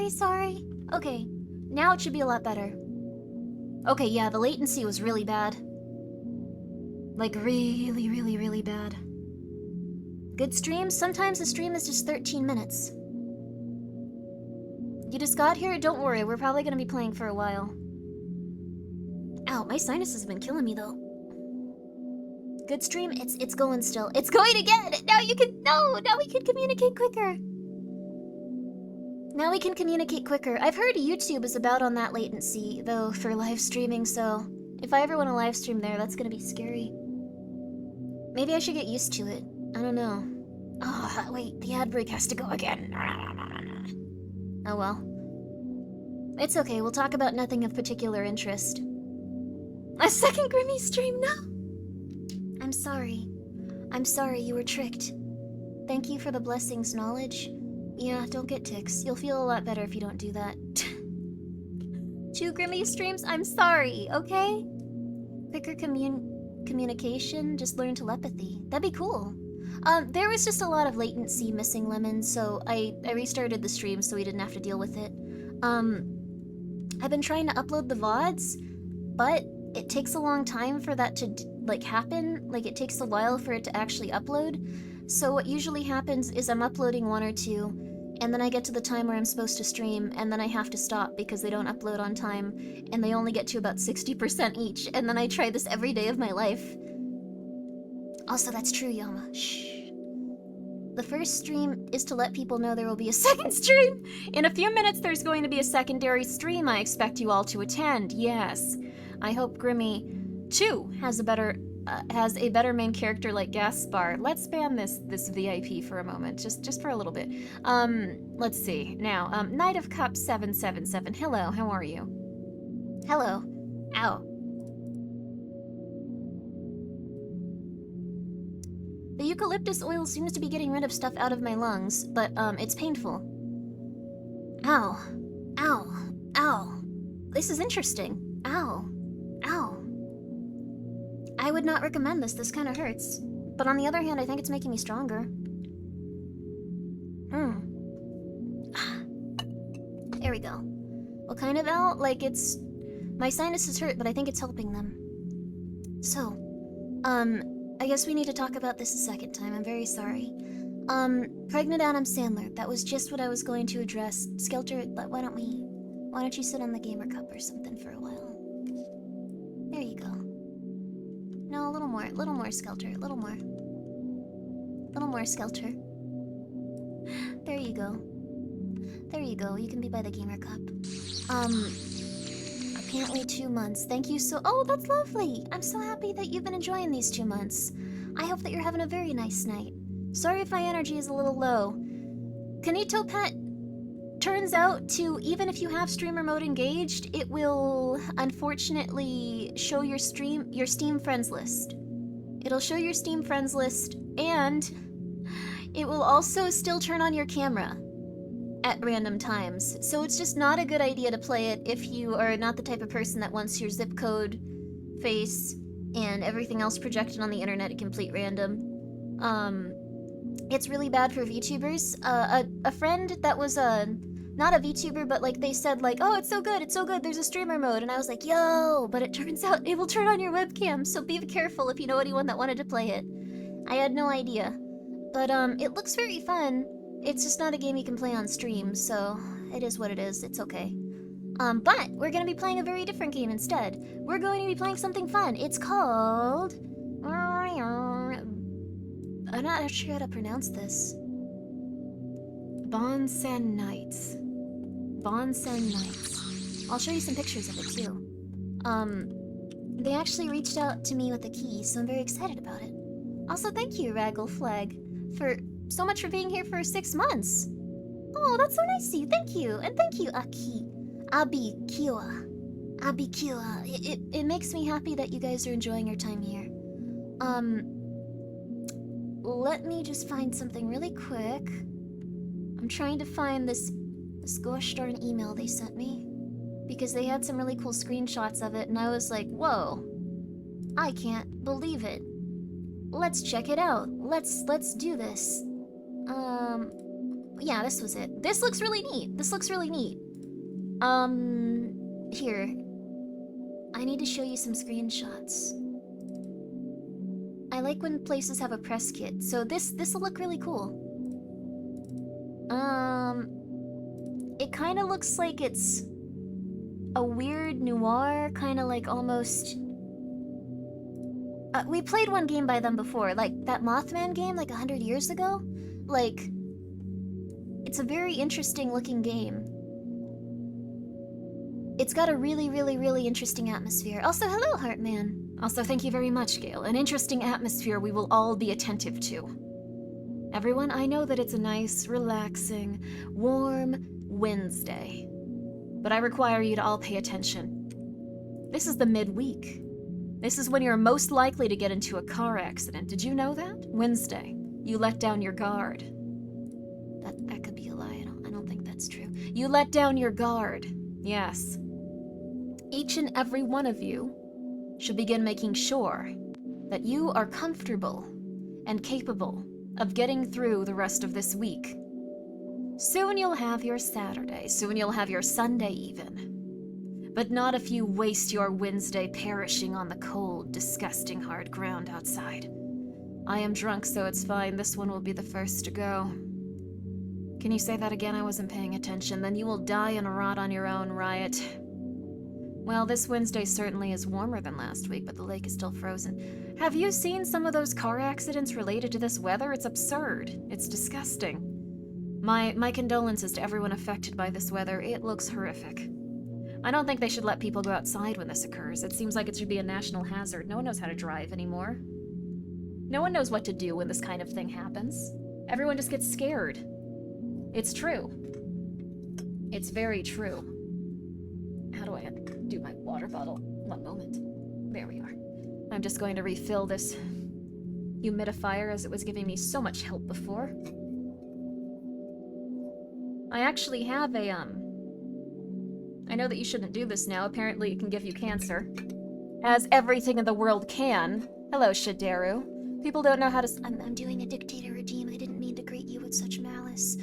very sorry. Okay, now it should be a lot better. Okay, yeah, the latency was really bad. Like, really, really, really bad. Good stream? Sometimes a stream is just 13 minutes. You just got here? Don't worry, we're probably gonna be playing for a while. Ow, my sinuses have been killing me though. Good stream? It's going still. It's going again! Now you can now we can communicate quicker. Now we can communicate quicker. I've heard YouTube is about on that latency, though, for live streaming, so if I ever want to live stream there, that's gonna be scary. Maybe I should get used to it. I don't know. Oh, wait, the ad break has to go again. Oh well. It's okay, we'll talk about nothing of particular interest. A second Grimmy stream, no! I'm sorry. I'm sorry you were tricked. Thank you for the blessings, knowledge. Yeah, don't get tics. You'll feel a lot better if you don't do that. 2 Grimmy streams? I'm sorry, okay? Quicker communication, just learn telepathy. That'd be cool. There was just a lot of latency missing lemons, so I restarted the stream so we didn't have to deal with it. I've been trying to upload the VODs, but it takes a long time for that to, like, happen. Like, it takes a while for it to actually upload. So what usually happens is I'm uploading 1 or 2, and then I get to the time where I'm supposed to stream, and then I have to stop because they don't upload on time, and they only get to about 60% each, and then I try this every day of my life. Also, that's true, Yama. Shh. The first stream is to let people know there will be a second stream! In a few minutes there's going to be a secondary stream I expect you all to attend, yes. I hope Grimmy 2 has a better main character like Gaspar. Let's ban this VIP for a moment, just for a little bit. Let's see. Now, Knight of Cups 777. Hello, how are you? Hello. Ow. The eucalyptus oil seems to be getting rid of stuff out of my lungs, but it's painful. Ow. Ow. Ow. This is interesting. Ow. Ow. I would not recommend this. This kind of hurts. But on the other hand, I think it's making me stronger. There we go. What kind of owl? Like, it's... My sinuses hurt, but I think it's helping them. So, I guess we need to talk about this a second time. I'm very sorry. Pregnant Adam Sandler. That was just what I was going to address. Skelter, why don't you sit on the gamer cup or something for a while? There you go. No, a little more, Skelter. A little more, Skelter. There you go. There you go. You can be by the gamer cup. Apparently 2 months. Thank you so- Oh, that's lovely! I'm so happy that you've been enjoying these 2 months. I hope that you're having a very nice night. Sorry if my energy is a little low. Kanito Pet turns out to, even if you have streamer mode engaged, it will unfortunately show your Steam friends list. It'll show your Steam friends list, and it will also still turn on your camera at random times. So it's just not a good idea to play it if you are not the type of person that wants your zip code, face, and everything else projected on the internet at complete random. It's really bad for VTubers. A friend that was not a VTuber, but like they said like, oh, it's so good, there's a streamer mode, and I was like, yo, but it turns out it will turn on your webcam, so be careful if you know anyone that wanted to play it. I had no idea. But it looks very fun. It's just not a game you can play on stream, so it is what it is, it's okay. But we're gonna be playing a very different game instead. We're going to be playing something fun. It's called... I'm not sure how to pronounce this. Bonsan Nights. Bonsan Nights. I'll show you some pictures of it too. They actually reached out to me with a key, so I'm very excited about it. Also, thank you, Raggle Flag, for so much for being here for 6 months. Oh, that's so nice of you. Thank you. And thank you, Aki. Abikiwa. Abikiwa. It makes me happy that you guys are enjoying your time here. Let me just find something really quick. I'm trying to find this gosh darn email they sent me. Because they had some really cool screenshots of it, and I was like, whoa. I can't believe it. Let's check it out. Let's do this. Yeah, this was it. This looks really neat. This looks really neat. Here. I need to show you some screenshots. I like when places have a press kit, so this'll look really cool. It kind of looks like it's a weird noir, kind of like almost... we played one game by them before, like that Mothman game, like 100 years ago. Like, it's a very interesting looking game. It's got a really, really, really interesting atmosphere. Also, hello, Heartman. Also, thank you very much, Gail. An interesting atmosphere we will all be attentive to. Everyone, I know that it's a nice, relaxing, warm Wednesday. But I require you to all pay attention. This is the midweek. This is when you're most likely to get into a car accident. Did you know that? Wednesday. You let down your guard. That could be a lie. I don't think that's true. You let down your guard. Yes. Each and every one of you should begin making sure that you are comfortable and capable of getting through the rest of this week. Soon you'll have your Saturday, soon you'll have your Sunday even. But not if you waste your Wednesday perishing on the cold, disgusting hard ground outside. I am drunk, so it's fine. This one will be the first to go. Can you say that again? I wasn't paying attention. Then you will die and rot on your own, Riot. Well, this Wednesday certainly is warmer than last week, but the lake is still frozen. Have you seen some of those car accidents related to this weather? It's absurd. It's disgusting. My condolences to everyone affected by this weather. It looks horrific. I don't think they should let people go outside when this occurs. It seems like it should be a national hazard. No one knows how to drive anymore. No one knows what to do when this kind of thing happens. Everyone just gets scared. It's true. It's very true. How do I do my water bottle? One moment. There we are. I'm just going to refill this humidifier as it was giving me so much help before. I actually have a, I know that you shouldn't do this now. Apparently it can give you cancer. As everything in the world can. Hello, Shidaru. People don't know how to... I'm doing a dictator regime. I didn't mean to greet you with such malice.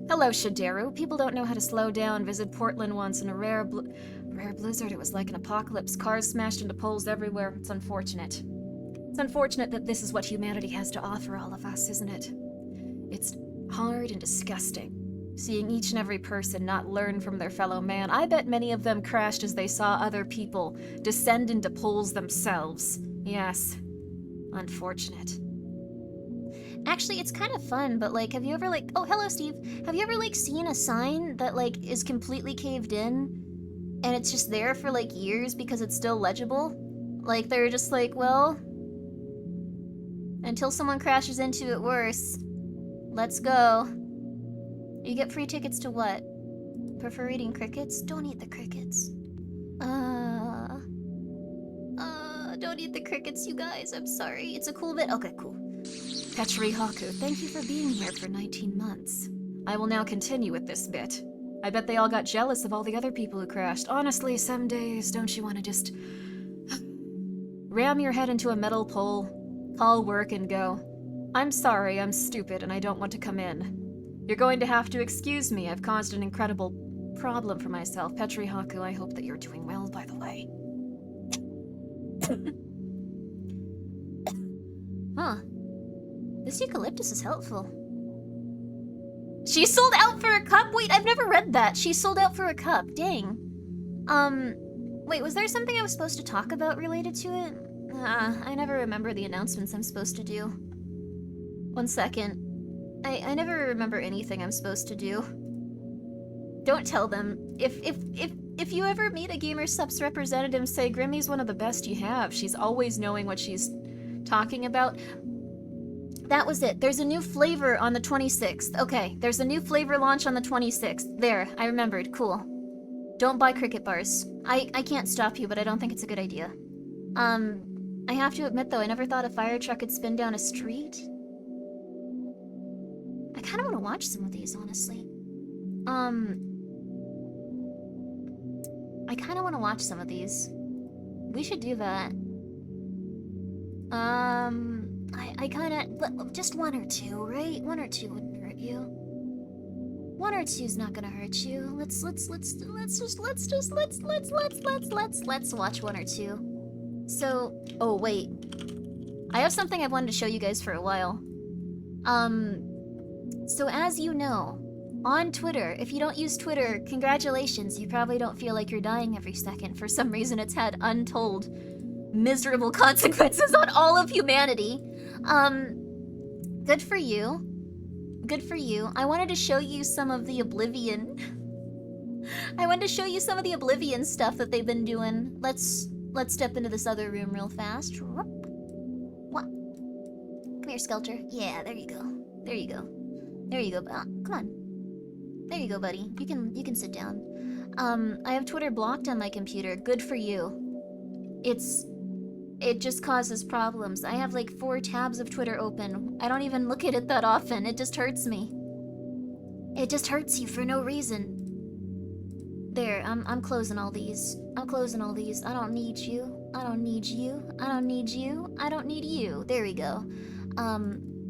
Hello, Shidaru. People don't know how to slow down. Visit Portland once in a rare blizzard. It was like an apocalypse. Cars smashed into poles everywhere. It's unfortunate. It's unfortunate that this is what humanity has to offer all of us, isn't it? It's hard and disgusting. Seeing each and every person not learn from their fellow man. I bet many of them crashed as they saw other people descend into poles themselves. Yes. Unfortunate. Actually, it's kind of fun, but like, have you ever like... Oh, hello, Steve. Have you ever like seen a sign that like is completely caved in? And it's just there for like years because it's still legible? Like, they're just like, well... Until someone crashes into it worse. Let's go. You get free tickets to what? Prefer eating crickets? Don't eat the crickets. Don't eat the crickets, you guys. I'm sorry. It's a cool bit. Okay, cool. Petri Haku, thank you for being here for 19 months. I will now continue with this bit. I bet they all got jealous of all the other people who crashed. Honestly, some days, don't you want to just... ram your head into a metal pole, call work, and go, I'm sorry, I'm stupid, and I don't want to come in. You're going to have to excuse me. I've caused an incredible problem for myself. Petri Haku, I hope that you're doing well, by the way. Huh. This eucalyptus is helpful. She sold out for a cup? Wait, I've never read that. She sold out for a cup. Dang. Wait, was there something I was supposed to talk about related to it? I never remember the announcements I'm supposed to do. One second. I never remember anything I'm supposed to do. Don't tell them. If you ever meet a Gamer Supps representative, say Grimmy's one of the best you have. She's always knowing what she's talking about. That was it. There's a new flavor on the 26th. Okay, there's a new flavor launch on the 26th. There, I remembered. Cool. Don't buy cricket bars. I can't stop you, but I don't think it's a good idea. I have to admit though, I never thought a fire truck could spin down a street. I kind of want to watch some of these, honestly. I kind of want to watch some of these. We should do that. I kind of... Just one or two, right? One or two wouldn't hurt you. 1 or 2's not gonna hurt you. Let's watch 1 or 2. So, oh wait. I have something I've wanted to show you guys for a while. So as you know, on Twitter, if you don't use Twitter, congratulations, you probably don't feel like you're dying every second. For some reason, it's had untold miserable consequences on all of humanity. Good for you. Good for you. I wanted to show you some of the Oblivion. I wanted to show you some of the Oblivion stuff that they've been doing. Let's step into this other room real fast. What? Come here, Skelter. Yeah, there you go. There you go. There you go. Come on. There you go, buddy. You can sit down. I have Twitter blocked on my computer. Good for you. It just causes problems. I have like 4 tabs of Twitter open. I don't even look at it that often. It just hurts me. It just hurts you for no reason. There, I'm closing all these. I'm closing all these. I don't need you. I don't need you. I don't need you. I don't need you. There we go. I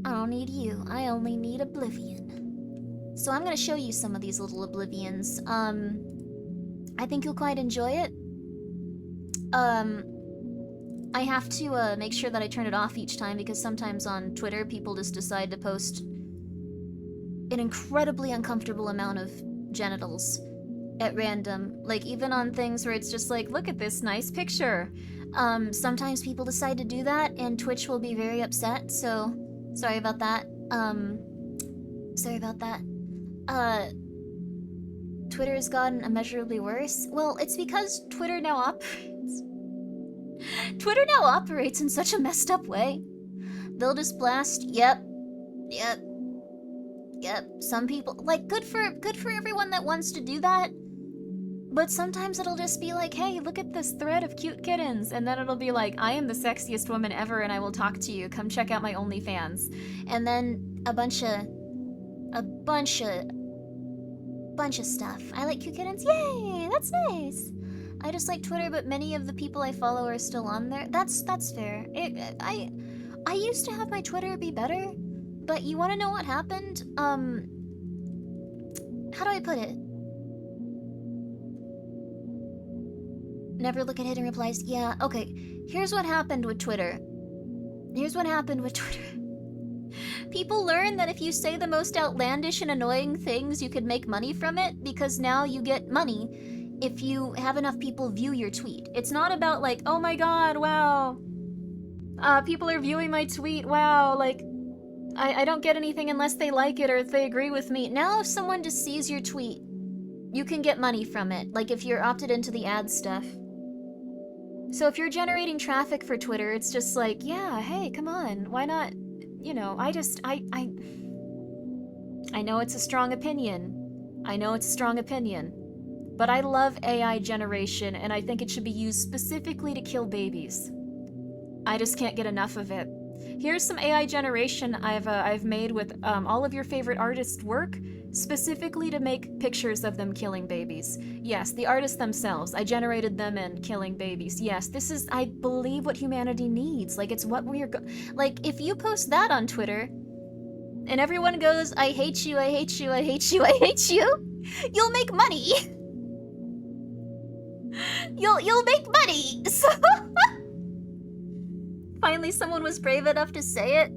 don't need you. I only need Oblivion. So I'm gonna show you some of these little Oblivions. I think you'll quite enjoy it. I have to make sure that I turn it off each time because sometimes on Twitter people just decide to post an incredibly uncomfortable amount of genitals at random. Like even on things where it's just like, look at this nice picture. Sometimes people decide to do that and Twitch will be very upset, so sorry about that. Sorry about that. Twitter has gotten immeasurably worse. Well, it's because Twitter now operates in such a messed up way. They'll just blast, yep. Some people, like, good for everyone that wants to do that. But sometimes it'll just be like, hey, look at this thread of cute kittens. And then it'll be like, I am the sexiest woman ever and I will talk to you. Come check out my OnlyFans. And then a bunch of stuff. I like cute kittens. Yay, that's nice. I just like Twitter, but many of the people I follow are still on there. That's fair. I used to have my Twitter be better, but you want to know what happened? How do I put it? Never look at hidden replies. Yeah, okay. Here's what happened with Twitter. People learn that if you say the most outlandish and annoying things, you could make money from it, because now you get money if you have enough people view your tweet. It's not about like, oh my god, wow. People are viewing my tweet, wow, like, I don't get anything unless they like it or if they agree with me. Now if someone just sees your tweet, you can get money from it, like if you're opted into the ad stuff. So if you're generating traffic for Twitter, it's just like, yeah, hey, come on, why not? You know, I know it's a strong opinion. But I love AI generation, and I think it should be used specifically to kill babies. I just can't get enough of it. Here's some AI generation I've made with all of your favorite artists' work, specifically to make pictures of them killing babies. Yes, the artists themselves. I generated them and killing babies. Yes, this is, I believe, what humanity needs. Like, it's what we're like, if you post that on Twitter, and everyone goes, I hate you, I hate you, I hate you, I hate you, you'll make money. You'll make money. So finally someone was brave enough to say it.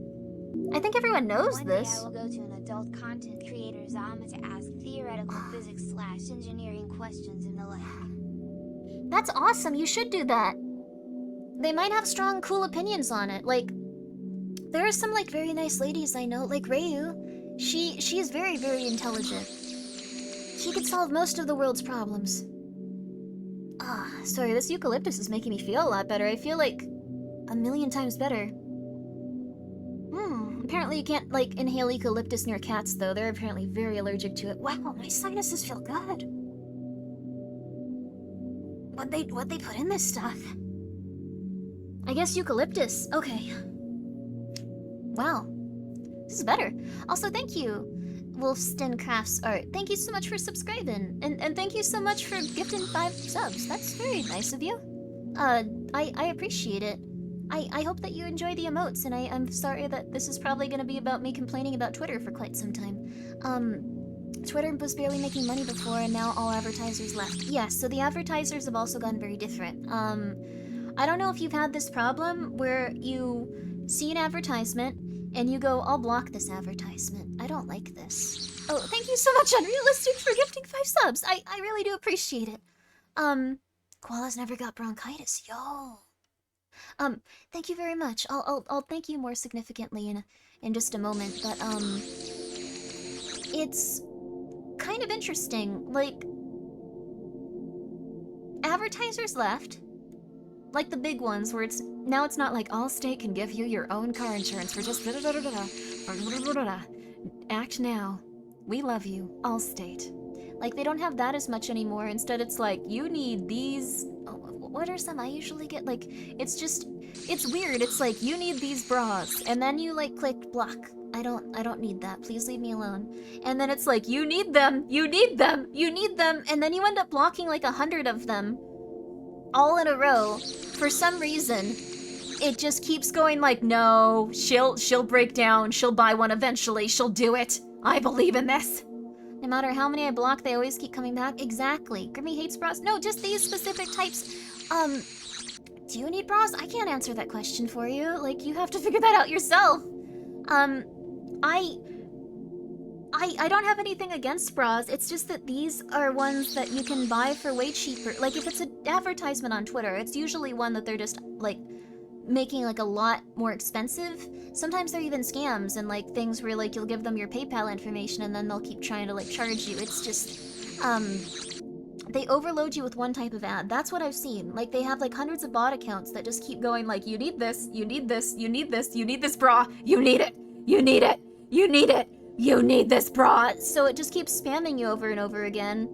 I think everyone knows this. One day I will go to an adult content creator Zama to ask theoretical physics/engineering questions and the like. That's awesome, you should do that. They might have strong, cool opinions on it. Like, there are some like very nice ladies I know, like Ryu. She is very, very intelligent. She could solve most of the world's problems. Sorry, this eucalyptus is making me feel a lot better. I feel like a million times better. Apparently you can't, like, inhale eucalyptus near cats, though. They're apparently very allergic to it. Wow, my sinuses feel good. What'd they put in this stuff? I guess eucalyptus. Okay. Wow. This is better. Also, thank you, Wolfston Crafts Art. Thank you so much for subscribing. And thank you so much for gifting 5 subs. That's very nice of you. I appreciate it. I hope that you enjoy the emotes, and I'm sorry that this is probably gonna be about me complaining about Twitter for quite some time. Twitter was barely making money before, and now all advertisers left. Yes, so the advertisers have also gotten very different. I don't know if you've had this problem where you see an advertisement and you go, I'll block this advertisement. I don't like this. Oh, thank you so much, Unrealistic, for gifting 5 subs. I really do appreciate it. Koala's never got bronchitis, yo. Thank you very much. I'll thank you more significantly in just a moment, but it's kind of interesting. Like, advertisers left, like the big ones where it's not like Allstate can give you your own car insurance for just act now. We love you, Allstate. Like, they don't have that as much anymore. Instead, it's like, you need these. What are some I usually get? Like, it's weird. It's like, you need these bras, and then you like click block. I don't need that. Please leave me alone. And then it's like, you need them, you need them, you need them, and then you end up blocking like 100 of them, all in a row. For some reason, it just keeps going like, no, she'll break down, she'll buy one eventually, she'll do it. I believe in this. No matter how many I block, they always keep coming back. Exactly. Grimmi hates bras. No, just these specific types. Do you need bras? I can't answer that question for you. Like, you have to figure that out yourself. I don't have anything against bras. It's just that these are ones that you can buy for way cheaper. Like, if it's an advertisement on Twitter, it's usually one that they're just, like, making, like, a lot more expensive. Sometimes they're even scams and, like, things where, like, you'll give them your PayPal information and then they'll keep trying to, like, charge you. It's just, they overload you with one type of ad. That's what I've seen. Like, they have, like, hundreds of bot accounts that just keep going, like, you need this, you need this, you need this, you need this bra, you need it, you need it, you need it, you need this bra. So it just keeps spamming you over and over again.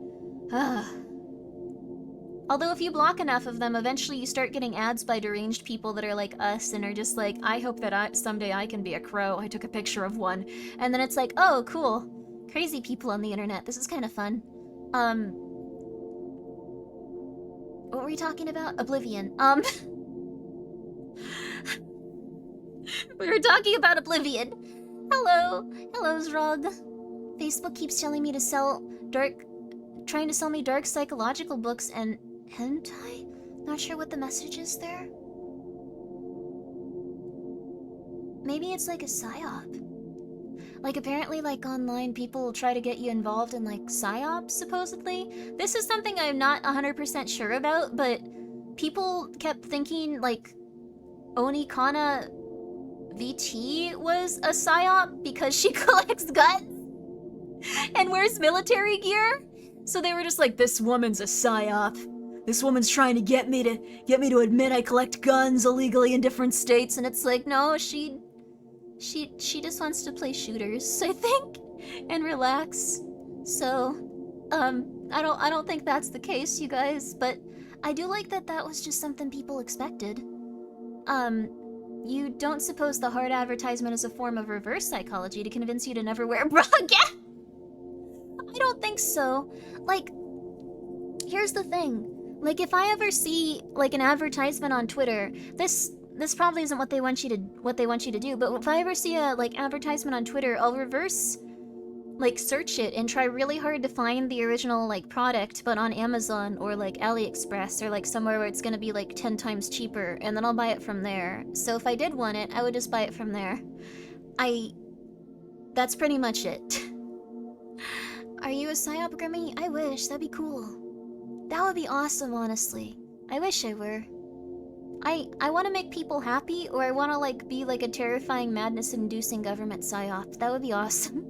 Although if you block enough of them, eventually you start getting ads by deranged people that are like us and are just like, I hope that someday I can be a crow. I took a picture of one. And then it's like, oh, cool. Crazy people on the internet. This is kind of fun. What were we talking about? Oblivion. We were talking about Oblivion. Hello. Hello, Zrog. Facebook keeps telling me to trying to sell me dark psychological books and hentai? Not sure what the message is there. Maybe it's like a psyop. Like, apparently, like, online people will try to get you involved in, like, psyops, supposedly. This is something I'm not 100% sure about, but people kept thinking, like, Onikana VT was a psyop because she collects guns and wears military gear. So they were just like, this woman's a psyop. This woman's trying to get me to admit I collect guns illegally in different states. And it's like, no, she just wants to play shooters, I think, and relax. So, I don't think that's the case, you guys, but I do like that that was just something people expected. You don't suppose the hard advertisement is a form of reverse psychology to convince you to never wear a bra again? I don't think so. Like, here's the thing. Like, if I ever see, like, an advertisement on Twitter, this probably isn't what they want you to do, but if I ever see a, like, advertisement on Twitter, I'll reverse, like, search it and try really hard to find the original, like, product, but on Amazon or, like, AliExpress or, like, somewhere where it's gonna be, like, 10 times cheaper, and then I'll buy it from there. So if I did want it, I would just buy it from there. That's pretty much it. Are you a psyop, Grimmi? I wish, that'd be cool. That would be awesome, honestly. I wish I were. I want to make people happy, or I want to, like, be like a terrifying madness-inducing government psyop. That would be awesome.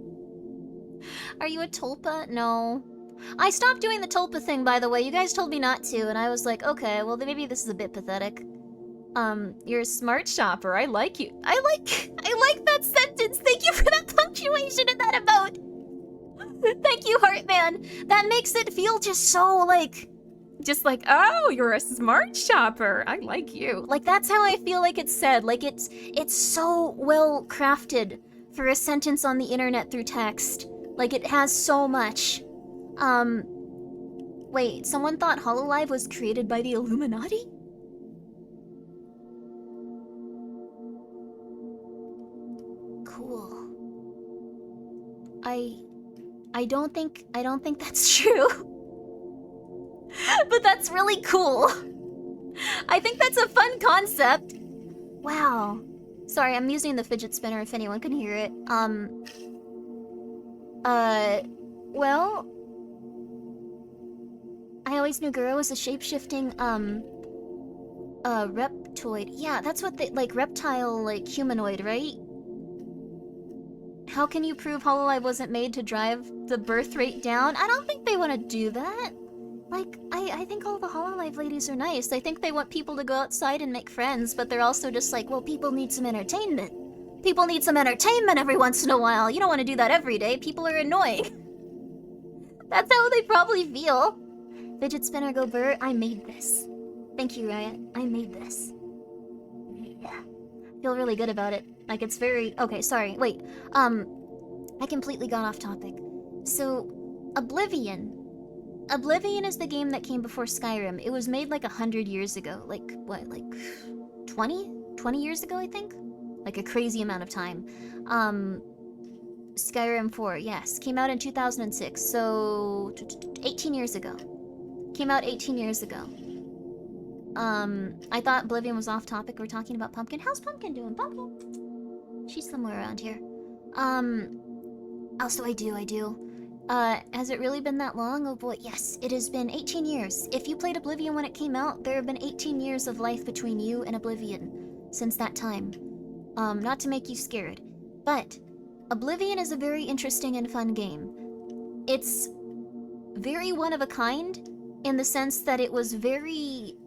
Are you a tulpa? No. I stopped doing the tulpa thing, by the way. You guys told me not to, and I was like, okay, well, then maybe this is a bit pathetic. You're a smart shopper. I like you. I like that sentence. Thank you for that punctuation and that emote. Thank you, Heartman. That makes it feel just so, like, oh, you're a smart shopper. I like you. Like, that's how I feel like it's said. Like, it's so well crafted for a sentence on the internet through text. Like, it has so much. Wait, someone thought Hololive was created by the Illuminati? Cool. I don't think that's true. But that's really cool. I think that's a fun concept. Wow. Sorry, I'm using the fidget spinner if anyone can hear it. Well, I always knew Guro was a shape-shifting, reptoid. Yeah, that's what they, like, reptile, like, humanoid, right? How can you prove Hololive wasn't made to drive the birth rate down? I don't think they want to do that. Like, I think all the Hololive ladies are nice. I think they want people to go outside and make friends, but they're also just like, well, people need some entertainment. People need some entertainment every once in a while. You don't want to do that every day. People are annoying. That's how they probably feel. Fidget spinner go burr. I made this. Thank you, Riot. I made this. Yeah. I feel really good about it. Like, it's very... Okay, sorry. Wait. I completely got off topic. So, Oblivion. Oblivion is the game that came before Skyrim. It was made like 100 years ago. Like, what, like 20? 20 years ago, I think? Like a crazy amount of time. Skyrim 4, yes. Came out in 2006, so 18 years ago. Came out 18 years ago. I thought Oblivion was off topic. We're talking about Pumpkin. How's Pumpkin doing? Pumpkin? She's somewhere around here. Also, I do. Has it really been that long? Oh boy, yes, it has been 18 years. If you played Oblivion when it came out, there have been 18 years of life between you and Oblivion since that time. Not to make you scared, but Oblivion is a very interesting and fun game. It's very one of a kind in the sense that it was very...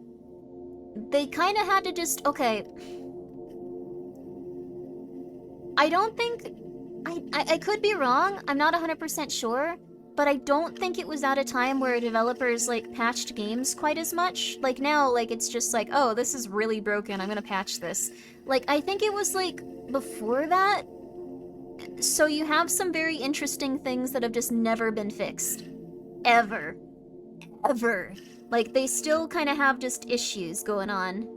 They kind of had to just... Okay. I don't think... I could be wrong, I'm not 100% sure, but I don't think it was at a time where developers, like, patched games quite as much. Like, now, like, it's just like, oh, this is really broken, I'm gonna patch this. Like, I think it was, like, before that. So you have some very interesting things that have just never been fixed. Ever. Ever. Like, they still kind of have just issues going on.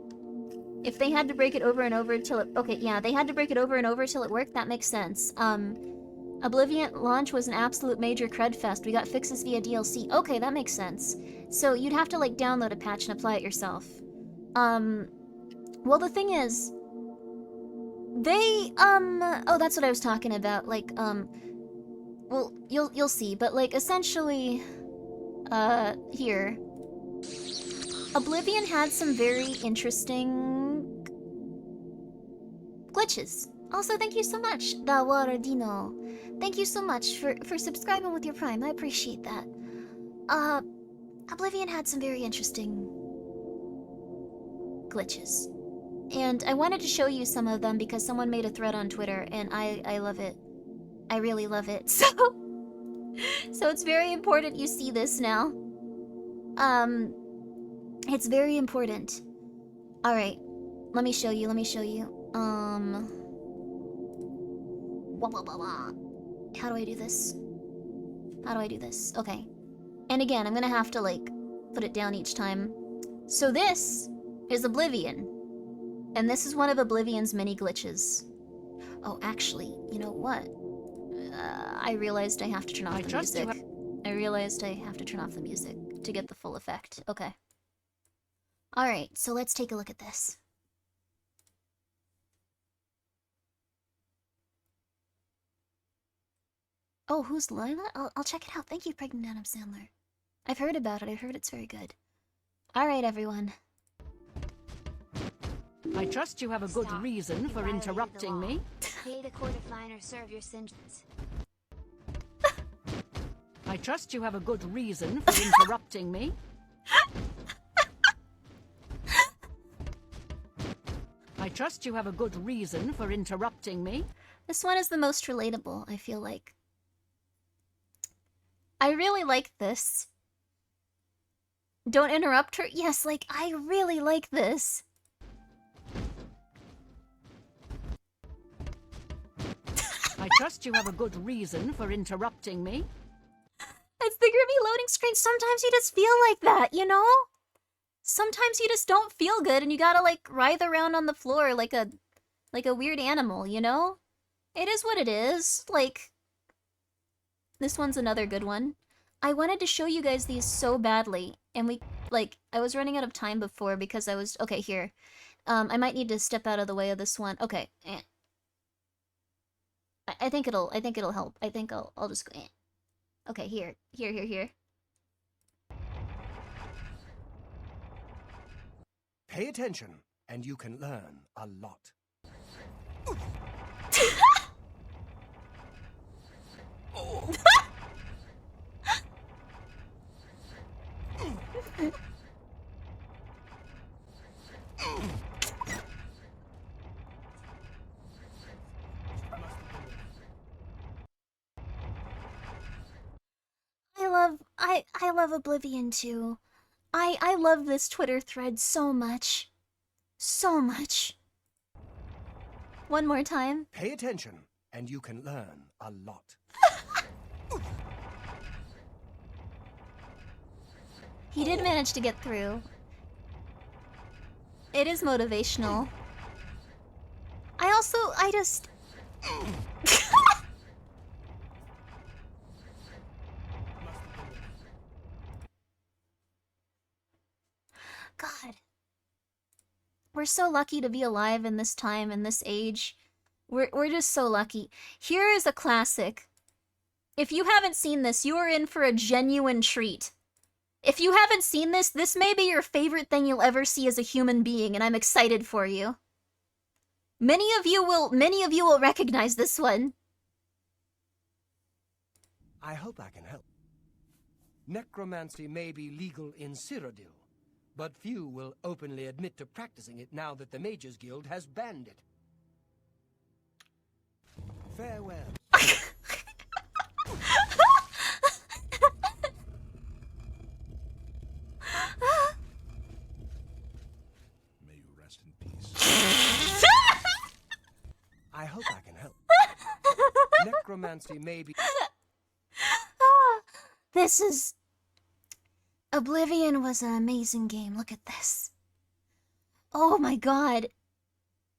If they had to break it over and over till it... Okay, yeah, they had to break it over and over till it worked, that makes sense. Oblivion launch was an absolute major crud fest. We got fixes via DLC. Okay, that makes sense. So you'd have to, like, download a patch and apply it yourself. Well, the thing is... They, Oh, that's what I was talking about. Like, Well, you'll see, but, like, essentially... Here... Oblivion had some very interesting glitches. Also, thank you so much, Dawaradino. Thank you so much for subscribing with your Prime. I appreciate that. Oblivion had some very interesting glitches. And I wanted to show you some of them because someone made a thread on Twitter, and I love it. I really love it. So it's very important you see this now. It's very important. Alright, let me show you. How do I do this? Okay. And again, I'm gonna have to, like, put it down each time. So this is Oblivion. And this is one of Oblivion's many glitches. Oh, actually, you know what? I realized I have to turn off the music. I realized I have to turn off the music to get the full effect. Okay. Alright, so let's take a look at this. Oh, who's Lila? I'll check it out. Thank you, Pregnant Adam Sandler. I've heard about it. I've heard it's very good. Alright, everyone. I trust you have a good reason for interrupting me. Pay the court a fine or serve your sentence. I trust you have a good reason for interrupting me. I trust you have a good reason for interrupting me. This one is the most relatable, I feel like. I really like this. Don't interrupt her? Yes, like, I really like this. I trust you have a good reason for interrupting me. It's the grimmi loading screen. Sometimes you just feel like that, you know? Sometimes you just don't feel good and you gotta, like, writhe around on the floor like a weird animal, you know? It is what it is. Like, This one's another good one. I wanted to show you guys these so badly, and I was running out of time before because okay, here. I might need to step out of the way of this one. Okay. I think it'll help. I think I'll just go. Okay, here. Pay attention, and you can learn a lot. I love Oblivion too. I love this Twitter thread so much. So much. One more time. Pay attention, and you can learn a lot. He did manage to get through. It is motivational. I just... God. We're so lucky to be alive in this time, in this age. We're just so lucky. Here is a classic. If you haven't seen this, you are in for a genuine treat. If you haven't seen this, this may be your favorite thing you'll ever see as a human being, and I'm excited for you. Many of you will recognize this one. I hope I can help. Necromancy may be legal in Cyrodiil, but few will openly admit to practicing it now that the Mages Guild has banned it. Farewell. May you rest in peace. I hope I can help. Necromancy may be... This is... Oblivion was an amazing game. Look at this. Oh my god.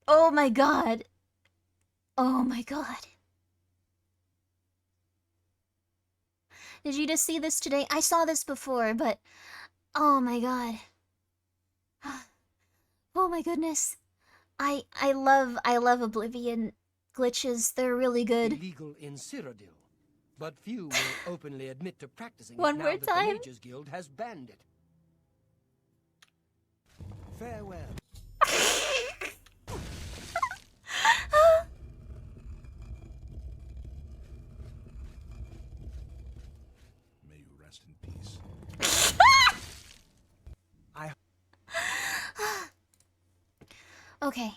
Oh my god. Oh my god. Did you just see this today? I saw this before, but... Oh my god. Oh my goodness. I love Oblivion glitches. They're really good. Illegal in Cyrodiil, but few will openly admit to practicing One it now more that time. the Mages Guild has banned it. Farewell. May you rest in peace. Okay.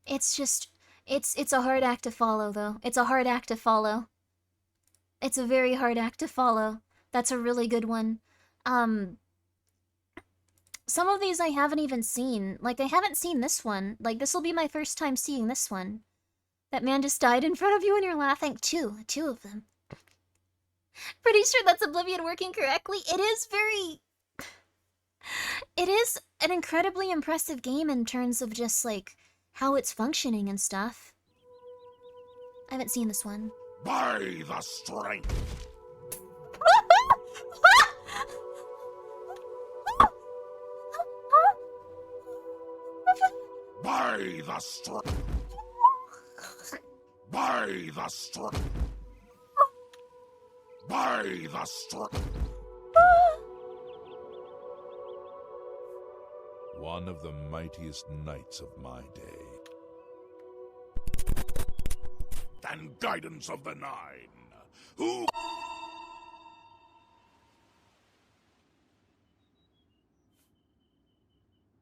It's just... It's a hard act to follow, though. It's a hard act to follow. It's a very hard act to follow. That's a really good one. Some of these I haven't even seen. Like, I haven't seen this one. Like, this will be my first time seeing this one. That man just died in front of you and you're laughing. Two of them. Pretty sure that's Oblivion working correctly. It is very... It is an incredibly impressive game in terms of just, like, how it's functioning and stuff. I haven't seen this one. By the strength. By the strength. By the strength. By the strength. One of the mightiest knights of my day. And guidance of the Nine. Who...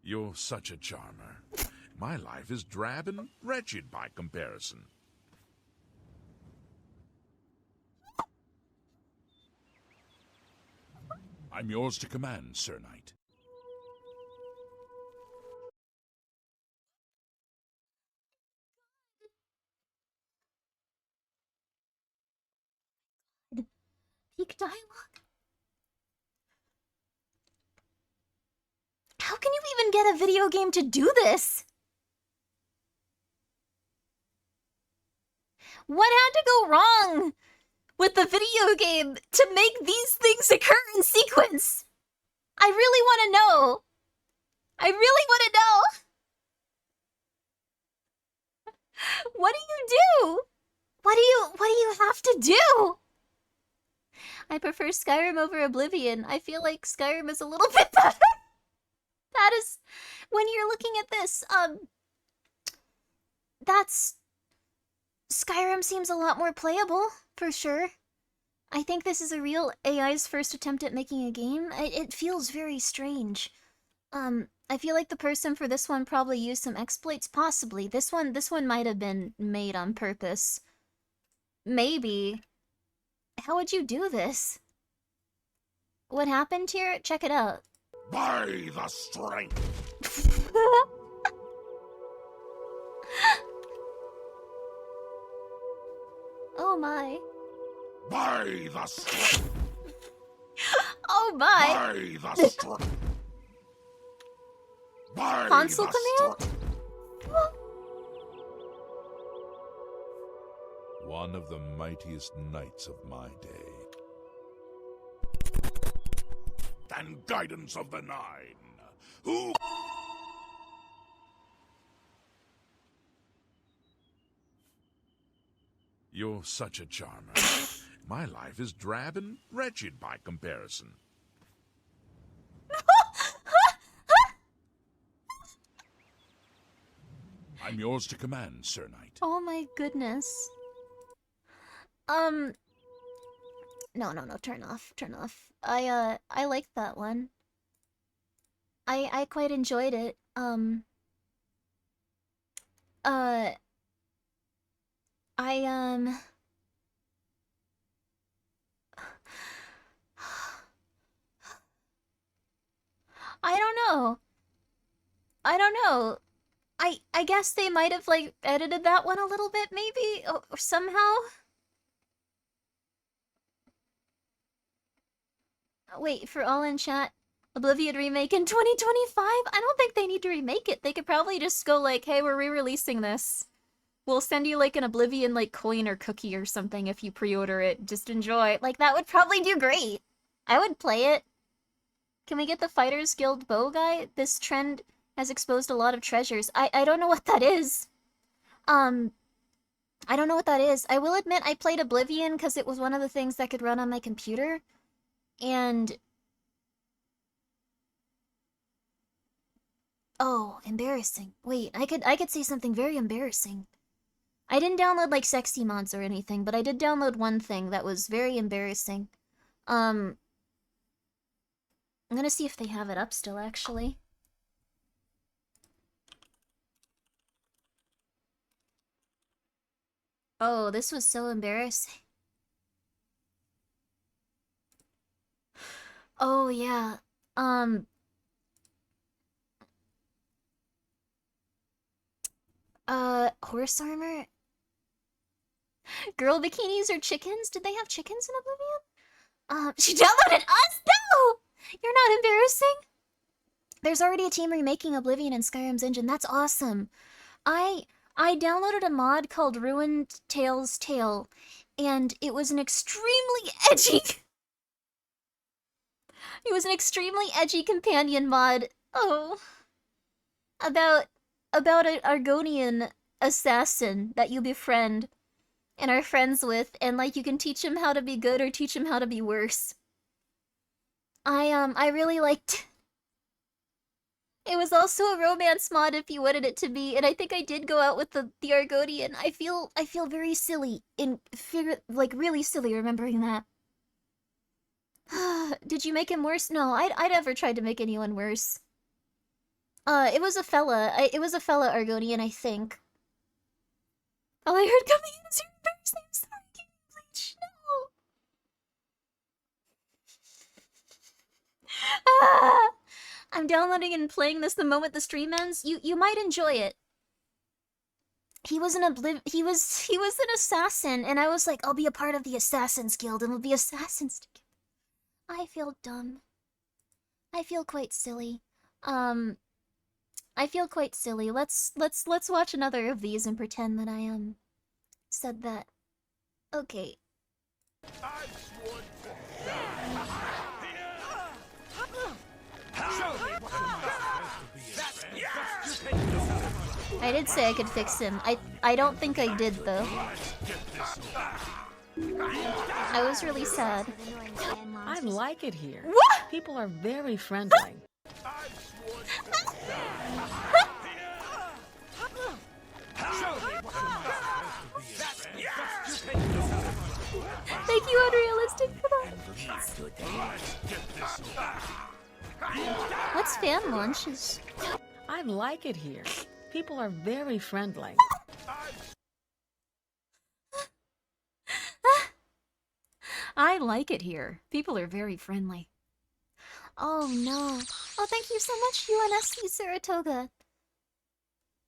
You're such a charmer. My life is drab and wretched by comparison. I'm yours to command, Sir Knight. Peak dialogue? How can you even get a video game to do this? What had to go wrong? with the video game to make these things occur in sequence? I really want to know. I really want to know. What do you do? What do you have to do? I prefer Skyrim over Oblivion. I feel like Skyrim is a little bit better. That is, when you're looking at this, that's... Skyrim seems a lot more playable, for sure. I think this is a real AI's first attempt at making a game. It feels very strange. I feel like the person for this one probably used some exploits, possibly. This one might have been made on purpose. Maybe. How would you do this? What happened here? Check it out. By the strength. Oh my. By the strength. Oh my. By the strength. By Console the command? strength. One of the mightiest knights of my day. And guidance of the Nine. Who... You're such a charmer. My life is drab and wretched by comparison. I'm yours to command, Sir Knight. Oh my goodness. No, turn off. I liked that one. I quite enjoyed it. I don't know. I guess they might have, like, edited that one a little bit, maybe? Or somehow? Wait, for all in chat, Oblivion remake in 2025? I don't think they need to remake it. They could probably just go like, hey, we're re-releasing this. We'll send you, like, an Oblivion, like, coin or cookie or something if you pre-order it. Just enjoy. Like, that would probably do great. I would play it. Can we get the Fighters Guild bow guy? This trend has exposed a lot of treasures. I don't know what that is. I don't know what that is. I will admit I played Oblivion because it was one of the things that could run on my computer. And... oh, embarrassing. Wait, I could say something very embarrassing. I didn't download, like, sexy mods or anything, but I did download one thing that was very embarrassing. I'm gonna see if they have it up still, actually. Oh, this was so embarrassing. Oh, yeah. Horse armor? Girl bikinis or chickens? Did they have chickens in Oblivion? She downloaded us? No! You're not embarrassing? There's already a team remaking Oblivion in Skyrim's engine. That's awesome. I downloaded a mod called Ruined Tale's Tale, and it was an extremely edgy... it was an extremely edgy companion mod. Oh. About an Argonian assassin that you befriend and are friends with, and, like, you can teach him how to be good or teach him how to be worse. I really liked... It was also a romance mod if you wanted it to be, and I think I did go out with the Argonian. I feel very silly like, really silly remembering that. Did you make him worse? No, I'd ever tried to make anyone worse. It was a fella. It was a fella Argonian, I think. All I heard coming in is your embarrassing. I'm sorry, can you please? No. Ah! I'm downloading and playing this the moment the stream ends. You might enjoy it. He was an assassin, and I was like, I'll be a part of the Assassin's Guild, and we'll be assassins together. I feel dumb. I feel quite silly. I feel quite silly. Let's watch another of these and pretend that I said that. Okay. I did say I could fix him. I don't think I did though. I was really sad. I like it here. What? People are very friendly. Thank you, Unrealistic, for that. What's fan launches? I like it here. People are very friendly. I like it here. People are very friendly. Oh no. Oh, thank you so much, UNSC Saratoga.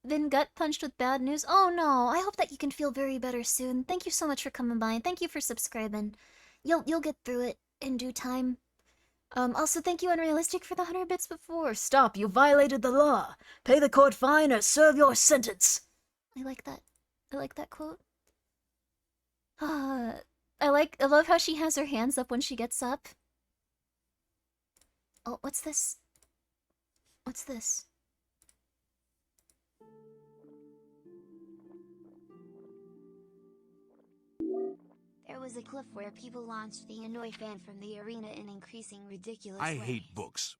Been gut punched with bad news? Oh no, I hope that you can feel very better soon. Thank you so much for coming by, and thank you for subscribing. You'll get through it in due time. Also thank you, Unrealistic, for the 100 bits before. Stop, you violated the law. Pay the court fine or serve your sentence. I like that. I like that quote. I love how she has her hands up when she gets up. Oh, what's this? What's this? There was a clip where people launched the Annoy fan from the arena in increasing ridiculous I ways. hate books.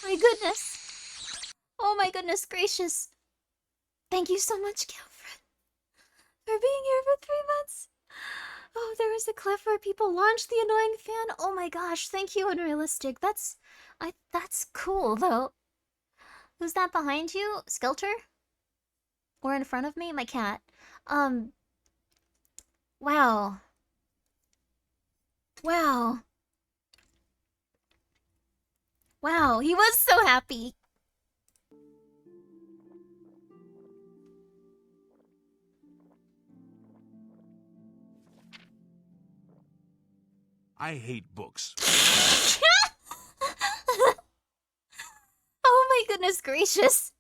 My goodness. Oh my goodness gracious. Thank you so much, Gilfred, for being here for 3 months. Oh, there was a clip where people launched the annoying fan. Oh my gosh, thank you, Unrealistic. That's cool though. Who's that behind you? Skelter? Or in front of me? My cat. Wow. Wow. Wow, he was so happy. I hate books. Oh my goodness gracious.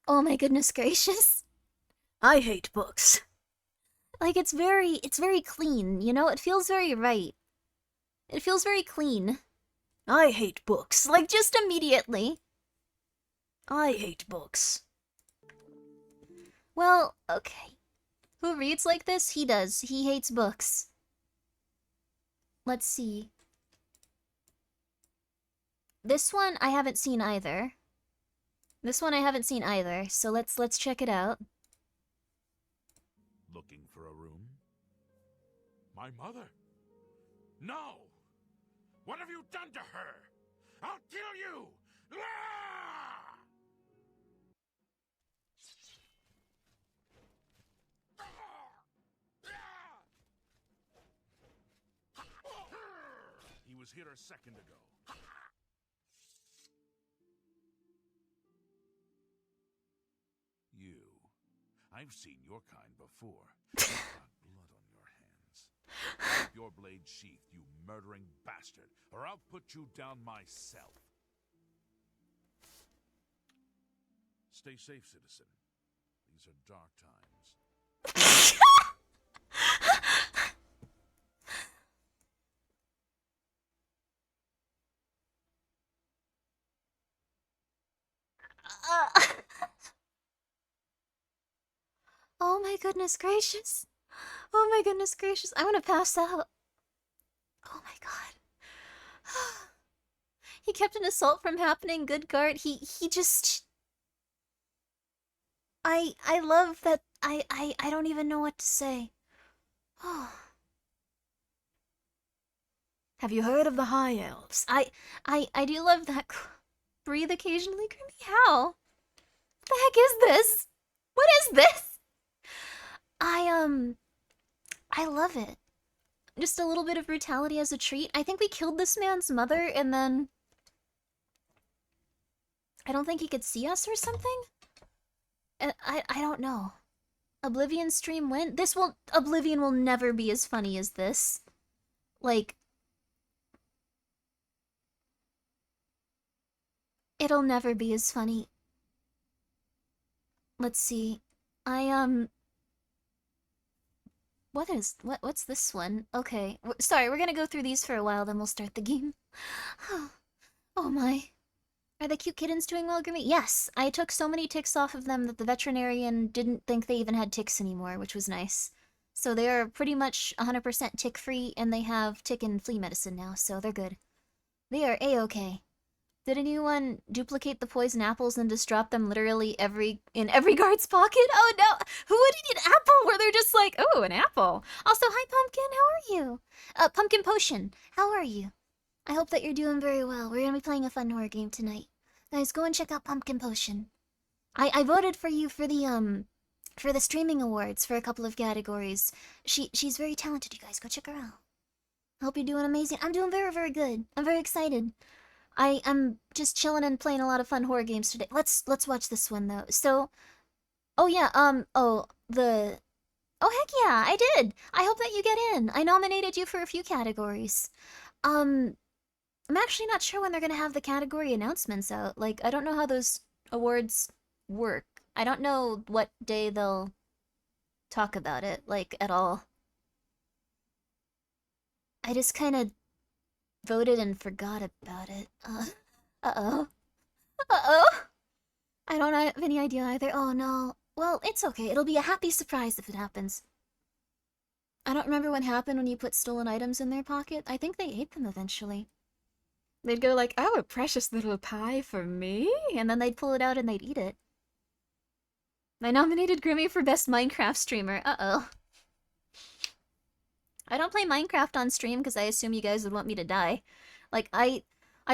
Oh my goodness gracious. I hate books. Like, it's very clean, you know? It feels very right. It feels very clean. I hate books. Like, just immediately. I hate books. Well, okay. Who reads like this? He does. He hates books. Let's see. This one I haven't seen either. This one I haven't seen either, so let's check it out. Looking for a room? My mother? No! What have you done to her? I'll kill you! Ah! He was here a second ago. You. I've seen your kind before. You've got blood on your hands. Keep your blade sheathed, you murdering bastard, or I'll put you down myself. Stay safe, citizen. These are dark times. Oh my goodness gracious. Oh my goodness gracious. I want to pass out. Oh my god. He kept an assault from happening, good guard. He just... I love that. I don't even know what to say. Oh. Have you heard of the High Elves? I do love that. Breathe occasionally, Grimmy. How? What the heck is this? What is this? I love it. Just a little bit of brutality as a treat. I think we killed this man's mother and then... I don't think he could see us or something? I don't know. Oblivion stream went? Oblivion will never be as funny as this. Like... It'll never be as funny. Let's see. What's this one? Okay. Sorry, we're gonna go through these for a while, then we'll start the game. Oh my. Are the cute kittens doing well, Grimmy? Yes, I took so many ticks off of them that the veterinarian didn't think they even had ticks anymore, which was nice. So they are pretty much 100% tick-free, and they have tick and flea medicine now, so they're good. They are A-okay. Did anyone duplicate the poison apples and just drop them literally in every guard's pocket? Oh no! Who would eat an apple where they're just like, oh, an apple? Also, hi Pumpkin, how are you? Pumpkin Potion, how are you? I hope that you're doing very well. We're gonna be playing a fun horror game tonight. Guys, go and check out Pumpkin Potion. I voted for you for the streaming awards for a couple of categories. She's very talented, you guys. Go check her out. I hope you're doing amazing. I'm doing very, very good. I'm very excited. I'm just chilling and playing a lot of fun horror games today. Let's watch this one though. So, oh yeah, oh heck yeah, I did. I hope that you get in. I nominated you for a few categories. I'm actually not sure when they're gonna have the category announcements out. Like, I don't know how those awards work. I don't know what day they'll talk about it, like, at all. I just kind of voted and forgot about it. Uh-oh. Uh-oh. I don't have any idea either. Oh, no. Well, it's okay. It'll be a happy surprise if it happens. I don't remember what happened when you put stolen items in their pocket. I think they ate them eventually. They'd go like, oh, a precious little pie for me? And then they'd pull it out and they'd eat it. I nominated Grimmy for Best Minecraft Streamer. Uh-oh. I don't play Minecraft on stream because I assume you guys would want me to die. Like, I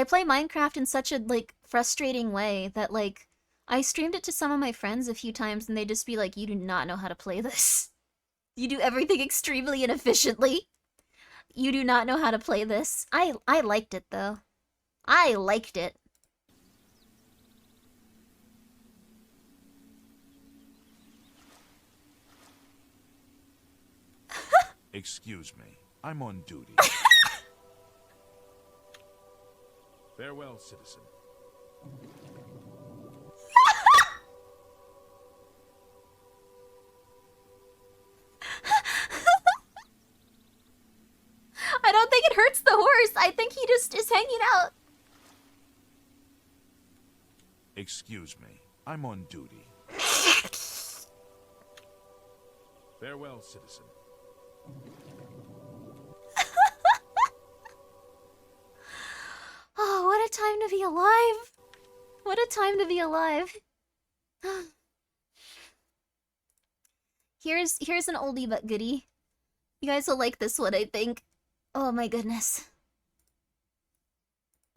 play Minecraft in such a, like, frustrating way that, like, I streamed it to some of my friends a few times and they'd just be like, you do not know how to play this. You do everything extremely inefficiently. You do not know how to play this. I liked it, though. I liked it. Excuse me, I'm on duty. Farewell, citizen. I don't think it hurts the horse. I think he just is hanging out. Excuse me, I'm on duty. Farewell, citizen. Oh, what a time to be alive. What a time to be alive. Here's an oldie but goodie. You guys will like this one, I think. Oh my goodness.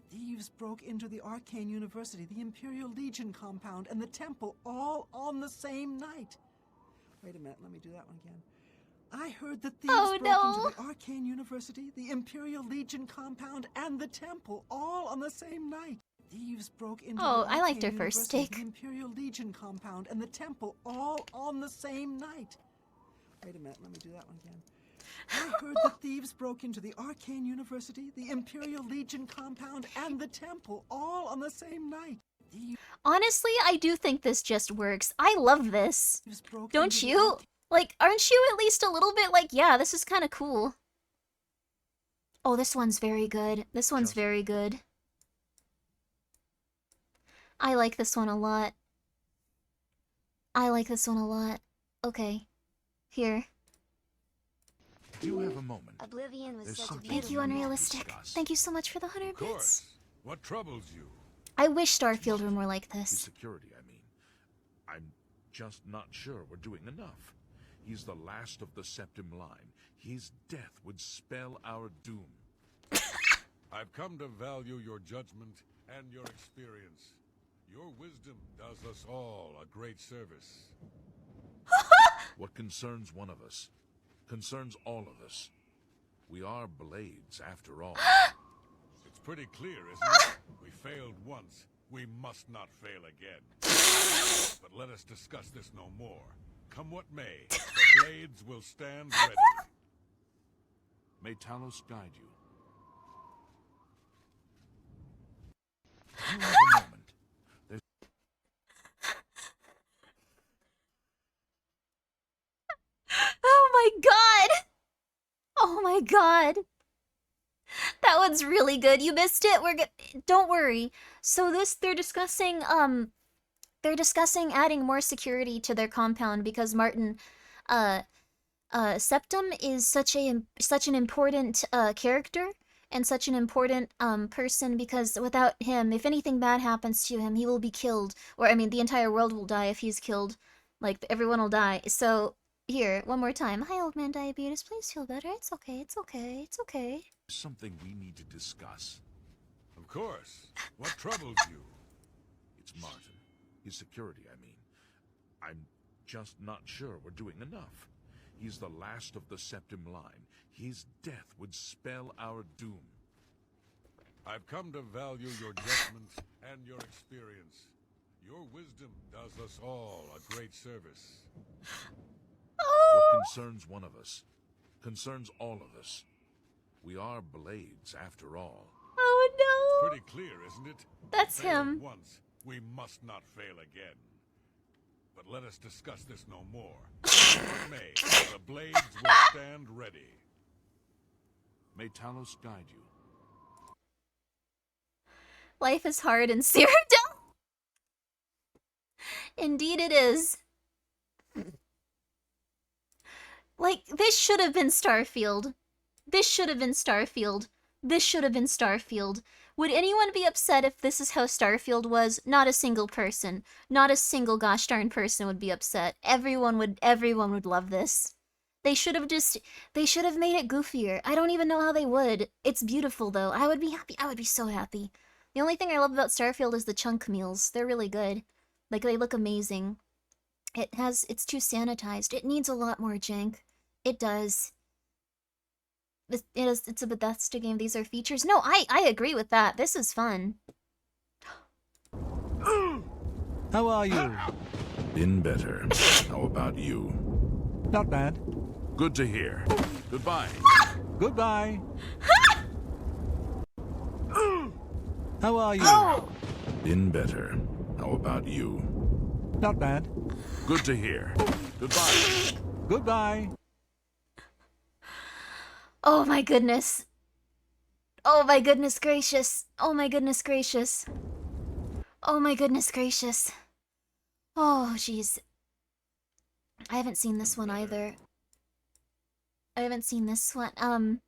Thieves broke into the Arcane University, the Imperial Legion compound, and the temple all on the same night. Wait a minute, let me do that one again. I heard that thieves broke into the Arcane University, the Imperial Legion compound, and the temple all on the same night. Thieves broke into the I liked her Arcane first University, take. the Imperial Legion compound, and the temple all on the same night. Wait a minute, let me do that one again. I heard that thieves broke into the Arcane University, the Imperial Legion compound, and the temple all on the same night. Honestly, I do think this just works. I love this. Thieves broke Don't into the you? Like, aren't you at least a little bit like, yeah, this is kind of cool. Oh, this one's very good. This one's very good. I like this one a lot. I like this one a lot. Okay. Here. You have a moment. Oblivion was There's such a something Thank you, beautiful Unrealistic. discuss. Thank you so much for the 100 Of bits. course. What troubles you? I wish Starfield were more like His this. security, I mean. I'm just not sure we're doing enough. He's the last of the Septim line. His death would spell our doom. I've come to value your judgment and your experience. Your wisdom does us all a great service. What concerns one of us concerns all of us. We are blades, after all. It's pretty clear, isn't it? We failed once. We must not fail again. But let us discuss this no more. Come what may, the blades will stand ready. May Talos guide you. You have a moment. my god. That one's really good. You missed it. Don't worry. So they're discussing adding more security to their compound because Martin Septum is such an important character and such an important person, because without him, if anything bad happens to him, he will be killed. Or I mean, the entire world will die if he's killed. Like, everyone will die. So here, one more time. Hi, old man diabetes. Please feel better. It's okay. It's okay. It's okay. Something we need to discuss. Of course. What troubles you? It's Martin. His security, I mean. I'm just not sure we're doing enough. He's the last of the Septim line. His death would spell our doom. I've come to value your judgment and your experience. Your wisdom does us all a great service. What concerns one of us concerns all of us. We are blades, after all. Oh no! Pretty clear, isn't it? That's Failed him. once, we must not fail again. But let us discuss this no more. What may, the blades will stand ready. May Talos guide you. Life is hard in Cyrodiil. Indeed it is. Like, this should have been Starfield. This should have been Starfield. This should have been Starfield. Would anyone be upset if this is how Starfield was? Not a single person. Not a single gosh darn person would be upset. Everyone would love this. They should have made it goofier. I don't even know how they would. It's beautiful though. I would be happy. I would be so happy. The only thing I love about Starfield is the chunk meals. They're really good. Like, they look amazing. It's too sanitized. It needs a lot more jank. It does. It's a Bethesda game. These are features. No, I agree with that. This is fun. How are you? Been better. How about you? Not bad. Good to hear. Goodbye. Goodbye. How are you? Been better. How about you? Not bad. Good to hear. Goodbye. Goodbye. Oh my goodness. Oh my goodness gracious. Oh my goodness gracious. Oh my goodness gracious. Oh jeez. I haven't seen this one either. I haven't seen this one.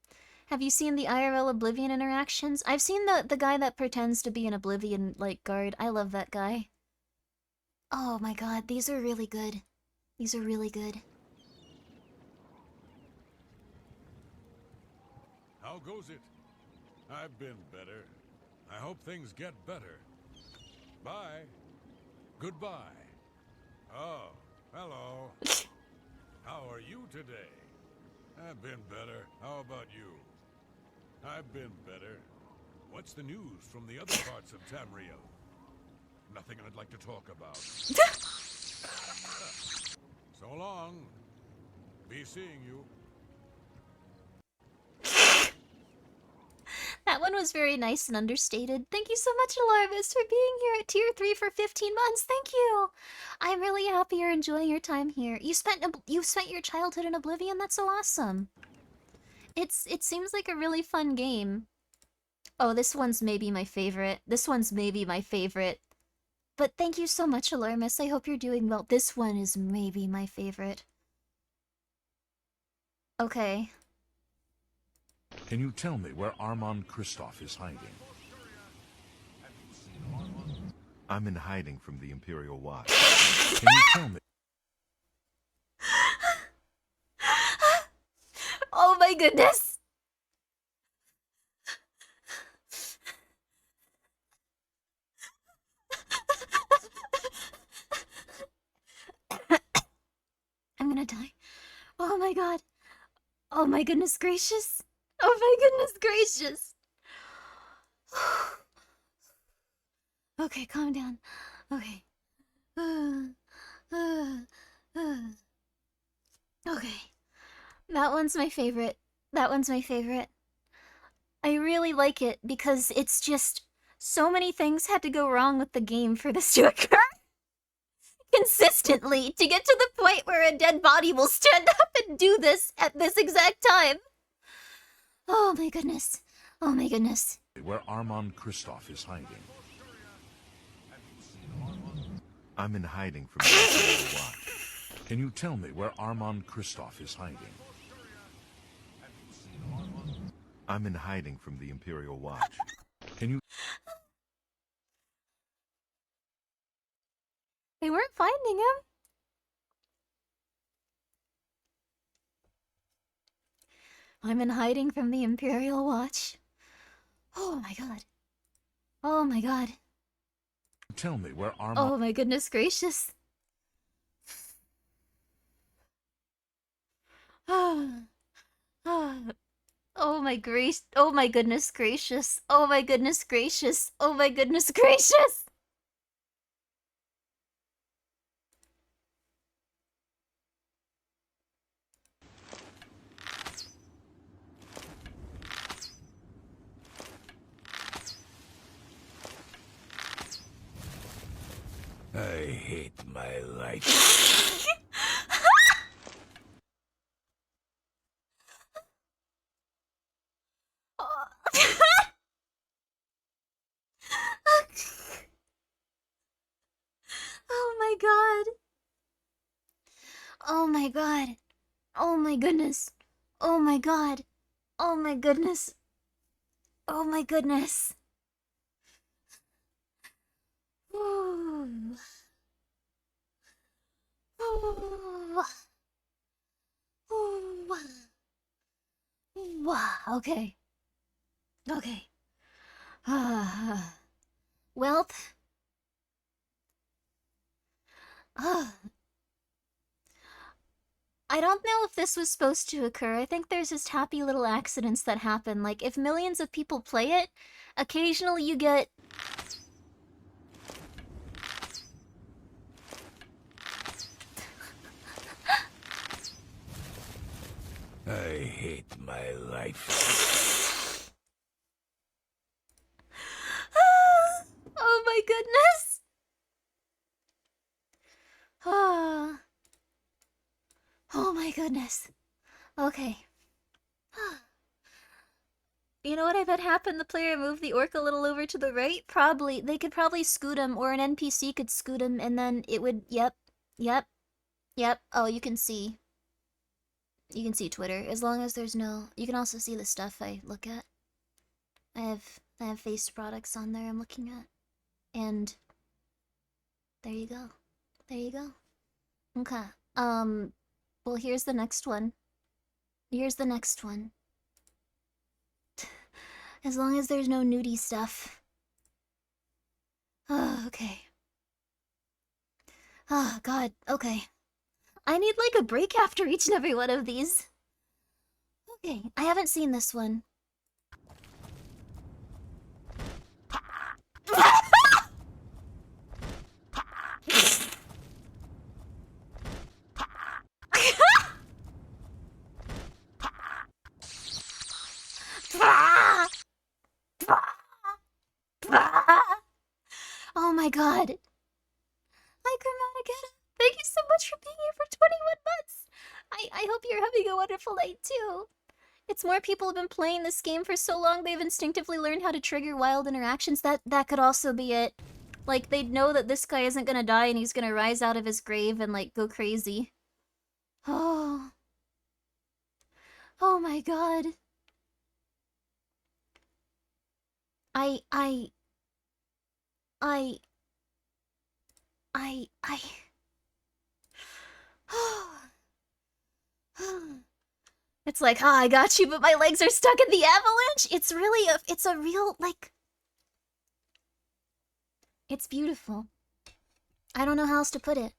Have you seen the IRL Oblivion interactions? I've seen the guy that pretends to be an Oblivion, like, guard. I love that guy. Oh my god, these are really good. These are really good. How goes it? I've been better. I hope things get better. Bye. Goodbye. Oh, hello. How are you today? I've been better. How about you? I've been better. What's the news from the other parts of Tamriel? Nothing I'd like to talk about. So long. Be seeing you. That one was very nice and understated. Thank you so much, Alarvis, for being here at tier 3 for 15 months. Thank you. I'm really happy you're enjoying your time here. You spent your childhood in Oblivion. That's so awesome. It seems like a really fun game. Oh, this one's maybe my favorite. This one's maybe my favorite. But thank you so much, Alarmis. I hope you're doing well. This one is maybe my favorite. Okay. Can you tell me where Armand Kristoff is hiding? I'm in hiding from the Imperial Watch. Can you tell me? Oh my goodness! I'm gonna die. Oh my god. Oh my goodness gracious. Oh my goodness gracious. Okay, calm down. Okay. Okay. That one's my favorite. That one's my favorite. I really like it because it's just so many things had to go wrong with the game for this to occur. Consistently to get to the point where a dead body will stand up and do this at this exact time. Oh my goodness. Oh my goodness. Where Armand Kristoff is hiding. I'm in hiding from the Imperial Watch. Can you tell me where Armand Kristoff is hiding? I'm in hiding from the Imperial Watch. Can you... They weren't finding him. I'm in hiding from the Imperial Watch. Oh my god. Oh my god. Tell me where Armand... Oh my goodness gracious. Oh my grace. Oh my goodness gracious. Oh my goodness gracious. Oh my goodness gracious. I hate my life. Oh my god. Oh my god. Oh my goodness. Oh my god. Oh my goodness. Oh my goodness. Ooh. Ooh. Ooh. Wow. Okay. Okay. Well. I don't know if this was supposed to occur. I think there's just happy little accidents that happen. Like, if millions of people play it, occasionally you get... I hate my life. Oh my goodness! Oh my goodness. Okay. You know what I bet happened? The player moved the orc a little over to the right? Probably. They could probably scoot him, or an NPC could scoot him, and then it would... Yep. Oh, you can see. You can see Twitter. As long as there's no... You can also see the stuff I look at. I have face products on there I'm looking at. And... There you go. There you go. Okay. Well, here's the next one. Here's the next one. As long as there's no nudie stuff. Oh, okay. Oh, God. Okay. I need, like, a break after each and every one of these. Okay. I haven't seen this one. Oh my god. Hi, Chromatica. Thank you so much for being here for 21 months. I hope you're having a wonderful night too. It's more people have been playing this game for so long they've instinctively learned how to trigger wild interactions. That could also be it. Like, they'd know that this guy isn't gonna die and he's gonna rise out of his grave and, like, go crazy. Oh. Oh my god. I... It's like, ah, I got you, but my legs are stuck in the avalanche. It's really it's a real, like... It's beautiful. I don't know how else to put it.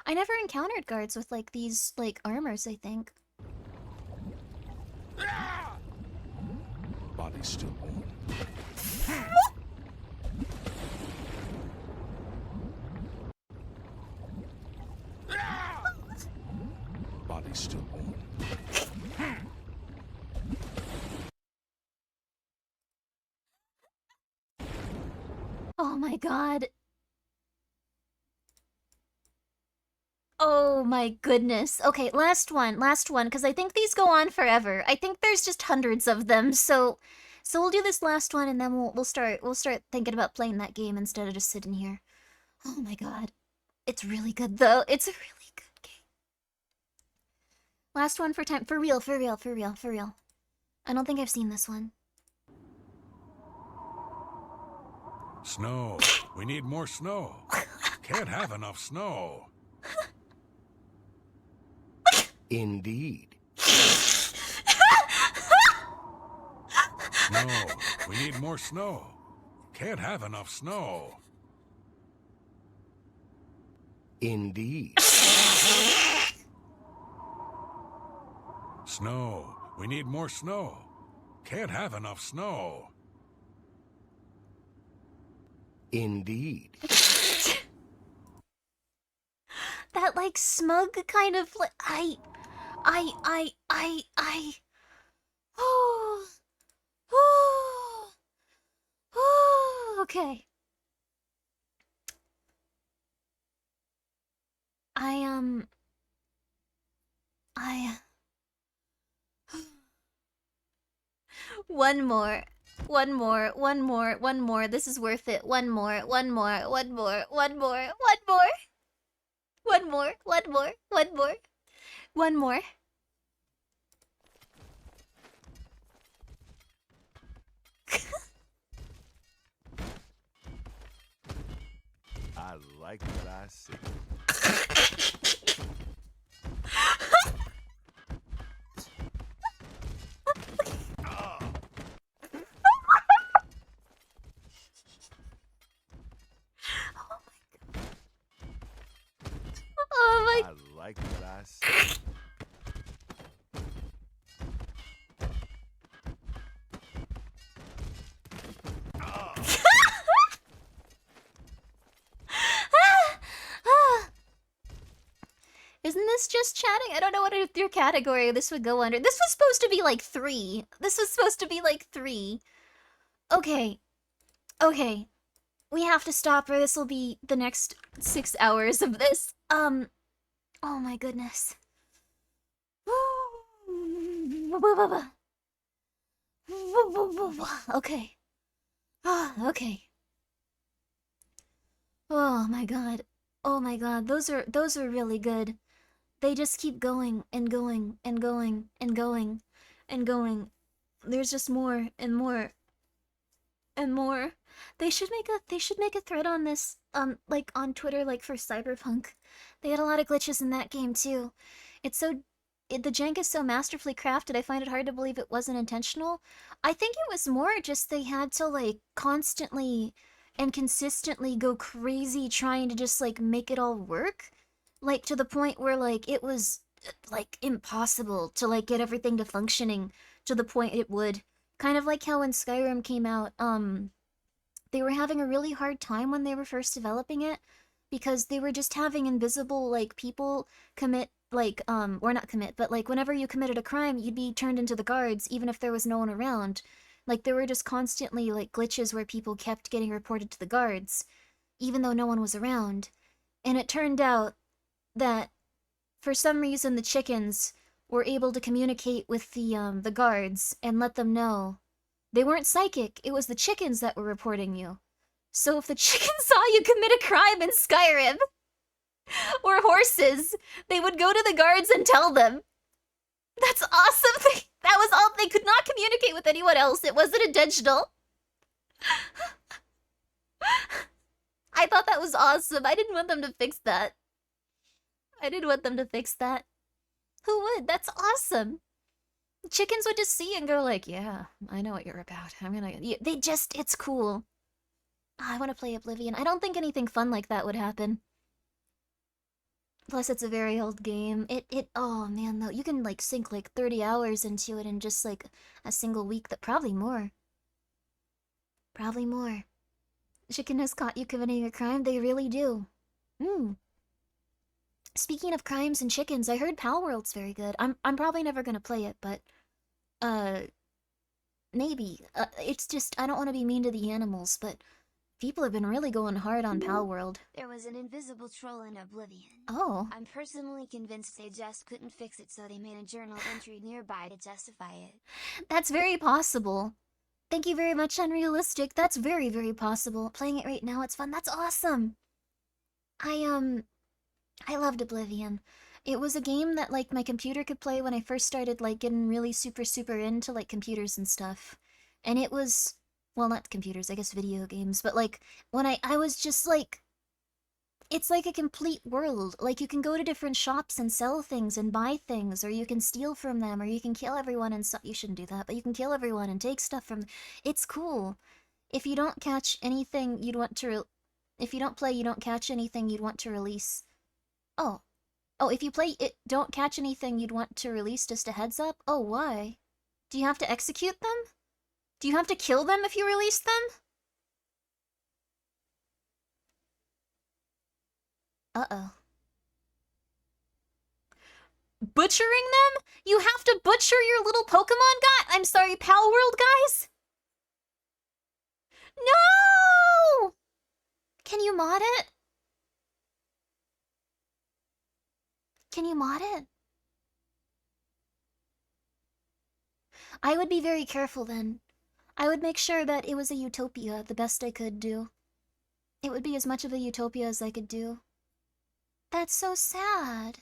I never encountered guards with, like, these, like, armors, I think. Body still warm. Body still warm. Oh my god. Oh my goodness. Okay, last one, because I think these go on forever. I think there's just hundreds of them, so we'll do this last one and then we'll start thinking about playing that game instead of just sitting here. Oh my god. It's really good though. It's a really good game. Last one for time. For real. I don't think I've seen this one. Snow. We need more snow. Can't have enough snow. Indeed. Snow. We need more snow. Can't have enough snow. Indeed. Snow. We need more snow. Can't have enough snow. Indeed. That like smug kind of like okay. One more. This is worth it. One more. I like what I see. Oh my. I like what I see. Isn't this just chatting? I don't know what your category this would go under. This was supposed to be like 3. Okay. We have to stop or this will be the next 6 hours of this. Oh my goodness. Okay. Okay. Oh my god. Those are really good. They just keep going and going and going and going and going. There's just more and more and more. They should make a thread on this like on Twitter like for Cyberpunk. They had a lot of glitches in that game too. The jank is so masterfully crafted, I find it hard to believe it wasn't intentional. I think it was more just they had to like constantly and consistently go crazy trying to just like make it all work. Like to the point where like it was like impossible to like get everything to functioning to the point it would. Kind of like how when Skyrim came out, they were having a really hard time when they were first developing it because they were just having invisible like people commit like or not commit, but like whenever you committed a crime, you'd be turned into the guards even if there was no one around. Like there were just constantly like glitches where people kept getting reported to the guards even though no one was around. And it turned out that for some reason the chickens were able to communicate with the guards and let them know. They weren't psychic, it was the chickens that were reporting you. So if the chickens saw you commit a crime in Skyrim, or horses, they would go to the guards and tell them. That's awesome! That was all, they could not communicate with anyone else, it wasn't intentional. I thought that was awesome, I didn't want them to fix that. Who would? That's awesome. Chickens would just see and go like, yeah, I know what you're about. It's cool. I want to play Oblivion. I don't think anything fun like that would happen. Plus, it's a very old game. Oh man, though, you can like sink like 30 hours into it in just like a single week. Probably more. Chicken has caught you committing a crime. They really do. Speaking of crimes and chickens, I heard Palworld's very good. I'm probably never gonna play it, but maybe. It's just I don't want to be mean to the animals, but People have been really going hard on Pal World. There was an invisible troll in Oblivion. Oh. I'm personally convinced they just couldn't fix it, so they made a journal entry nearby to justify it. That's very possible. Thank you very much, Unrealistic. That's very, very possible. Playing it right now, it's fun. That's awesome. I loved Oblivion. It was a game that, like, my computer could play when I first started, like, getting really super, super into, like, computers and stuff. And it was, well, not computers, I guess video games, but, like, when I was just, like, it's like a complete world. Like, you can go to different shops and sell things and buy things, or you can steal from them, or you can kill everyone and you shouldn't do that, but you can kill everyone and take stuff from them. It's cool. If you don't catch anything you'd want to, if you don't play, you don't catch anything you'd want to release. Oh, if you play it, don't catch anything you'd want to release, just a heads up? Oh, why? Do you have to execute them? Do you have to kill them if you release them? Uh-oh. Butchering them? You have to butcher your little Pokemon guy? I'm sorry, Pal World guys? No! Can you mod it? Can you mod it? I would be very careful then. I would make sure that it was a utopia, the best I could do. It would be as much of a utopia as I could do. That's so sad.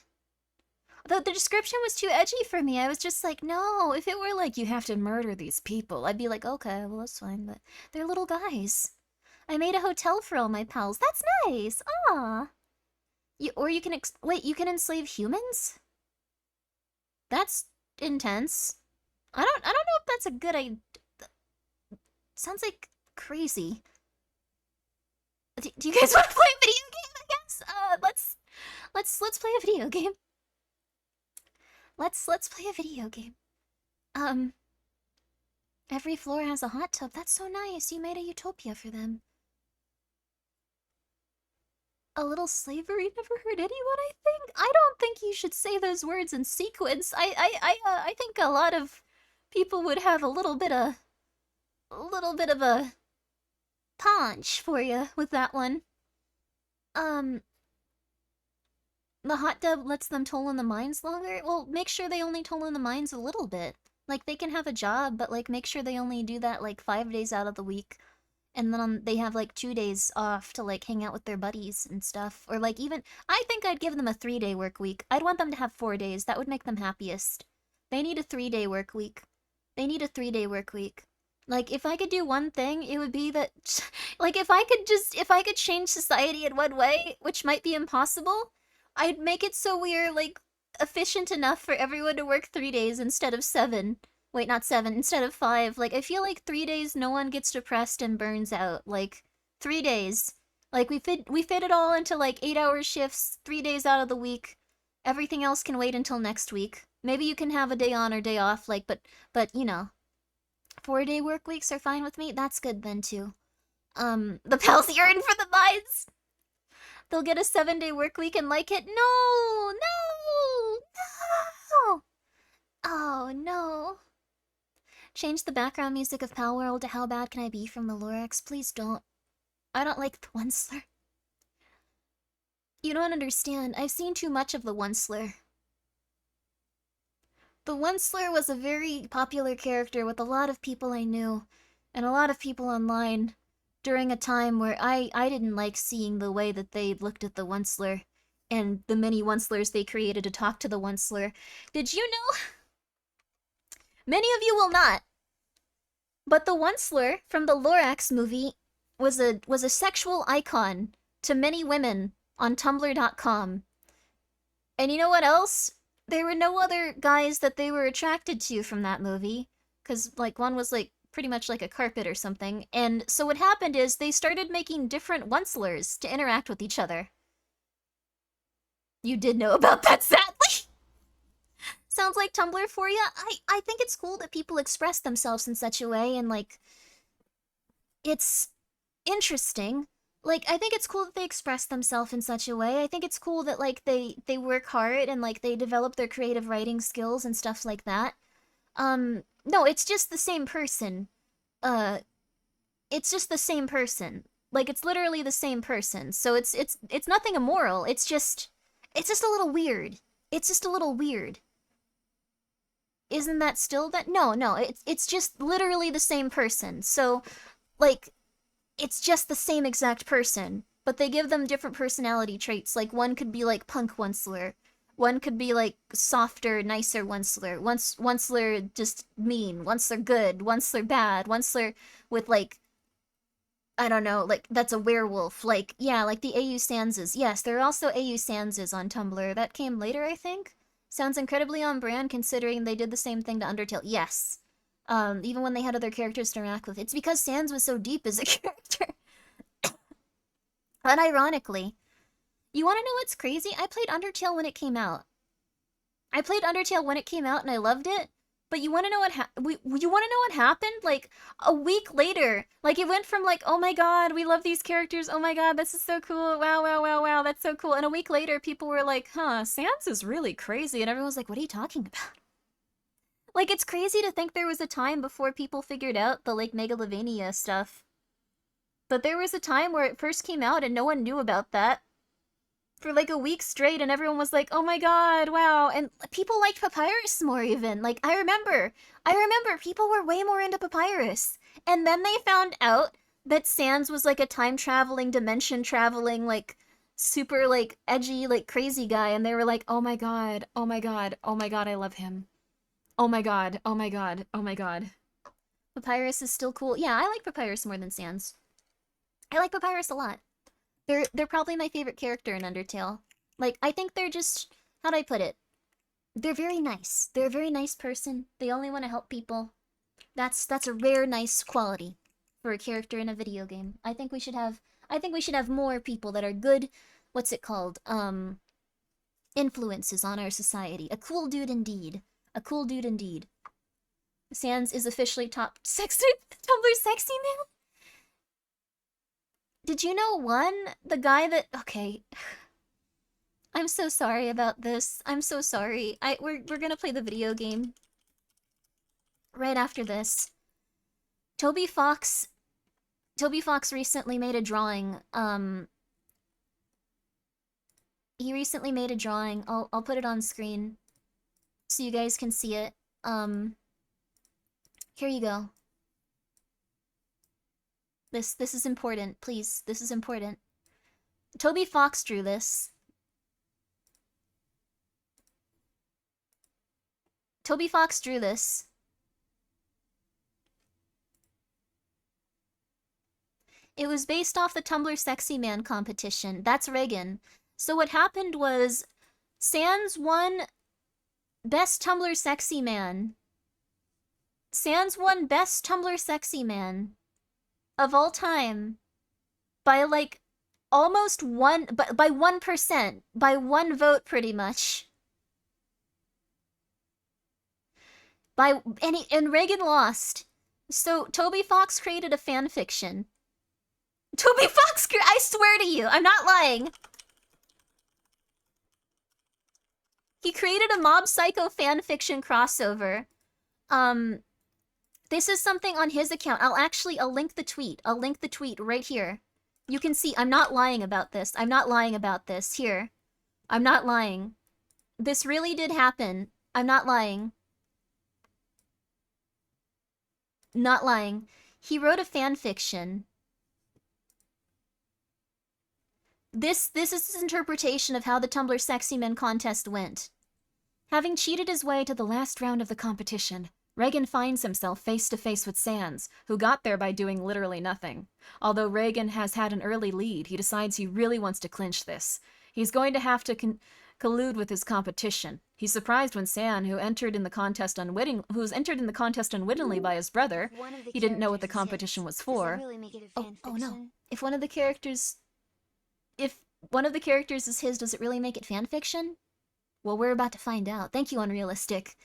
The description was too edgy for me. I was just like, no, if it were like, you have to murder these people, I'd be like, okay, well, that's fine, but they're little guys. I made a hotel for all my pals. That's nice. Ah. Or you can wait, you can enslave humans? That's intense. I don't know if that's a good idea. Sounds like crazy. Do you guys want to play a video game, I guess? Let's play a video game. Let's play a video game. Every floor has a hot tub. That's so nice. You made a utopia for them. A little slavery never hurt anyone, I think. I don't think you should say those words in sequence. I think a lot of people would have a little bit of a punch for you with that one. The hot tub lets them toll in the mines longer? Well, make sure they only toll in the mines a little bit. Like, they can have a job, but, like, make sure they only do that, like, 5 days out of the week. And then they have, like, 2 days off to, like, hang out with their buddies and stuff. Or, like, even... I think I'd give them a 3-day work week. I'd want them to have 4 days. That would make them happiest. They need a 3-day work week. They need a 3-day work week. Like, if I could do one thing, it would be that... Like, if I could change society in one way, which might be impossible, I'd make it so we're, like, efficient enough for everyone to work 3 days instead of 7. Wait, not 7, instead of 5. Like, I feel like 3 days no one gets depressed and burns out. Like, 3 days. Like, we fit it all into, like, 8-hour shifts, 3 days out of the week. Everything else can wait until next week. Maybe you can have a day on or day off, like, but you know. 4-day work weeks are fine with me. That's good then, too. The pals yearn for the mines! They'll get a 7-day work week and like it. No! No! No! Oh, no. Change the background music of Pal World to How Bad Can I Be from the Lorax? Please don't. I don't like the One Slur. You don't understand. I've seen too much of the One Slur. The One Slur was a very popular character with a lot of people I knew, and a lot of people online, during a time where I didn't like seeing the way that they looked at the One Slur, and the many One Slurs they created to talk to the One Slur. Did you know? Many of you will not. But the One Slur from the Lorax movie was a sexual icon to many women on Tumblr.com. And you know what else? There were no other guys that they were attracted to from that movie. Because, like, one was, like, pretty much like a carpet or something. And so what happened is they started making different One Slurs to interact with each other. You did know about that, sadly. Sounds like Tumblr for ya? I think it's cool that people express themselves in such a way, and, like, it's interesting. Like, I think it's cool that they express themselves in such a way. I think it's cool that, like, they work hard and, like, they develop their creative writing skills and stuff like that. No, it's just the same person. It's just the same person. Like, it's literally the same person. So it's nothing immoral. It's just a little weird. It's just a little weird. Isn't that still that? No, it's just literally the same person. So, like, it's just the same exact person, but they give them different personality traits. Like, one could be like punk Onceler, one could be like softer, nicer Onceler. Onceler just mean, Onceler good, Onceler bad, Onceler with like, I don't know, like that's a werewolf. Like, yeah, like the AU Sanses. Yes, there are also AU Sanses on Tumblr. That came later, I think. Sounds incredibly on brand considering they did the same thing to Undertale. Yes. Even when they had other characters to interact with. It's because Sans was so deep as a character. Unironically, you want to know what's crazy? I played Undertale when it came out. I played Undertale when it came out and I loved it. But you want to know what happened? Like a week later, like it went from like, oh my god, we love these characters. Oh my god, this is so cool. Wow, wow, wow, wow, that's so cool. And a week later, people were like, huh, Sans is really crazy. And everyone was like, what are you talking about? Like, it's crazy to think there was a time before people figured out the, like, Megalovania stuff. But there was a time where it first came out and no one knew about that. For, like, a week straight, and everyone was like, oh my god, wow. And people liked Papyrus more, even. Like, I remember people were way more into Papyrus. And then they found out that Sans was, like, a time-traveling, dimension-traveling, like, super, like, edgy, like, crazy guy. And they were like, oh my god, oh my god, oh my god, I love him. Oh my god, oh my god, oh my god. Papyrus is still cool. Yeah, I like Papyrus more than Sans. I like Papyrus a lot. They're probably my favorite character in Undertale. Like, I think they're just... How'd I put it? They're very nice. They're a very nice person. They only want to help people. That's a rare, nice quality for a character in a video game. I think we should have more people that are good... What's it called? Influences on our society. A cool dude indeed. A cool dude indeed. Sans is officially top Tumblr sexy man? Did you know the guy that... Okay. I'm so sorry about this. I'm so sorry. We're gonna play the video game. Right after this. Toby Fox recently made a drawing. He recently made a drawing. I'll put it on screen so you guys can see it. Here you go. This is important, please. This is important. Toby Fox drew this. Toby Fox drew this. It was based off the Tumblr Sexy Man competition. That's Reagan. So what happened was Sans won Best Tumblr Sexy Man. Sans won Best Tumblr Sexy Man of all time by like almost by 1%, by one vote pretty much. And Reagan lost. So Toby Fox created a fan fiction. Toby Fox, I swear to you, I'm not lying. He created a Mob Psycho fanfiction crossover. This is something on his account. I'll link the tweet. I'll link the tweet right here. You can see, I'm not lying about this. I'm not lying about this. Here. I'm not lying. This really did happen. I'm not lying. Not lying. He wrote a fanfiction. This is his interpretation of how the Tumblr Sexy Men contest went. Having cheated his way to the last round of the competition, Reagan finds himself face to face with Sans, who got there by doing literally nothing. Although Reagan has had an early lead, he decides he really wants to clinch this. He's going to have to collude with his competition. He's surprised when San, who's entered in the contest unwittingly by his brother, he didn't know what the competition was for. Oh no. If one of the characters is his, does it really make it fanfiction? Well, we're about to find out. Thank you, Unrealistic.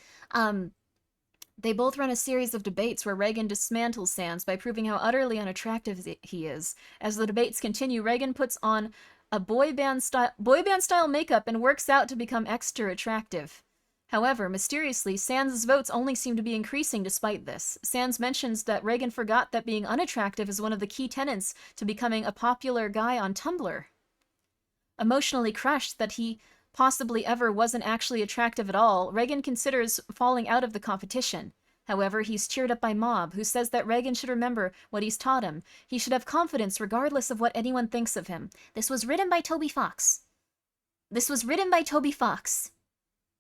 They both run a series of debates where Reagan dismantles Sans by proving how utterly unattractive he is. As the debates continue, Reagan puts on a boy band style makeup and works out to become extra attractive. However, mysteriously, Sans' votes only seem to be increasing despite this. Sans mentions that Reagan forgot that being unattractive is one of the key tenets to becoming a popular guy on Tumblr. Emotionally crushed that he possibly ever wasn't actually attractive at all, Reagan considers falling out of the competition. However, he's cheered up by Mob, who says that Reagan should remember what he's taught him. He should have confidence regardless of what anyone thinks of him. This was written by Toby Fox. This was written by Toby Fox.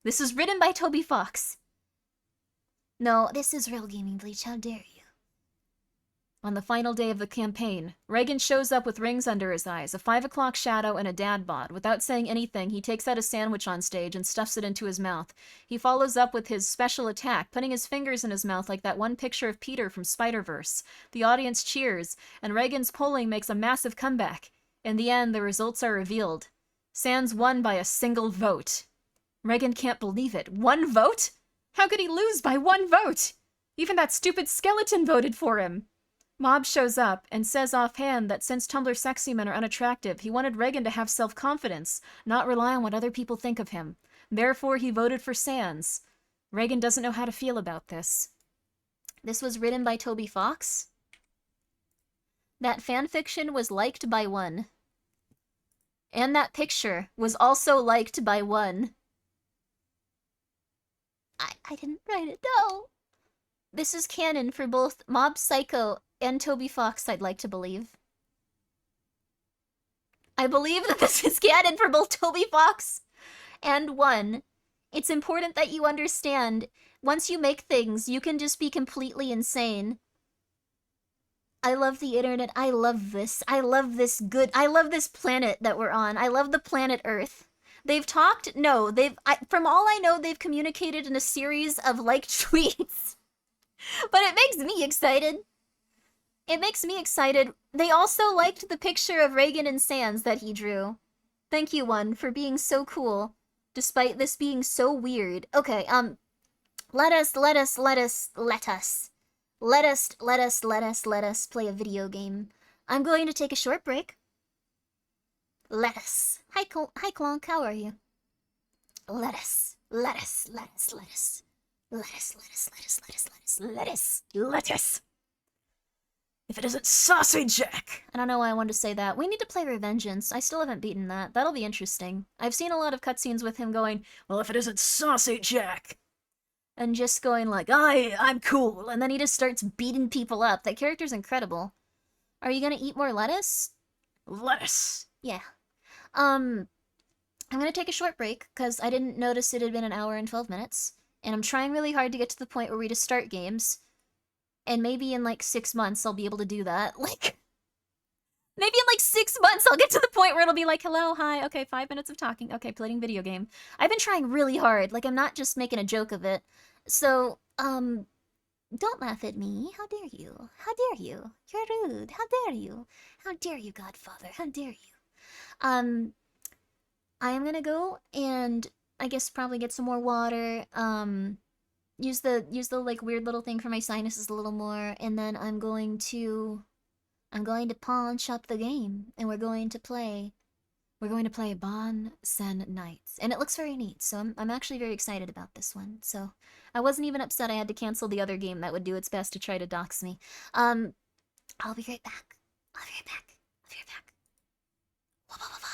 This was written by Toby Fox. No, this is real gaming, Bleach. How dare you? On the final day of the campaign, Reagan shows up with rings under his eyes, a 5 o'clock shadow, and a dad bod. Without saying anything, he takes out a sandwich on stage and stuffs it into his mouth. He follows up with his special attack, putting his fingers in his mouth like that one picture of Peter from Spider-Verse. The audience cheers, and Reagan's polling makes a massive comeback. In the end, the results are revealed. Sans won by a single vote. Reagan can't believe it. 1 vote? How could he lose by 1 vote? Even that stupid skeleton voted for him. Mob shows up and says offhand that since Tumblr sexy men are unattractive, he wanted Reagan to have self-confidence, not rely on what other people think of him. Therefore, he voted for Sans. Reagan doesn't know how to feel about this. This was written by Toby Fox. That fanfiction was liked by 1. And that picture was also liked by 1. I didn't write it, no. This is canon for both Mob Psycho and Toby Fox, I'd like to believe. I believe that this is canon for both Toby Fox and 1. It's important that you understand, once you make things, you can just be completely insane. I love the internet. I love this. I love this I love this planet that we're on. I love the planet Earth. They've talked, no, from all I know, they've communicated in a series of liked tweets. But it makes me excited. It makes me excited. They also liked the picture of Reagan and Sans that he drew. Thank you, 1, for being so cool, despite this being so weird. Okay, let us play a video game. I'm going to take a short break. Let us. Hi, Clonk, how are you? Let us. If it isn't Saucy Jack! I don't know why I wanted to say that. We need to play Revengeance. I still haven't beaten that. That'll be interesting. I've seen a lot of cutscenes with him going, well, if it isn't Saucy Jack! And just going like, I'm cool. And then he just starts beating people up. That character's incredible. Are you gonna eat more lettuce? Lettuce! Yeah. I'm gonna take a short break, because I didn't notice it had been 1 hour and 12 minutes. And I'm trying really hard to get to the point where we just start games. And maybe in like 6 months I'll be able to do that. Like, maybe in like 6 months I'll get to the point where it'll be like, hello, hi, okay, 5 minutes of talking, okay, playing video game. I've been trying really hard, like I'm not just making a joke of it. So, don't laugh at me. How dare you? How dare you? You're rude. How dare you? How dare you, Godfather? How dare you? I am gonna go and I guess probably get some more water, use the like weird little thing for my sinuses a little more, and then I'm going to paunch up the game, and we're going to play Bon Sen Nights, and it looks very neat. So I'm actually very excited about this one. So I wasn't even upset I had to cancel the other game that would do its best to try to dox me. I'll be right back. I'll be right back. I'll be right back. Wah, wah, wah, wah.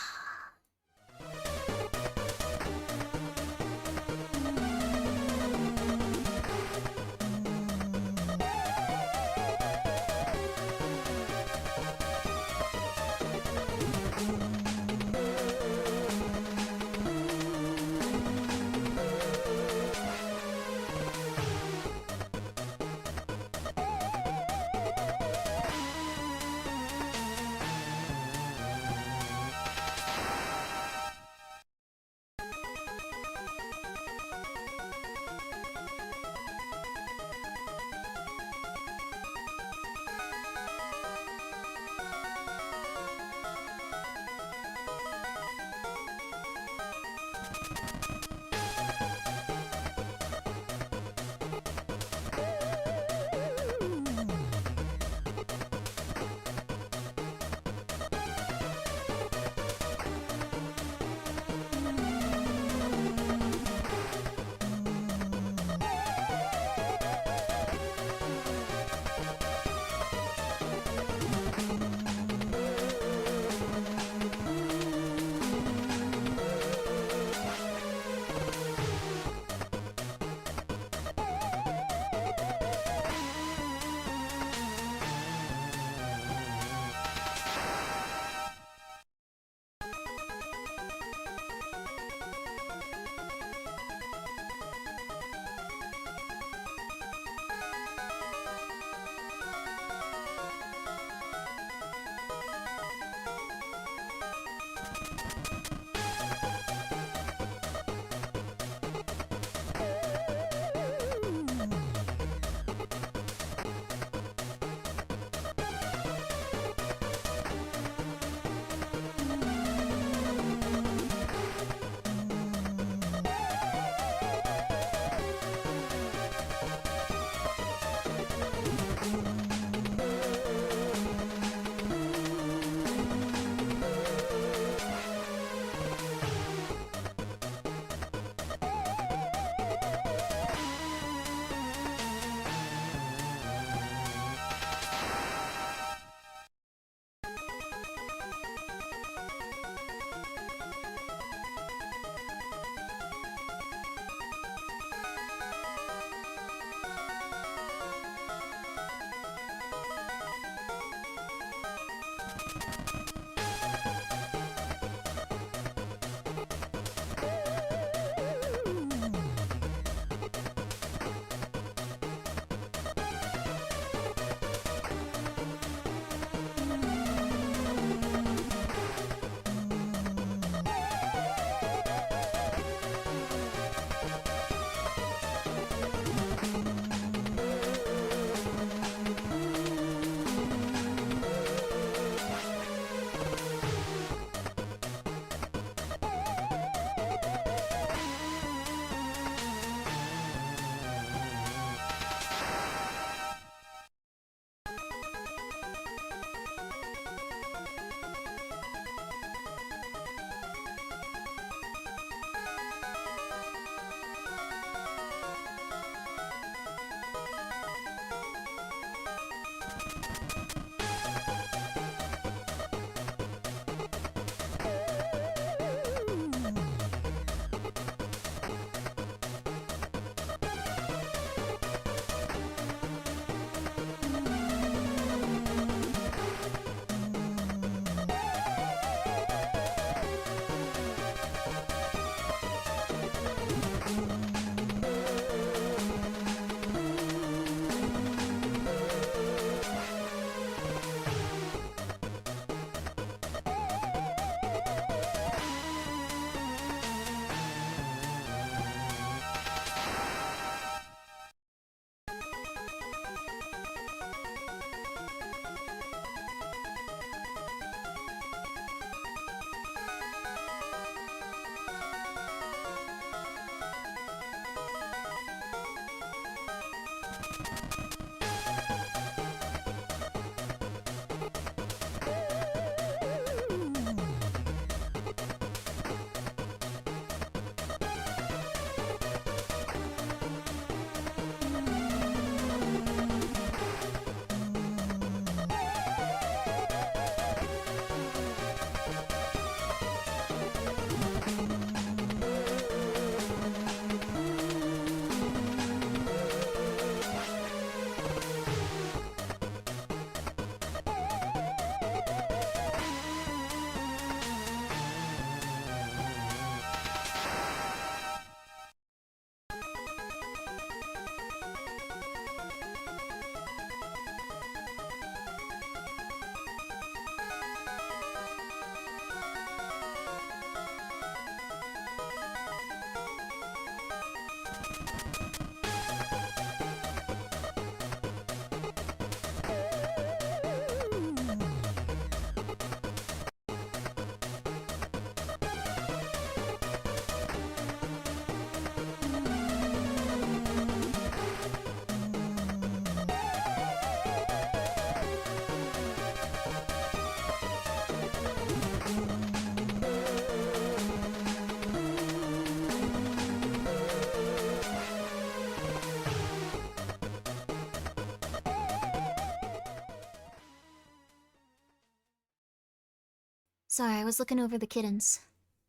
Sorry, I was looking over the kittens.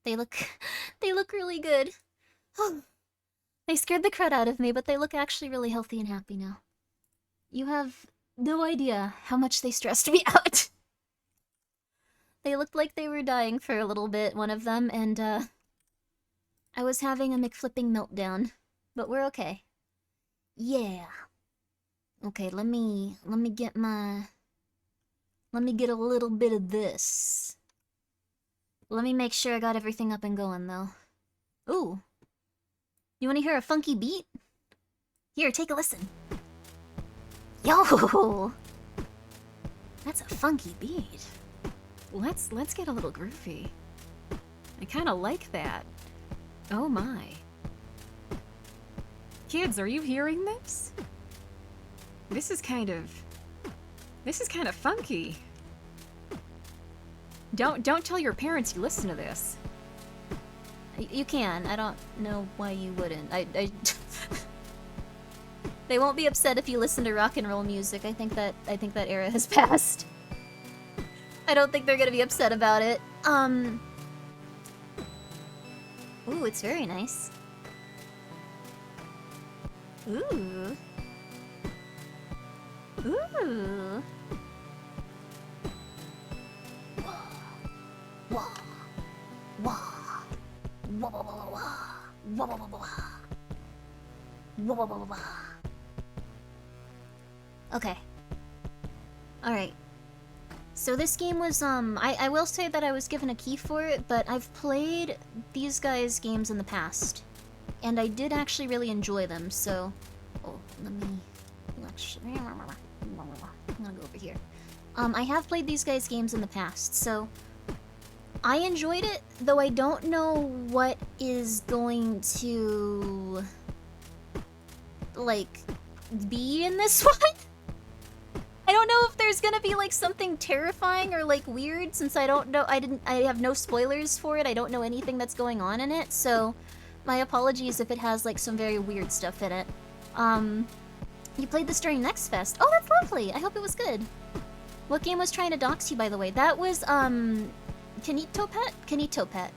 They look really good. They scared the crud out of me, but they look actually really healthy and happy now. You have no idea how much they stressed me out. They looked like they were dying for a little bit, one of them, and I was having a McFlipping meltdown. But we're okay. Yeah. Okay, let me get my... Let me get a little bit of this. Let me make sure I got everything up and going, though. Ooh. You wanna hear a funky beat? Here, take a listen. Yo! That's a funky beat. Let's get a little groovy. I kinda like that. Oh my. Kids, are you hearing this? This is kind of funky. Don't tell your parents you listen to this. You can. I don't know why you wouldn't. I They won't be upset if you listen to rock and roll music. I think that era has passed. I don't think they're gonna be upset about it. Ooh, it's very nice. Ooh. Ooh. Okay. Alright. So this game was, I will say that I was given a key for it, but I've played these guys' games in the past. And I did actually really enjoy them, so... Oh, let me... I'm gonna go over here. I have played these guys' games in the past, so... I enjoyed it, though I don't know what is going to... like... be in this one? I don't know if there's gonna be like something terrifying or like weird, since I don't know, I have no spoilers for it, I don't know anything that's going on in it, so my apologies if it has like some very weird stuff in it. You played this during Next Fest. Oh, that's lovely! I hope it was good. What game was trying to dox you, by the way? That was, Kanito Pet? Kanito Pet.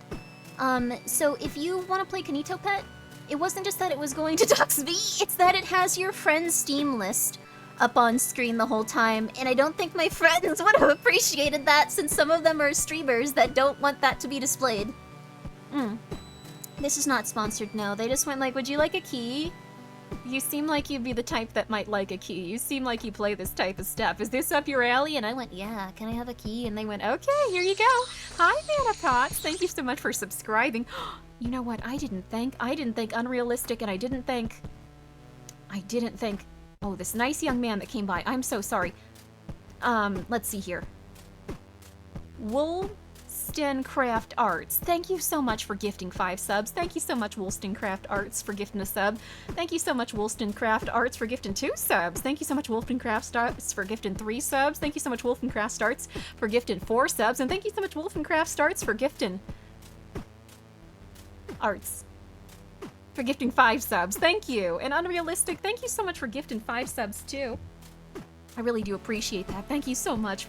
So if you want to play Kanito Pet, it wasn't just that it was going to dox me, it's that it has your friend's Steam list up on screen the whole time, and I don't think my friends would have appreciated that, since some of them are streamers that don't want that to be displayed. This is not sponsored, no. They just went like, would you like a key? You seem like you'd be the type that might like a key. You seem like you play this type of stuff. Is this up your alley? And I went, yeah, can I have a key? And they went, okay, here you go. Hi, Manapots. Thank you so much for subscribing. You know what? I didn't think Unrealistic, and I didn't think... Oh, this nice young man that came by. I'm so sorry. Let's see here. Wollstonecraft Arts. Thank you so much for gifting 5 subs. Thank you so much, Wollstonecraft Arts, for gifting a sub. Thank you so much, Wollstonecraft Arts, for gifting 2 subs. Thank you so much, Wollstonecraft Arts, for gifting 3 subs. Thank you so much, Wollstonecraft Arts, for gifting 4 subs. And thank you so much, Wollstonecraft Arts, for gifting... Arts. For gifting 5 subs. Thank you. And Unrealistic, thank you so much for gifting 5 subs too. I really do appreciate that. Thank you so much,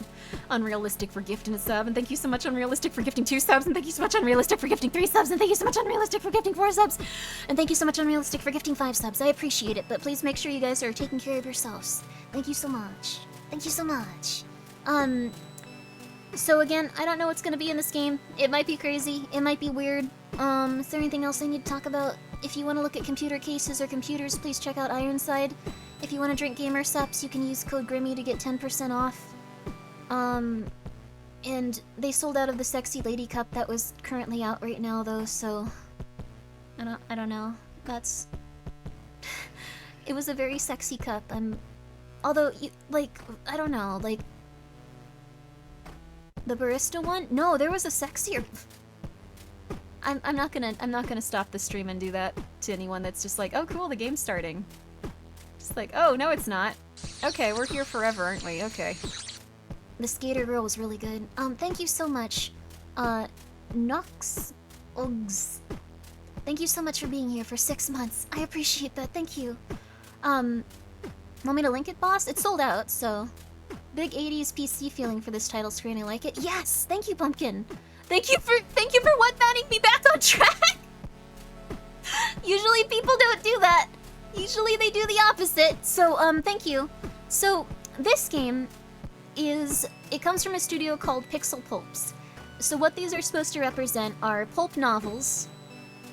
Unrealistic, for gifting a sub. And thank you so much, Unrealistic, for gifting 2 subs. And thank you so much, Unrealistic, for gifting 3 subs. And thank you so much, Unrealistic, for gifting 4 subs. And thank you so much, Unrealistic, for gifting 5 subs. I appreciate it, but please make sure you guys are taking care of yourselves. Thank you so much. Thank you so much. So again, I don't know what's gonna be in this game. It might be crazy. It might be weird. Is there anything else I need to talk about? If you want to look at computer cases or computers, please check out Ironside. If you want to drink gamer subs, you can use code grimmi to get 10% off. And they sold out of the Sexy Lady Cup that was currently out right now, though, so... I don't know. That's... It was a very sexy cup. Although, I don't know, like... The barista one? No, there was a sexier... I'm not gonna stop the stream and do that to anyone that's just like, oh cool, the game's starting. Just like, oh no it's not. Okay, we're here forever, aren't we? Okay. The skater girl was really good. Thank you so much. Nox Uggs. Thank you so much for being here for 6 months. I appreciate that, thank you. Want me to link it, boss? It's sold out, so... Big 80s PC feeling for this title screen, I like it. Yes! Thank you, Pumpkin! Thank you for one-batting me back on track! Usually people don't do that. Usually they do the opposite. So, thank you. So, this game it comes from a studio called Pixel Pulps. So what these are supposed to represent are pulp novels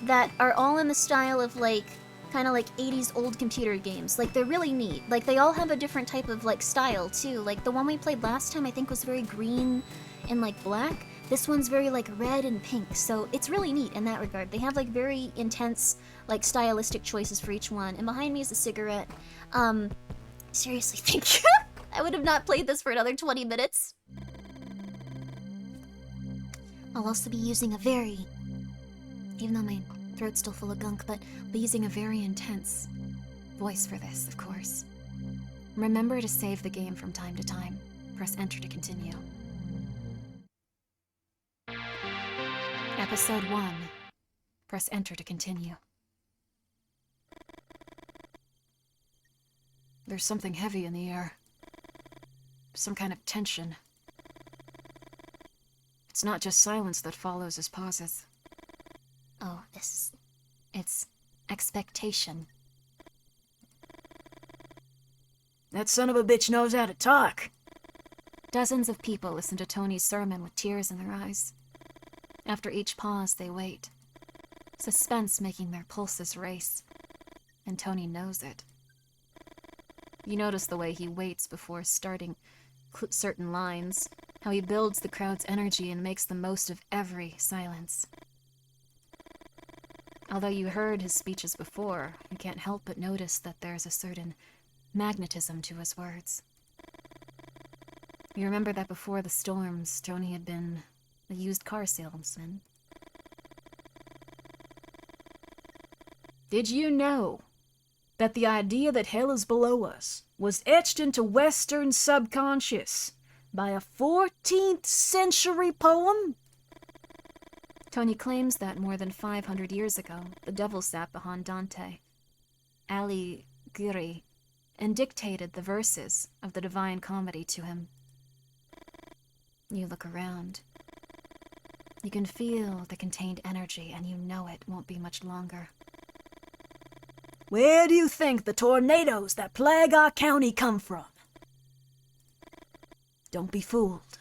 that are all in the style of, like, kind of like 80s old computer games. Like, they're really neat. Like, they all have a different type of, like, style, too. Like, the one we played last time I think was very green and, like, black. This one's very, like, red and pink, so it's really neat in that regard. They have, like, very intense, like, stylistic choices for each one. And behind me is a cigarette. Seriously, thank you. I would have not played this for another 20 minutes. I'll also be using a very... Even though my throat's still full of gunk, but I'll be using a very intense voice for this, of course. Remember to save the game from time to time. Press enter to continue. Episode 1. Press enter to continue. There's something heavy in the air. Some kind of tension. It's not just silence that follows as pauses. Oh, it's expectation. That son of a bitch knows how to talk. Dozens of people listen to Tony's sermon with tears in their eyes. After each pause, they wait. suspense making their pulses race, and Tony knows it. You notice the way he waits before starting certain lines, how he builds the crowd's energy and makes the most of every silence. Although you heard his speeches before, you can't help but notice that there's a certain magnetism to his words. You remember that before the storms, Tony had been a used car salesman. Did you know that the idea that hell is below us was etched into Western subconscious by a 14th century poem? Tony claims that more than 500 years ago, the devil sat behind Dante, Alighieri, and dictated the verses of the Divine Comedy to him. You look around. You can feel the contained energy, and you know it won't be much longer. Where do you think the tornadoes that plague our county come from? Don't be fooled.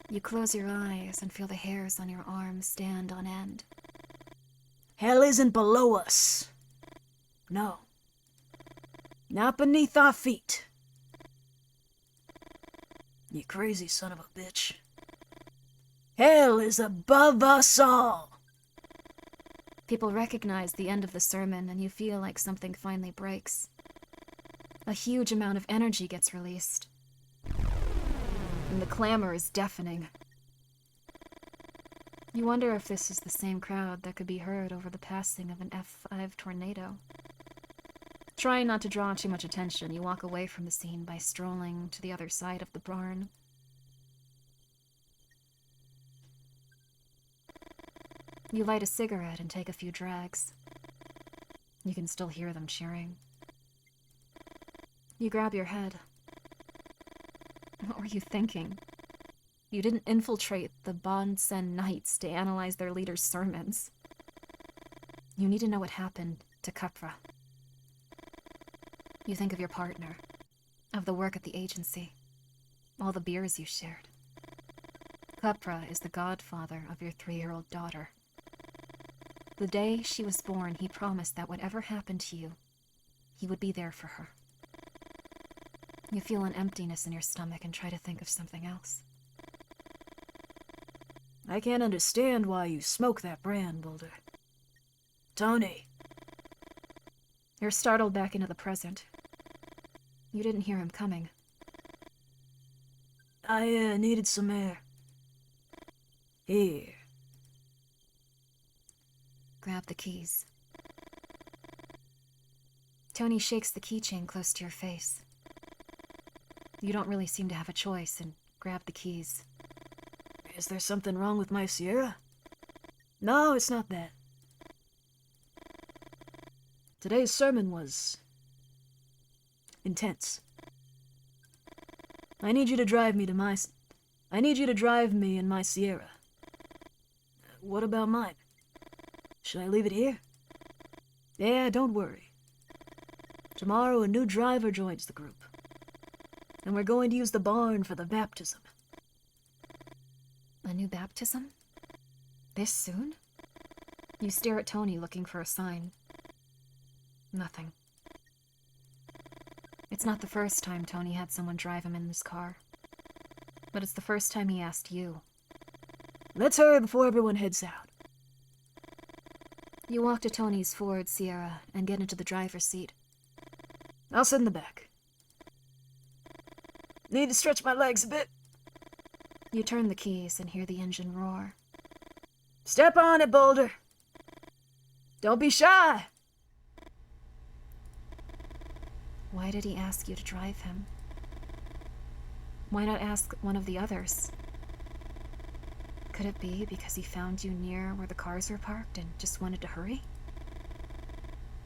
You close your eyes and feel the hairs on your arms stand on end. Hell isn't below us. No. Not beneath our feet. You crazy son of a bitch. Hell is above us all. People recognize the end of the sermon, and you feel like something finally breaks. A huge amount of energy gets released, and the clamor is deafening. You wonder if this is the same crowd that could be heard over the passing of an F5 tornado. Trying not to draw too much attention, you walk away from the scene by strolling to the other side of the barn. You light a cigarette and take a few drags. You can still hear them cheering. You grab your head. What were you thinking? You didn't infiltrate the Bonsen Knights to analyze their leader's sermons. You need to know what happened to Capra. You think of your partner, of the work at the agency, all the beers you shared. Capra is the godfather of your 3-year-old daughter. The day she was born, he promised that whatever happened to you, he would be there for her. You feel an emptiness in your stomach and try to think of something else. I can't understand why you smoke that brand, Boulder. Tony. You're startled back into the present. You didn't hear him coming. I needed some air. Here. Grab the keys. Tony shakes the keychain close to your face. You don't really seem to have a choice and grab the keys. Is there something wrong with my Sierra? No, it's not that. Today's sermon was intense. I need you to drive me in my Sierra. What about mine? Should I leave it here? Yeah, don't worry. Tomorrow a new driver joins the group. And we're going to use the barn for the baptism. A new baptism? This soon? You stare at Tony looking for a sign. Nothing. It's not the first time Tony had someone drive him in his car. But it's the first time he asked you. Let's hurry before everyone heads out. You walk to Tony's Ford Sierra and get into the driver's seat. I'll sit in the back. Need to stretch my legs a bit. You turn the keys and hear the engine roar. Step on it, Boulder. Don't be shy. Why did he ask you to drive him? Why not ask one of the others? Could it be because he found you near where the cars were parked and just wanted to hurry?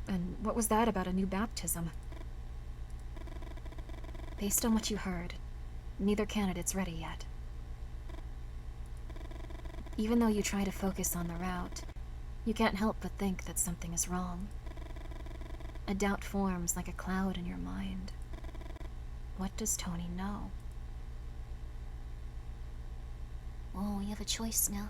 And what was that about a new baptism? Based on what you heard, neither candidate's ready yet. Even though you try to focus on the route, you can't help but think that something is wrong. A doubt forms like a cloud in your mind. What does Tony know? Oh, we have a choice now.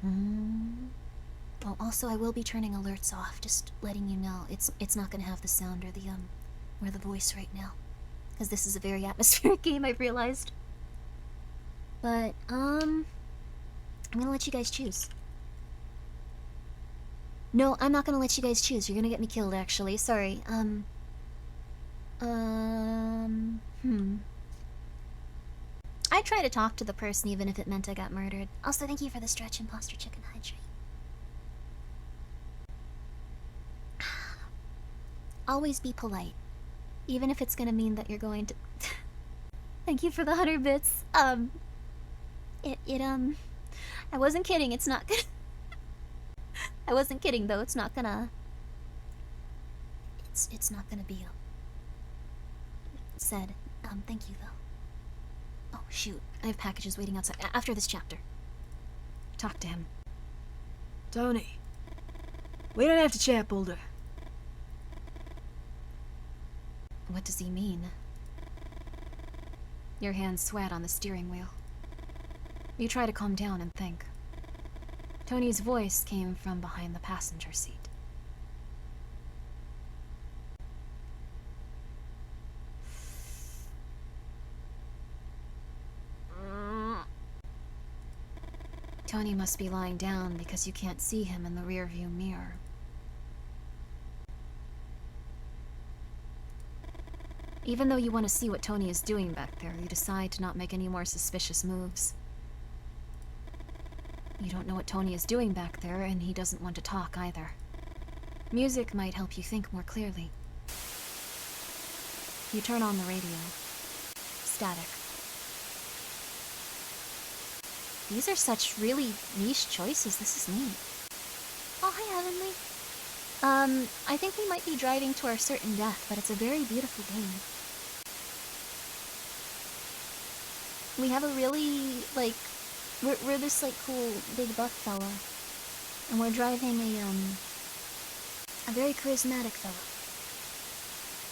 Oh, also, I will be turning alerts off, just letting you know. It's not gonna have the sound or the voice right now. Because this is a very atmospheric game, I've realized. But, I'm gonna let you guys choose. No, I'm not gonna let you guys choose. You're gonna get me killed, actually. Sorry. I'd try to talk to the person even if it meant I got murdered. Also, thank you for the stretch, imposter chicken hydrate. Always be polite. Even if it's gonna mean that you're going to... Thank you for the 100 bits. I wasn't kidding, it's not gonna... I wasn't kidding, though, it's not gonna... It's not gonna be, said. Thank you, though. Oh, shoot. I have packages waiting outside. After this chapter. Talk to him. Tony. We don't have to chat, Boulder. What does he mean? Your hands sweat on the steering wheel. You try to calm down and think. Tony's voice came from behind the passenger seat. Tony must be lying down because you can't see him in the rearview mirror. Even though you want to see what Tony is doing back there, you decide to not make any more suspicious moves. You don't know what Tony is doing back there, and he doesn't want to talk either. Music might help you think more clearly. You turn on the radio. Static. These are such really niche choices. This is neat. Oh, hi, Heavenly. I think we might be driving to our certain death, but it's a very beautiful game. We have a really, like, we're this, like, cool big buff fella. And we're driving a very charismatic fella.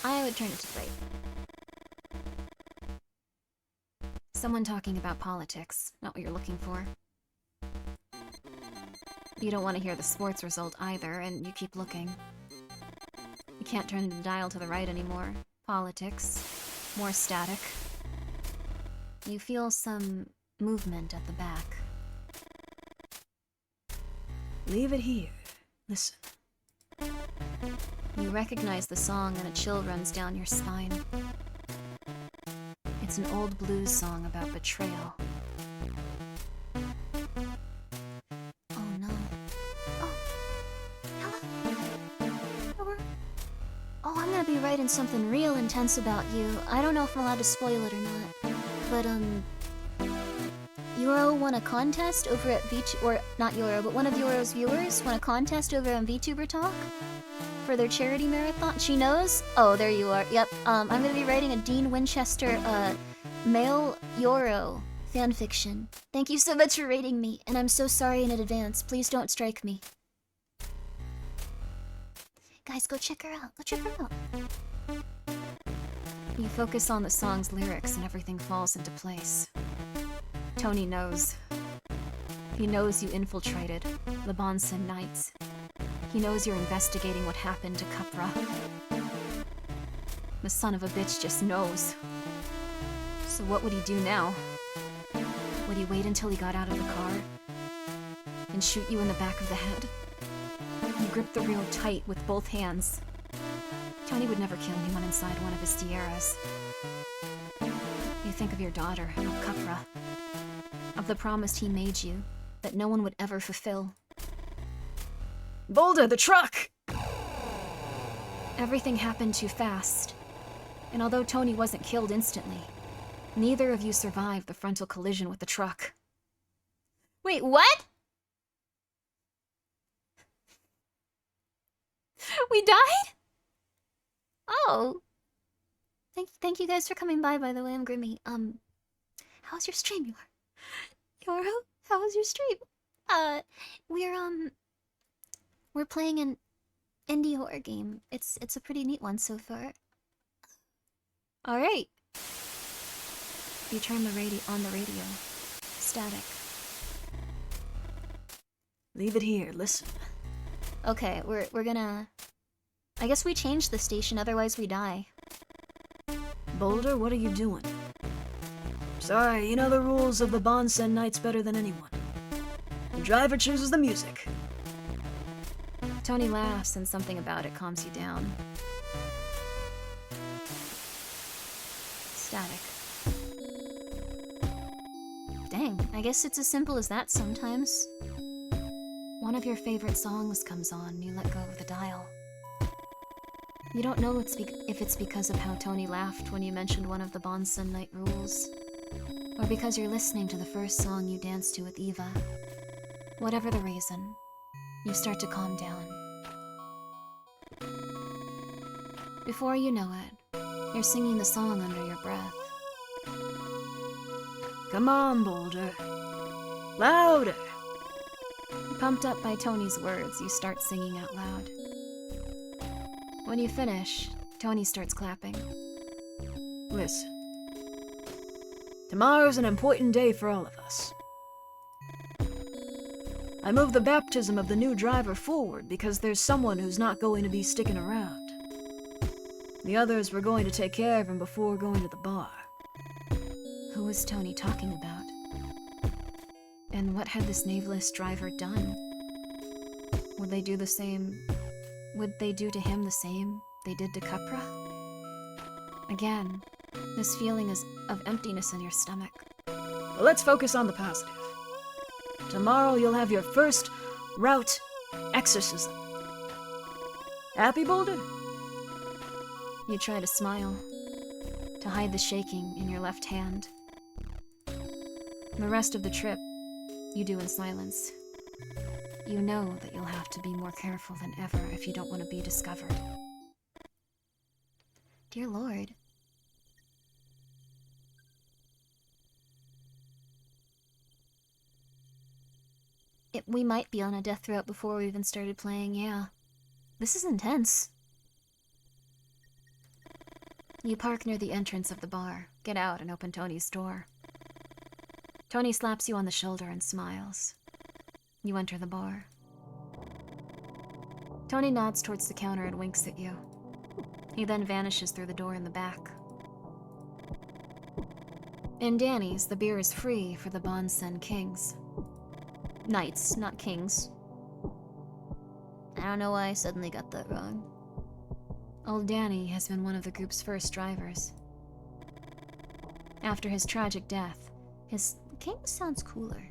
I would turn it to the right. Someone talking about politics, not what you're looking for. You don't want to hear the sports result either, and you keep looking. You can't turn the dial to the right anymore. Politics. More static. You feel some movement at the back. Leave it here. Listen. You recognize the song and a chill runs down your spine. It's an old blues song about betrayal. Oh no. Oh. Hello. Oh, I'm gonna be writing something real intense about you. I don't know if I'm allowed to spoil it or not. But, Euro won a contest over at VTuber, or not Euro, but one of Euro's viewers won a contest over on Vtuber Talk for their charity marathon. She knows? Oh, there you are. Yep. I'm gonna be writing a Dean Winchester, male Euro fanfiction. Thank you so much for rating me, and I'm so sorry in advance. Please don't strike me. Guys, go check her out. Go check her out. You focus on the song's lyrics and everything falls into place. Tony knows. He knows you infiltrated the Bonson Knights. He knows you're investigating what happened to Capra. The son of a bitch just knows. So what would he do now? Would he wait until he got out of the car and shoot you in the back of the head? You grip the wheel tight with both hands. Tony would never kill anyone inside one of his Sierras. You think of your daughter, of Capra, of the promise he made you that no one would ever fulfill. Boulder, the truck! Everything happened too fast, and although Tony wasn't killed instantly, neither of you survived the frontal collision with the truck. Wait, what? We died? Oh. Thank you guys for coming by the way. I'm Grimmy. How's your stream, Yoro? How was your stream? We're playing an indie horror game. It's a pretty neat one so far. Alright. You turn the radio on the radio. Static. Leave it here, listen. Okay, we're gonna... I guess we change the station, otherwise we die. Boulder, what are you doing? Sorry, you know the rules of the Bonsen Nights better than anyone. The driver chooses the music. Tony laughs and something about it calms you down. Static. Dang, I guess it's as simple as that sometimes. One of your favorite songs comes on, you let go of the dial. You don't know if it's because of how Tony laughed when you mentioned one of the Bonsen Night rules, or because you're listening to the first song you danced to with Eva. Whatever the reason, you start to calm down. Before you know it, you're singing the song under your breath. Come on, Boulder. Louder! Pumped up by Tony's words, you start singing out loud. When you finish, Tony starts clapping. Listen. Tomorrow's an important day for all of us. I moved the baptism of the new driver forward because there's someone who's not going to be sticking around. The others were going to take care of him before going to the bar. Who was Tony talking about? And what had this nameless driver done? Would they do the same... Would they do to him the same they did to Capra? Again, this feeling is of emptiness in your stomach. But let's focus on the positive. Tomorrow you'll have your first route exorcism. Happy, Boulder? You try to smile, to hide the shaking in your left hand. The rest of the trip, you do in silence. You know that you'll have to be more careful than ever if you don't want to be discovered. Dear Lord. We might be on a death route before we even started playing, yeah. This is intense. You park near the entrance of the bar, get out and open Tony's door. Tony slaps you on the shoulder and smiles. You enter the bar. Tony nods towards the counter and winks at you. He then vanishes through the door in the back. In Danny's, the beer is free for the Bonsen Kings. Knights, not kings. I don't know why I suddenly got that wrong. Old Danny has been one of the group's first drivers. After his tragic death, his... King sounds cooler.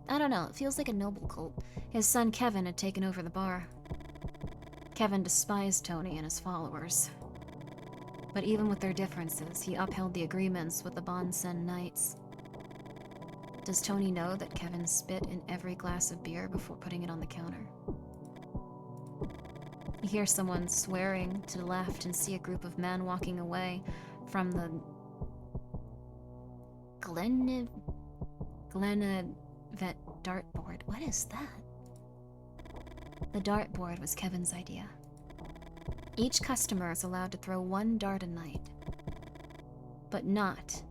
I don't know, it feels like a noble cult. His son Kevin had taken over the bar. Kevin despised Tony and his followers. But even with their differences, he upheld the agreements with the Bonsen Knights. Does Tony know that Kevin spit in every glass of beer before putting it on the counter? You hear someone swearing to the left and see a group of men walking away from the Glenavet dartboard. What is that? The dartboard was Kevin's idea. Each customer is allowed to throw one dart a night, but not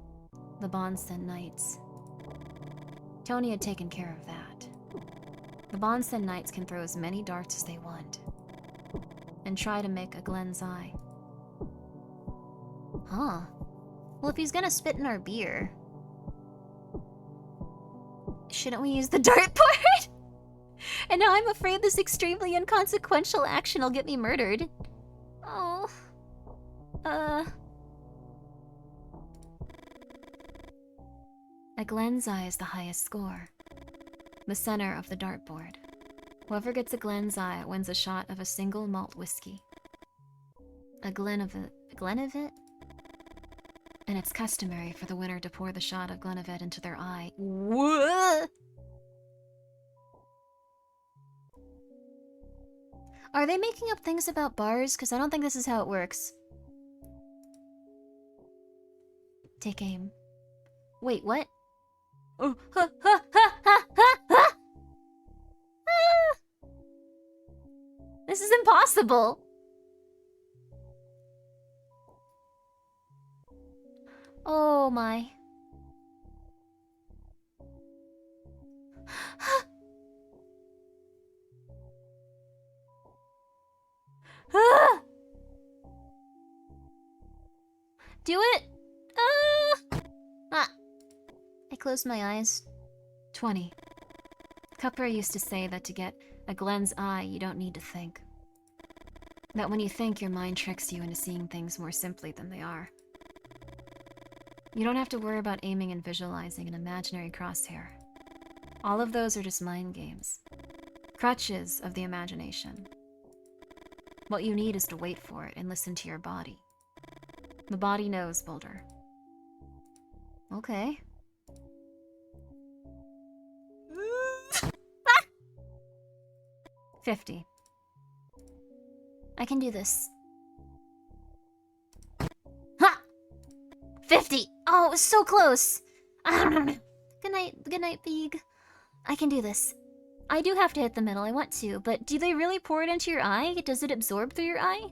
the Bonsen Knights. Tony had taken care of that. The Bonsen Knights can throw as many darts as they want, and try to make a Glen's eye. Huh. Well, if he's gonna spit in our beer... Shouldn't we use the dartboard? And now I'm afraid this extremely inconsequential action will get me murdered. Oh. A Glen's eye is the highest score. The center of the dartboard. Whoever gets a Glen's eye wins a shot of a single malt whiskey. A Glenlivet? And it's customary for the winner to pour the shot of Glenlivet into their eye. What? Are they making up things about bars? Because I don't think this is how it works. Take aim. Wait, what? Oh, This is impossible! Oh my. Do it! I closed my eyes. 20. Cupra used to say that to get a Glenn's eye, you don't need to think. That when you think, your mind tricks you into seeing things more simply than they are. You don't have to worry about aiming and visualizing an imaginary crosshair. All of those are just mind games. Crutches of the imagination. What you need is to wait for it and listen to your body. The body knows, Boulder. Okay. 50. I can do this. Ha! 50! Oh, it was so close! Good night, Beeg. I can do this. I do have to hit the middle, I want to, but do they really pour it into your eye? Does it absorb through your eye?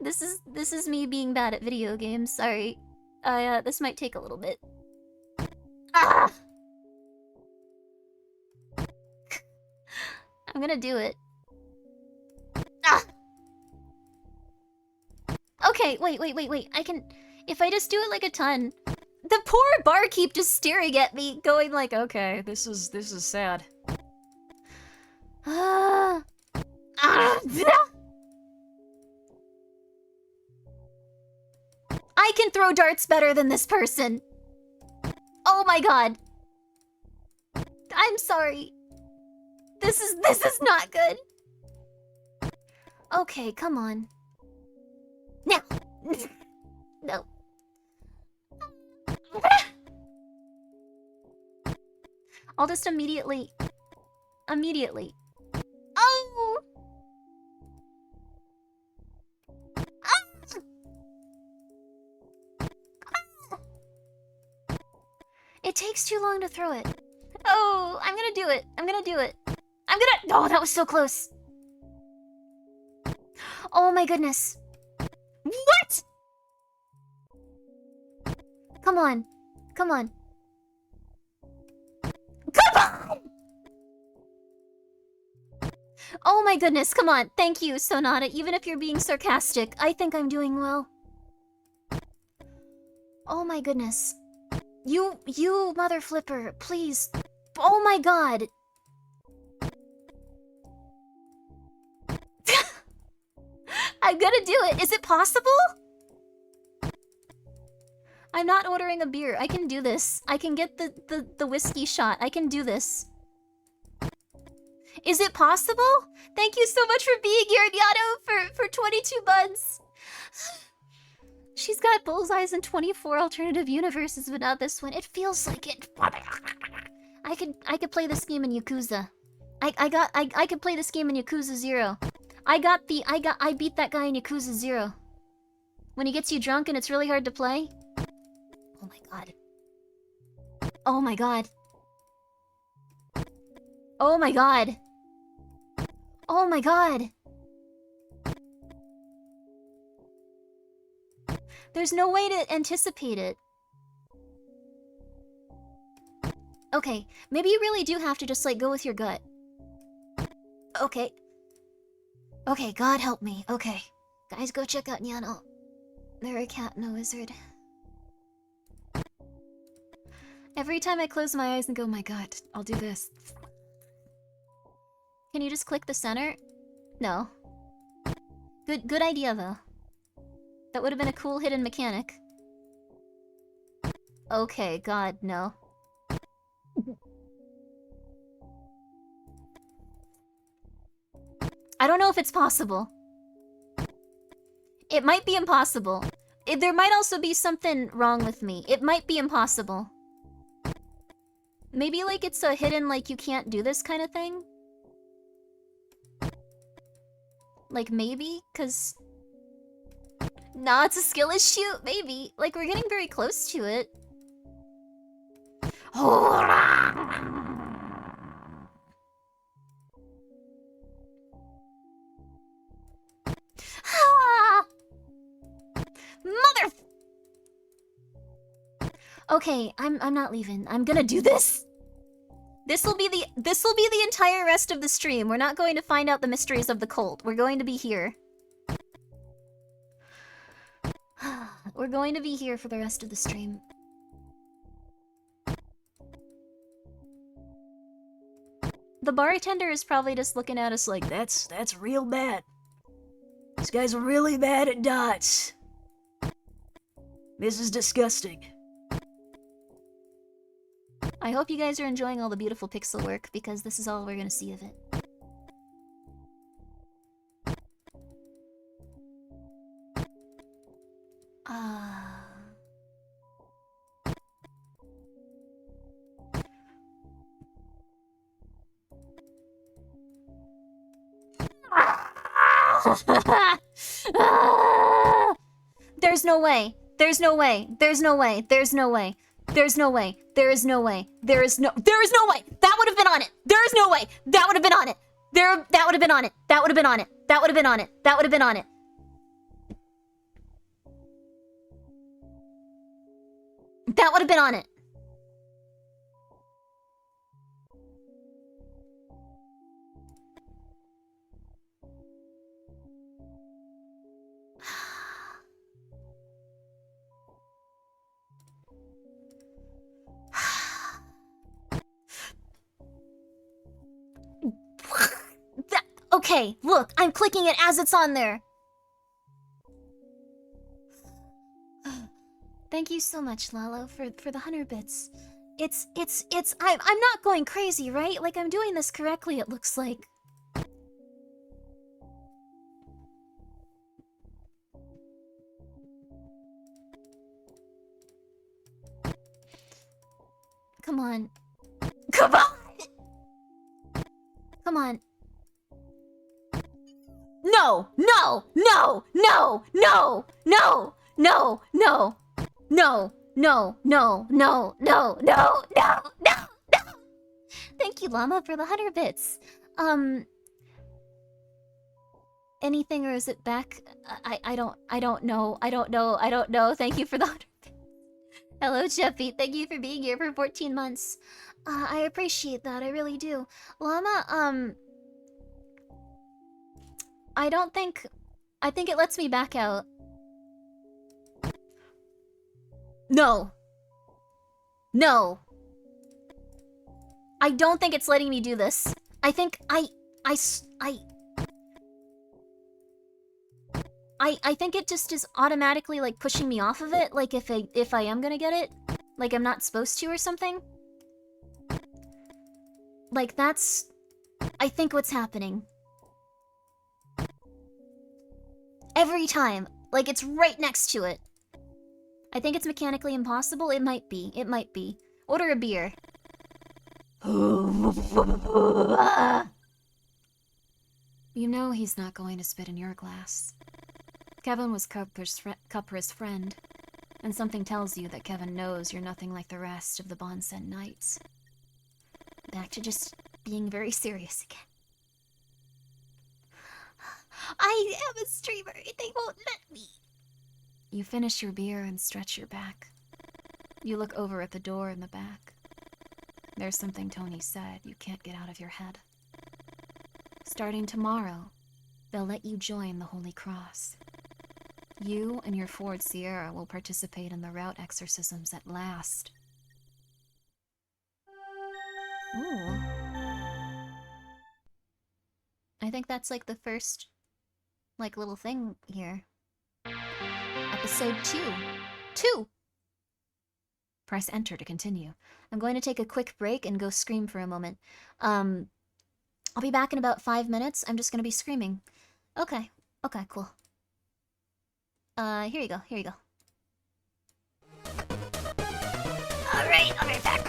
This is me being bad at video games, sorry. This might take a little bit. Ah! I'm gonna do it. Ah! Okay, wait. I can... If I just do it like a ton... The poor barkeep just staring at me, going like, okay, This is sad. I can throw darts better than this person. Oh my god. I'm sorry. This is not good. Okay, come on. Now. No. I'll just immediately. Oh! It takes too long to throw it. Oh, I'm gonna do it. Oh, that was so close. Oh my goodness. What? Come on. Come on. Oh my goodness, come on. Thank you, Sonata. Even if you're being sarcastic, I think I'm doing well. Oh my goodness. You mother flipper, please. Oh my god. I'm gonna do it. Is it possible? I'm not ordering a beer. I can do this. I can get the whiskey shot. I can do this. Is it possible? Thank you so much for being here, Yato, for 22 months. She's got bullseyes in 24 alternative universes, but not this one. It feels like it. I could play this game in Yakuza. I could play this game in Yakuza 0. I beat that guy in Yakuza 0. When he gets you drunk and it's really hard to play. Oh my god. Oh my god. Oh my god. Oh my god. There's no way to anticipate it. Okay, maybe you really do have to just like go with your gut. Okay. Okay, God help me. Okay. Guys, go check out Nyano. They're a cat and a wizard. Every time I close my eyes and go, my god, I'll do this. Can you just click the center? No. Good idea, though. That would have been a cool hidden mechanic. Okay, god, no. I don't know if it's possible. It might be impossible. There might also be something wrong with me. It might be impossible. Maybe like it's a hidden like you can't do this kind of thing? Like maybe? Cause... Nah, it's a skill issue? Maybe. Like we're getting very close to it. Mother... Okay, I'm not leaving. I'm gonna do this. This will be the entire rest of the stream. We're not going to find out the mysteries of the cult. We're going to be here. We're going to be here for the rest of the stream. The bartender is probably just looking at us like, That's real bad. This guy's really bad at dots. This is disgusting. I hope you guys are enjoying all the beautiful pixel work, because this is all we're gonna see of it. There's no way. There's no way. There's no way. There's no way. There's no way. There is no way. There is no way. That would have been on it. There is no way. That would have been on it. That would have been on it. That would have been on it. That would have been on it. That would have been on it. That would have been on it. Okay, look, I'm clicking it as it's on there. Thank you so much, Lalo, for the 100 bits. I'm not going crazy, right? Like, I'm doing this correctly, it looks like. Come on. Come on! Come on. No! No! No! No! No! No! No! No! No! No! No! No! No! No! No! No! Thank you, Llama, for the 100 bits. Anything, or is it back? I don't know. Thank you for the 100 bits. Hello, Jeffy. Thank you for being here for 14 months. I appreciate that. I really do. Llama, I think it lets me back out. No. No. I don't think it's letting me do this. I think I think it just is automatically like pushing me off of it, like if I am gonna get it, like I'm not supposed to or something. Like that's, I think, what's happening. Every time, like it's right next to it. I think it's mechanically impossible. It might be. It might be. Order a beer. You know he's not going to spit in your glass. Kevin was Cupra's friend, and something tells you that Kevin knows you're nothing like the rest of the Bonsen Knights. Back to just being very serious again. I am a streamer. They won't let me. You finish your beer and stretch your back. You look over at the door in the back. There's something Tony said you can't get out of your head. Starting tomorrow, they'll let you join the Holy Cross. You and your Ford Sierra will participate in the route exorcisms at last. Ooh. I think that's like the first, like, little thing here. Episode 2. 2! Press enter to continue. I'm going to take a quick break and go scream for a moment. I'll be back in about 5 minutes. I'm just gonna be screaming. Okay. Okay, cool. Here you go. Here you go. Alright, I'll be right back.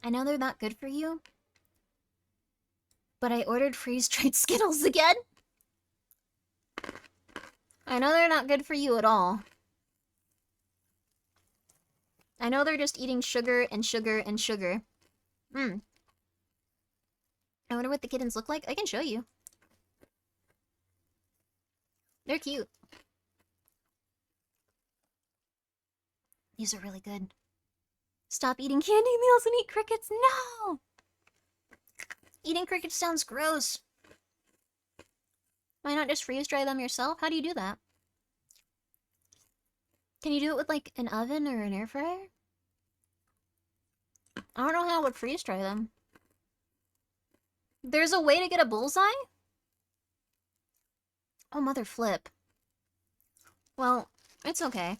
I know they're not good for you, but I ordered freeze-dried Skittles again. I know they're not good for you at all. I know they're just eating sugar and sugar and sugar. I wonder what the kittens look like. I can show you. They're cute. These are really good. Stop eating candy meals and eat crickets. No! Eating crickets sounds gross. Why not just freeze dry them yourself? How do you do that? Can you do it with like an oven or an air fryer? I don't know how I would freeze dry them. There's a way to get a bullseye? Oh, mother flip. Well, it's okay.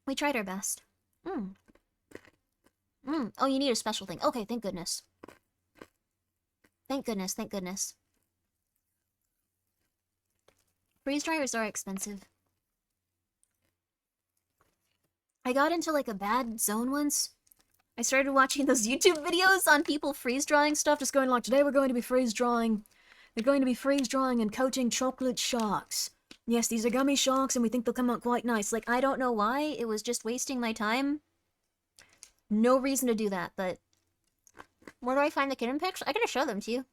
We tried our best. Oh, you need a special thing. Okay, thank goodness. Thank goodness, thank goodness. Freeze dryers are expensive. I got into like a bad zone once. I started watching those YouTube videos on people freeze drying stuff, just going like, today we're going to be freeze drying. We're going to be freeze drying and coating chocolate sharks. Yes, these are gummy sharks and we think they'll come out quite nice. Like, I don't know why. It was just wasting my time. No reason to do that, but... Where do I find the kitten pics? I gotta show them to you.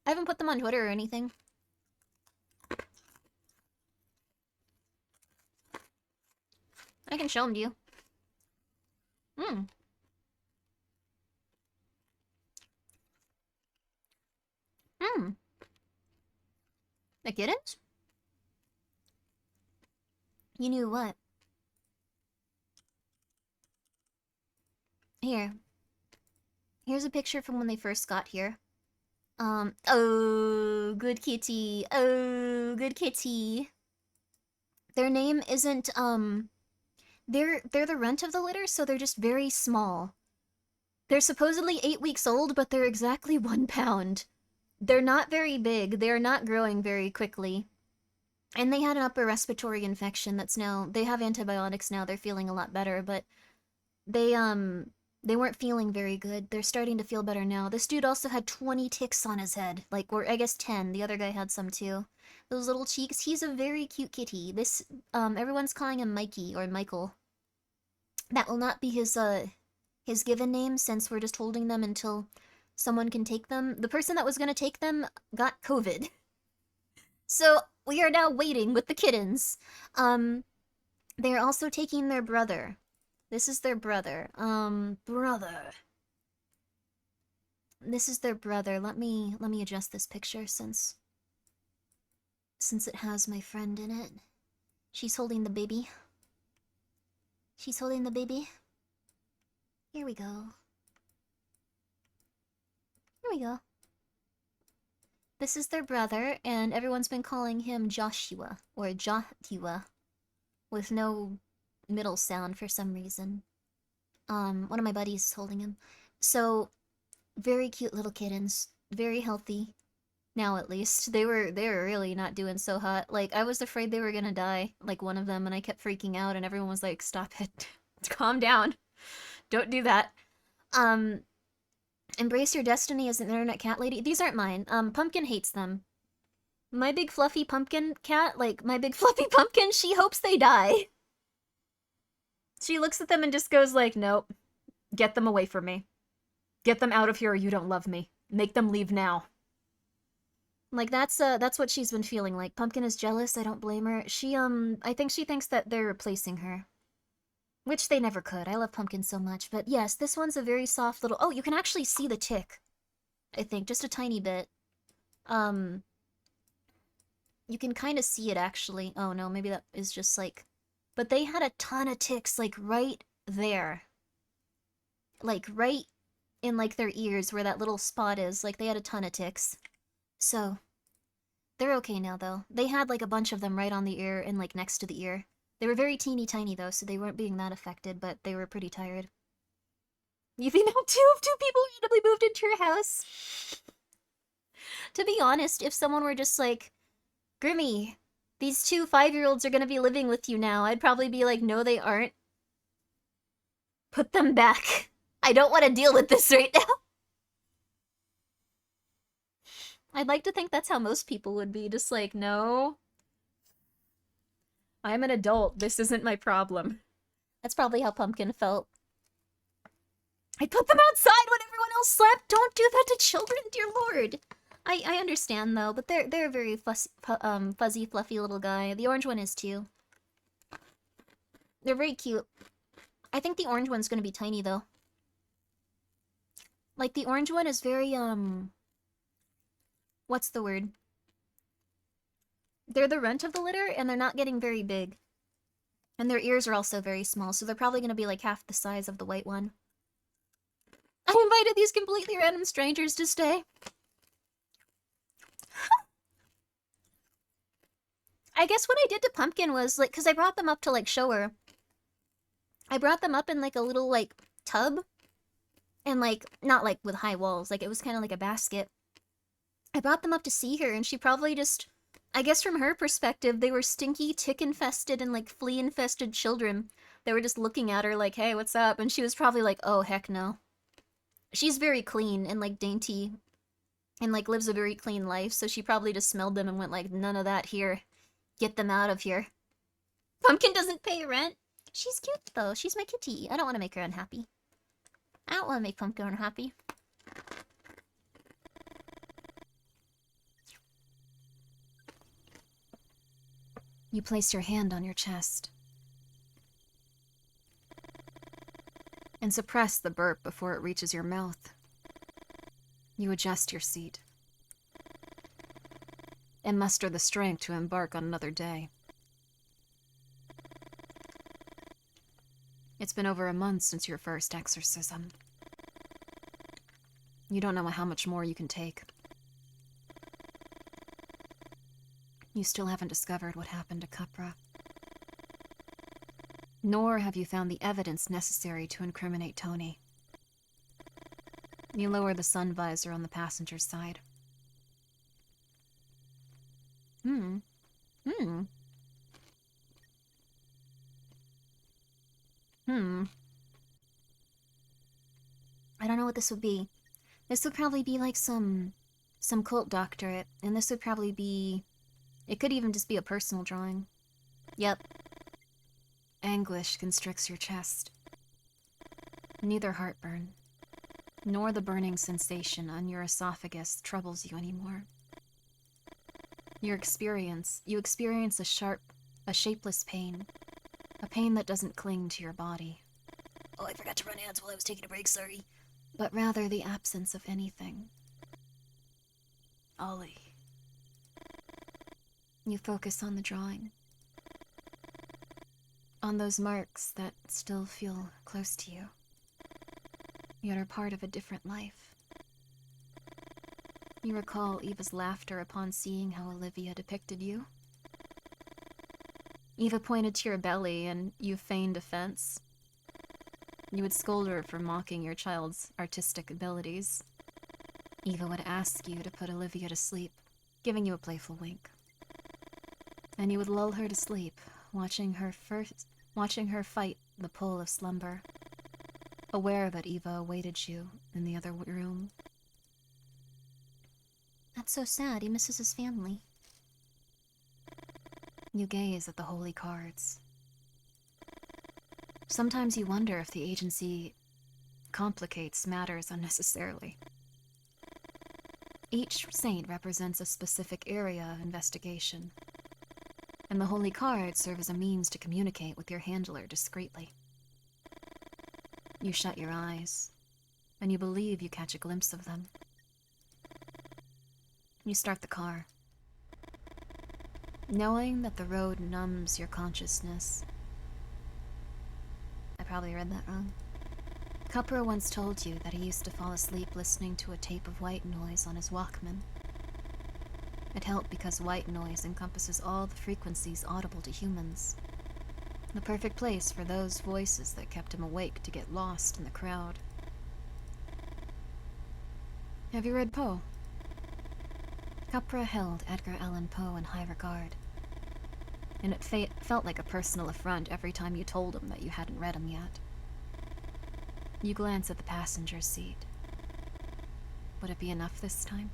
I haven't put them on Twitter or anything. I can show them to you. The kittens? You knew what? Here. Here's a picture from when they first got here. Oh, good kitty. Oh, good kitty. Their name isn't, they're the runt of the litter, so they're just very small. They're supposedly 8 weeks old, but they're exactly 1 pound. They're not very big. They're not growing very quickly. And they had an upper respiratory infection that's now... They have antibiotics now. They're feeling a lot better, but... They weren't feeling very good. They're starting to feel better now. This dude also had 20 ticks on his head. Like, or I guess 10. The other guy had some too. Those little cheeks. He's a very cute kitty. This, everyone's calling him Mikey or Michael. That will not be his given name since we're just holding them until someone can take them. The person that was gonna take them got COVID. So, we are now waiting with the kittens. They're also taking their brother. This is their brother. Brother. This is their brother. Let me adjust this picture since it has my friend in it. She's holding the baby. She's holding the baby. Here we go. Here we go. This is their brother, and everyone's been calling him Joshua, or Joshua, with no middle sound for some reason. One of my buddies is holding him. So, very cute little kittens. Very healthy. Now, at least. They were really not doing so hot. Like, I was afraid they were gonna die, like one of them, and I kept freaking out, and everyone was like, stop it. Calm down. Don't do that. Embrace your destiny as an internet cat lady. These aren't mine. Pumpkin hates them. My big fluffy pumpkin cat, like, my big fluffy pumpkin, she hopes they die. She looks at them and just goes like, nope. Get them away from me. Get them out of here or you don't love me. Make them leave now. Like, that's what she's been feeling like. Pumpkin is jealous, I don't blame her. She, I think she thinks that they're replacing her. Which they never could. I love Pumpkin so much. But yes, this one's a very soft little... Oh, you can actually see the tick. I think, just a tiny bit. You can kind of see it, actually. Oh, no, maybe that is just, like... But they had a ton of ticks, like, right there. Like, right in, like, their ears where that little spot is. Like, they had a ton of ticks. So, they're okay now, though. They had, like, a bunch of them right on the ear and, like, next to the ear. They were very teeny tiny, though, so they weren't being that affected, but they were pretty tired. You think now two people randomly moved into your house? To be honest, if someone were just like, Grimmy, these 2 5-year-olds are gonna be living with you now, I'd probably be like, no, they aren't. Put them back. I don't want to deal with this right now. I'd like to think that's how most people would be. Just like, no. I'm an adult. This isn't my problem. That's probably how Pumpkin felt. I put them outside when everyone else slept. Don't do that to children, dear lord. I understand though, but they're a very fuzzy, fluffy little guy. The orange one is too. They're very cute. I think the orange one's gonna be tiny though. Like the orange one is very what's the word? They're the runt of the litter and they're not getting very big. And their ears are also very small, so they're probably gonna be like half the size of the white one. I invited these completely random strangers to stay. I guess what I did to Pumpkin was, like, because I brought them up to, like, show her. I brought them up in, like, a little, like, tub. And, like, not, like, with high walls. Like, it was kind of like a basket. I brought them up to see her, and she probably just... I guess from her perspective, they were stinky, tick-infested, and, like, flea-infested children. They were just looking at her like, hey, what's up? And she was probably like, oh, heck no. She's very clean and, like, dainty. And, like, lives a very clean life, so she probably just smelled them and went like, none of that here. Get them out of here. Pumpkin doesn't pay rent. She's cute, though. She's my kitty. I don't want to make her unhappy. I don't want to make Pumpkin unhappy. You place your hand on your chest. And suppress the burp before it reaches your mouth. You adjust your seat. And muster the strength to embark on another day. It's been over a month since your first exorcism. You don't know how much more you can take. You still haven't discovered what happened to Capra. Nor have you found the evidence necessary to incriminate Tony. You lower the sun visor on the passenger's side. I don't know what this would be. This would probably be like some cult doctorate, and this would probably be... It could even just be a personal drawing. Yep. Anguish constricts your chest. Neither heartburn, nor the burning sensation on your esophagus troubles you anymore. You experience a shapeless pain. A pain that doesn't cling to your body. Oh, I forgot to run ads while I was taking a break, sorry. But rather the absence of anything. Ollie. You focus on the drawing. On those marks that still feel close to you. Yet are part of a different life. You recall Eva's laughter upon seeing how Olivia depicted you. Eva pointed to your belly and you feigned offense. You would scold her for mocking your child's artistic abilities. Eva would ask you to put Olivia to sleep, giving you a playful wink. And you would lull her to sleep, watching her fight the pull of slumber, aware that Eva awaited you in the other room. That's so sad. He misses his family. You gaze at the holy cards. Sometimes you wonder if the agency complicates matters unnecessarily. Each saint represents a specific area of investigation, and the holy cards serve as a means to communicate with your handler discreetly. You shut your eyes, and you believe you catch a glimpse of them. You start the car, knowing that the road numbs your consciousness. I probably read that wrong. Cupper once told you that he used to fall asleep listening to a tape of white noise on his Walkman. It helped because white noise encompasses all the frequencies audible to humans. The perfect place for those voices that kept him awake to get lost in the crowd. Have you read Poe? Capra held Edgar Allan Poe in high regard, and it felt like a personal affront every time you told him that you hadn't read him yet. You glance at the passenger seat. Would it be enough this time?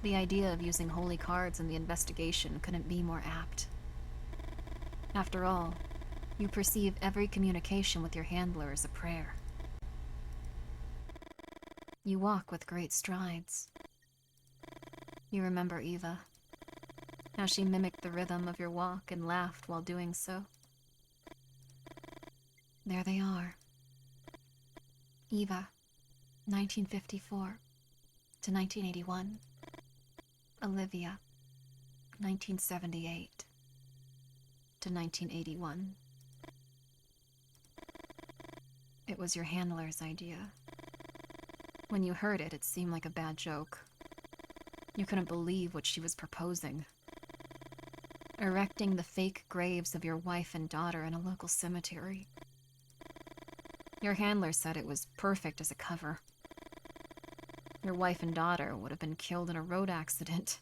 The idea of using holy cards in the investigation couldn't be more apt. After all, you perceive every communication with your handler as a prayer. You walk with great strides. You remember Eva, how she mimicked the rhythm of your walk and laughed while doing so. There they are. Eva, 1954 to 1981. Olivia, 1978 to 1981. It was your handler's idea. When you heard it, it seemed like a bad joke. You couldn't believe what she was proposing. Erecting the fake graves of your wife and daughter in a local cemetery. Your handler said it was perfect as a cover. Your wife and daughter would have been killed in a road accident,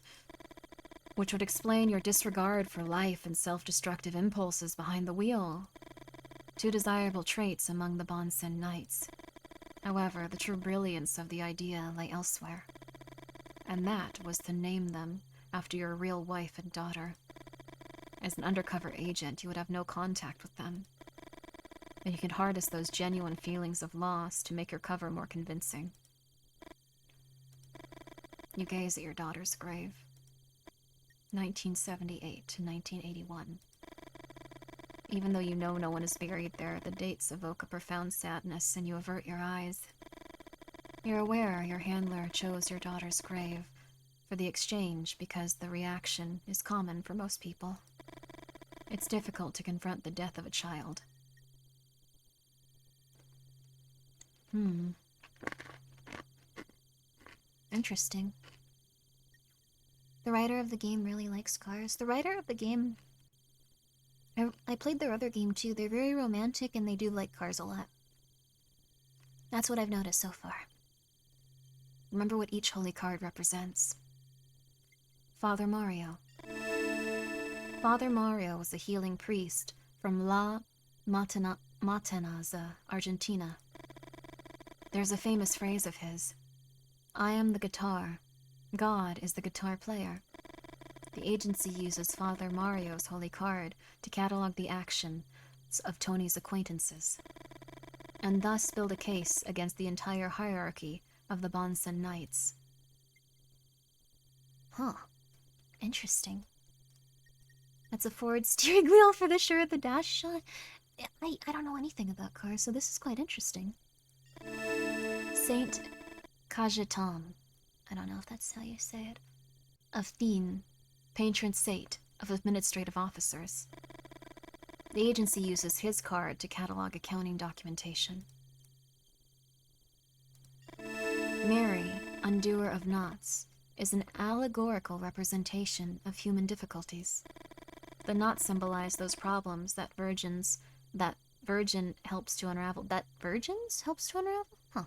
which would explain your disregard for life and self-destructive impulses behind the wheel. Two desirable traits among the Bonsen Knights. However, the true brilliance of the idea lay elsewhere, and that was to name them after your real wife and daughter. As an undercover agent, you would have no contact with them, and you could harness those genuine feelings of loss to make your cover more convincing. You gaze at your daughter's grave. 1978 to 1981. Even though you know no one is buried there, the dates evoke a profound sadness and you avert your eyes. You're aware your handler chose your daughter's grave for the exchange because the reaction is common for most people. It's difficult to confront the death of a child. Interesting. The writer of the game really likes cars. The writer of the game... I played their other game too. They're very romantic and they do like cars a lot. That's what I've noticed so far. Remember what each holy card represents. Father Mario. Father Mario was a healing priest from La Matanza, Argentina. There's a famous phrase of his. I am the guitar. God is the guitar player. The agency uses Father Mario's holy card to catalog the actions of Tony's acquaintances, and thus build a case against the entire hierarchy of the Bonsen Knights. Huh. Interesting. That's a forward steering wheel for the sure the dash shot. I don't know anything about cars, so this is quite interesting. Saint Cajetan. I don't know if that's how you say it. Of Thien, patron saint of administrative officers. The agency uses his card to catalog accounting documentation. Mary, undoer of knots, is an allegorical representation of human difficulties. The knots symbolize those problems that virgin helps to unravel. That virgins helps to unravel? Huh.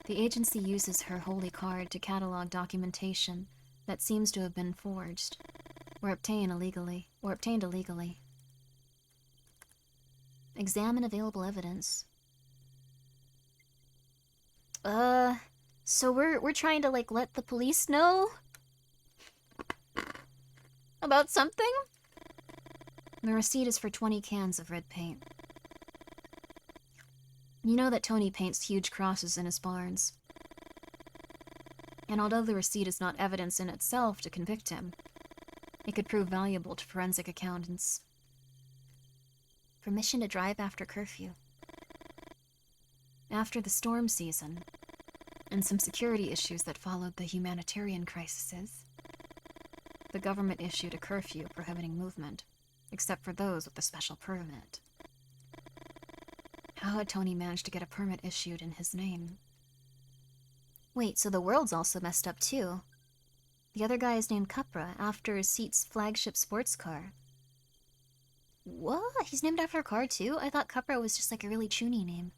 The agency uses her holy card to catalog documentation that seems to have been forged, or obtained illegally. Examine available evidence. So we're trying to, like, let the police know about something? The receipt is for 20 cans of red paint. You know that Tony paints huge crosses in his barns. And although the receipt is not evidence in itself to convict him, it could prove valuable to forensic accountants. Permission to drive after curfew. After the storm season, and some security issues that followed the humanitarian crises, the government issued a curfew prohibiting movement, except for those with a special permit. How had Tony managed to get a permit issued in his name? Wait, so the world's also messed up too. The other guy is named Capra, after Seat's flagship sports car. What? He's named after a car too? I thought Capra was just like a really chuny name.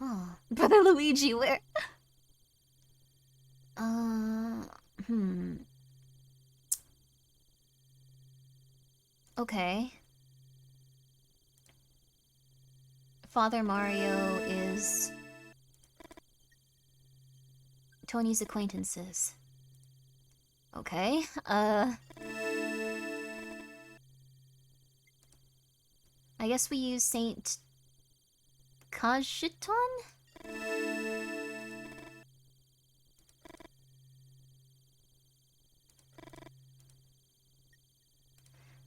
Oh, Brother Luigi, where? Okay. Father Mario is Tony's acquaintances. Okay, I guess we use Saint Cajetan?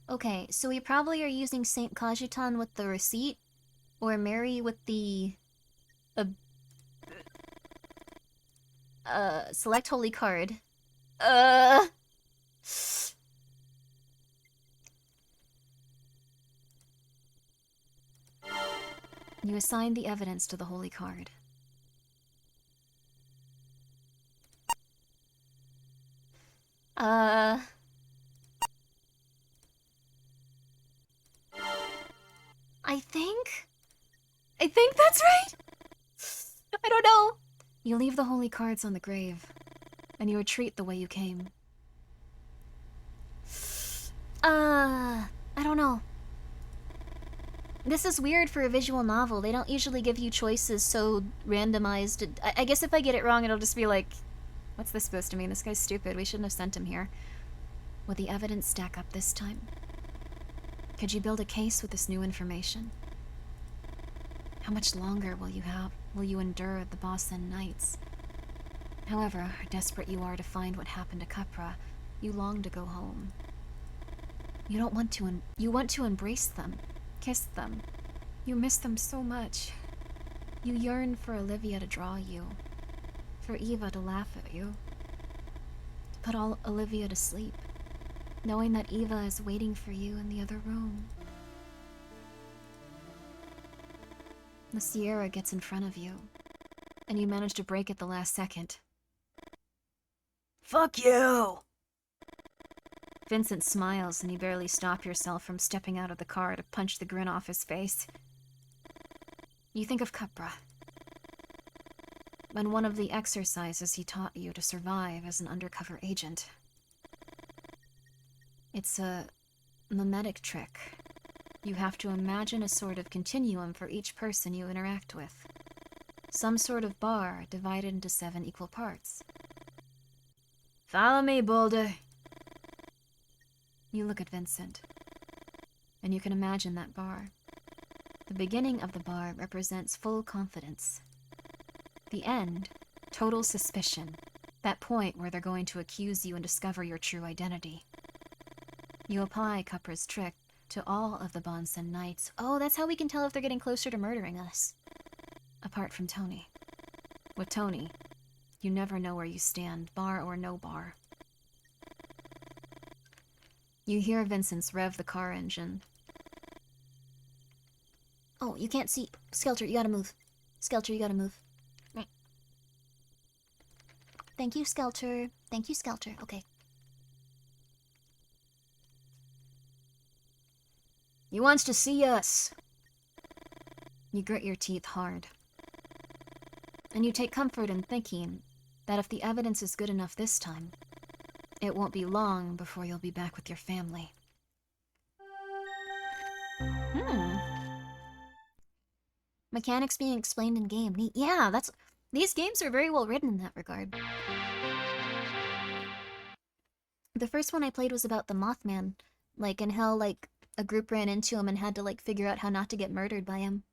Okay, so we probably are using Saint Cajetan with the receipt, or Mary with the select holy card. You assign the evidence to the holy card. I think that's right! I don't know! You leave the holy cards on the grave, and you retreat the way you came. I don't know. This is weird for a visual novel. They don't usually give you choices so randomized. I guess if I get it wrong, it'll just be like, what's this supposed to mean? This guy's stupid. We shouldn't have sent him here. Will the evidence stack up this time? Could you build a case with this new information? How much longer will you endure the Bossen nights? However desperate you are to find what happened to Capra, you long to go home. You want to embrace them, kiss them. You miss them so much. You yearn for Olivia to draw you, for Eva to laugh at you, to put all Olivia to sleep, knowing that Eva is waiting for you in the other room. The Sierra gets in front of you, and you manage to brake at the last second. Fuck you! Vincent smiles, and you barely stop yourself from stepping out of the car to punch the grin off his face. You think of Capra, and one of the exercises he taught you to survive as an undercover agent. It's a mimetic trick. You have to imagine a sort of continuum for each person you interact with. Some sort of bar divided into 7 equal parts. Follow me, Boulder. You look at Vincent, and you can imagine that bar. The beginning of the bar represents full confidence. The end, total suspicion. That point where they're going to accuse you and discover your true identity. You apply Capra's trick to all of the Bonsen Knights. Oh, that's how we can tell if they're getting closer to murdering us. Apart from Tony. With Tony, you never know where you stand, bar or no bar. You hear Vincent's rev the car engine. Oh, you can't see. Skelter, you gotta move. Skelter, you gotta move. Thank you, Skelter. Thank you, Skelter. Okay. He wants to see us. You grit your teeth hard. And you take comfort in thinking that if the evidence is good enough this time, it won't be long before you'll be back with your family. Mechanics being explained in game. Neat. Yeah, these games are very well written in that regard. The first one I played was about the Mothman, and how, a group ran into him and had to, figure out how not to get murdered by him.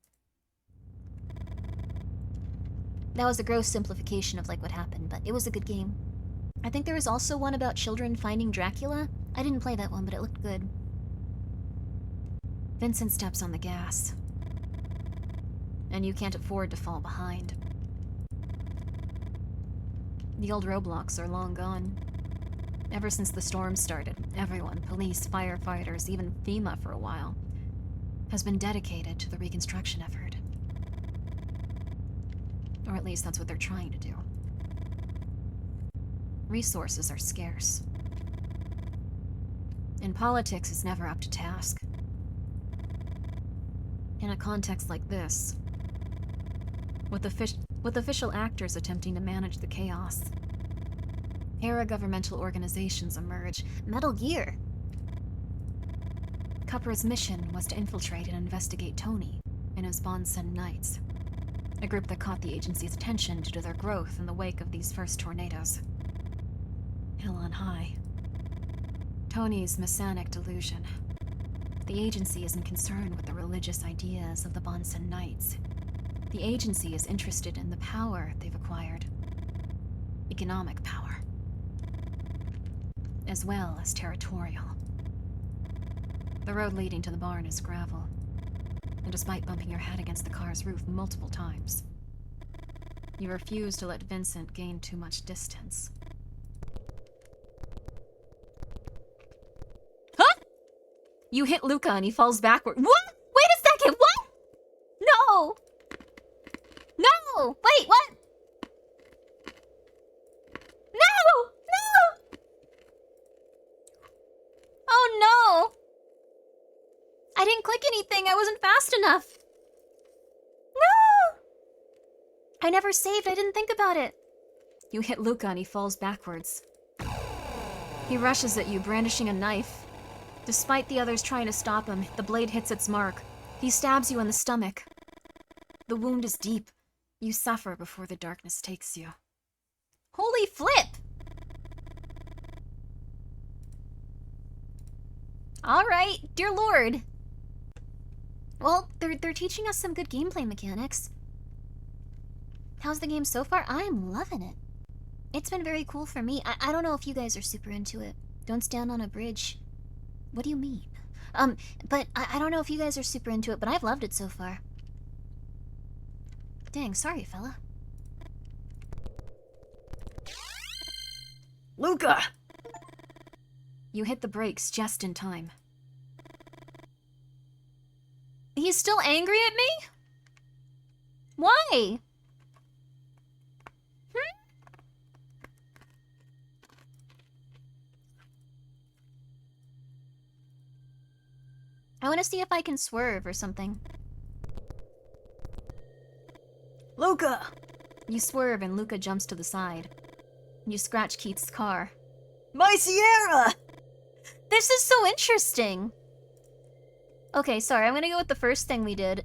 That was a gross simplification of, what happened, but it was a good game. I think there was also one about children finding Dracula. I didn't play that one, but it looked good. Vincent steps on the gas. And you can't afford to fall behind. The old roadblocks are long gone. Ever since the storm started, everyone, police, firefighters, even FEMA for a while, has been dedicated to the reconstruction effort. Or at least that's what they're trying to do. Resources are scarce. And politics is never up to task. In a context like this, with official actors attempting to manage the chaos, para-governmental organizations emerge. Metal Gear! Capra's mission was to infiltrate and investigate Tony, and his Bonson Knights, a group that caught the agency's attention due to their growth in the wake of these first tornadoes. Hill on high. Tony's messianic delusion. The agency isn't concerned with the religious ideas of the Bonson Knights. The agency is interested in the power they've acquired. Economic power. As well as territorial. The road leading to the barn is gravel, and despite bumping your head against the car's roof multiple times, you refuse to let Vincent gain too much distance. Huh? You hit Luca and he falls backward. What? Wait a second, what? No! No! Wait, what? No! No! Oh no! I didn't click anything, I wasn't fast enough. No! I never saved, I didn't think about it. You hit Luca and he falls backwards. He rushes at you, brandishing a knife. Despite the others trying to stop him, the blade hits its mark. He stabs you in the stomach. The wound is deep. You suffer before the darkness takes you. Holy flip! Alright, dear lord. Well, they're teaching us some good gameplay mechanics. How's the game so far? I'm loving it. It's been very cool for me. I don't know if you guys are super into it. Don't stand on a bridge. What do you mean? But I don't know if you guys are super into it, but I've loved it so far. Dang, sorry, fella. Luca! You hit the brakes just in time. He's still angry at me? Why? I want to see if I can swerve or something. Luca! You swerve and Luca jumps to the side. You scratch Keith's car. My Sierra! This is so interesting! Okay, sorry, I'm gonna go with the first thing we did.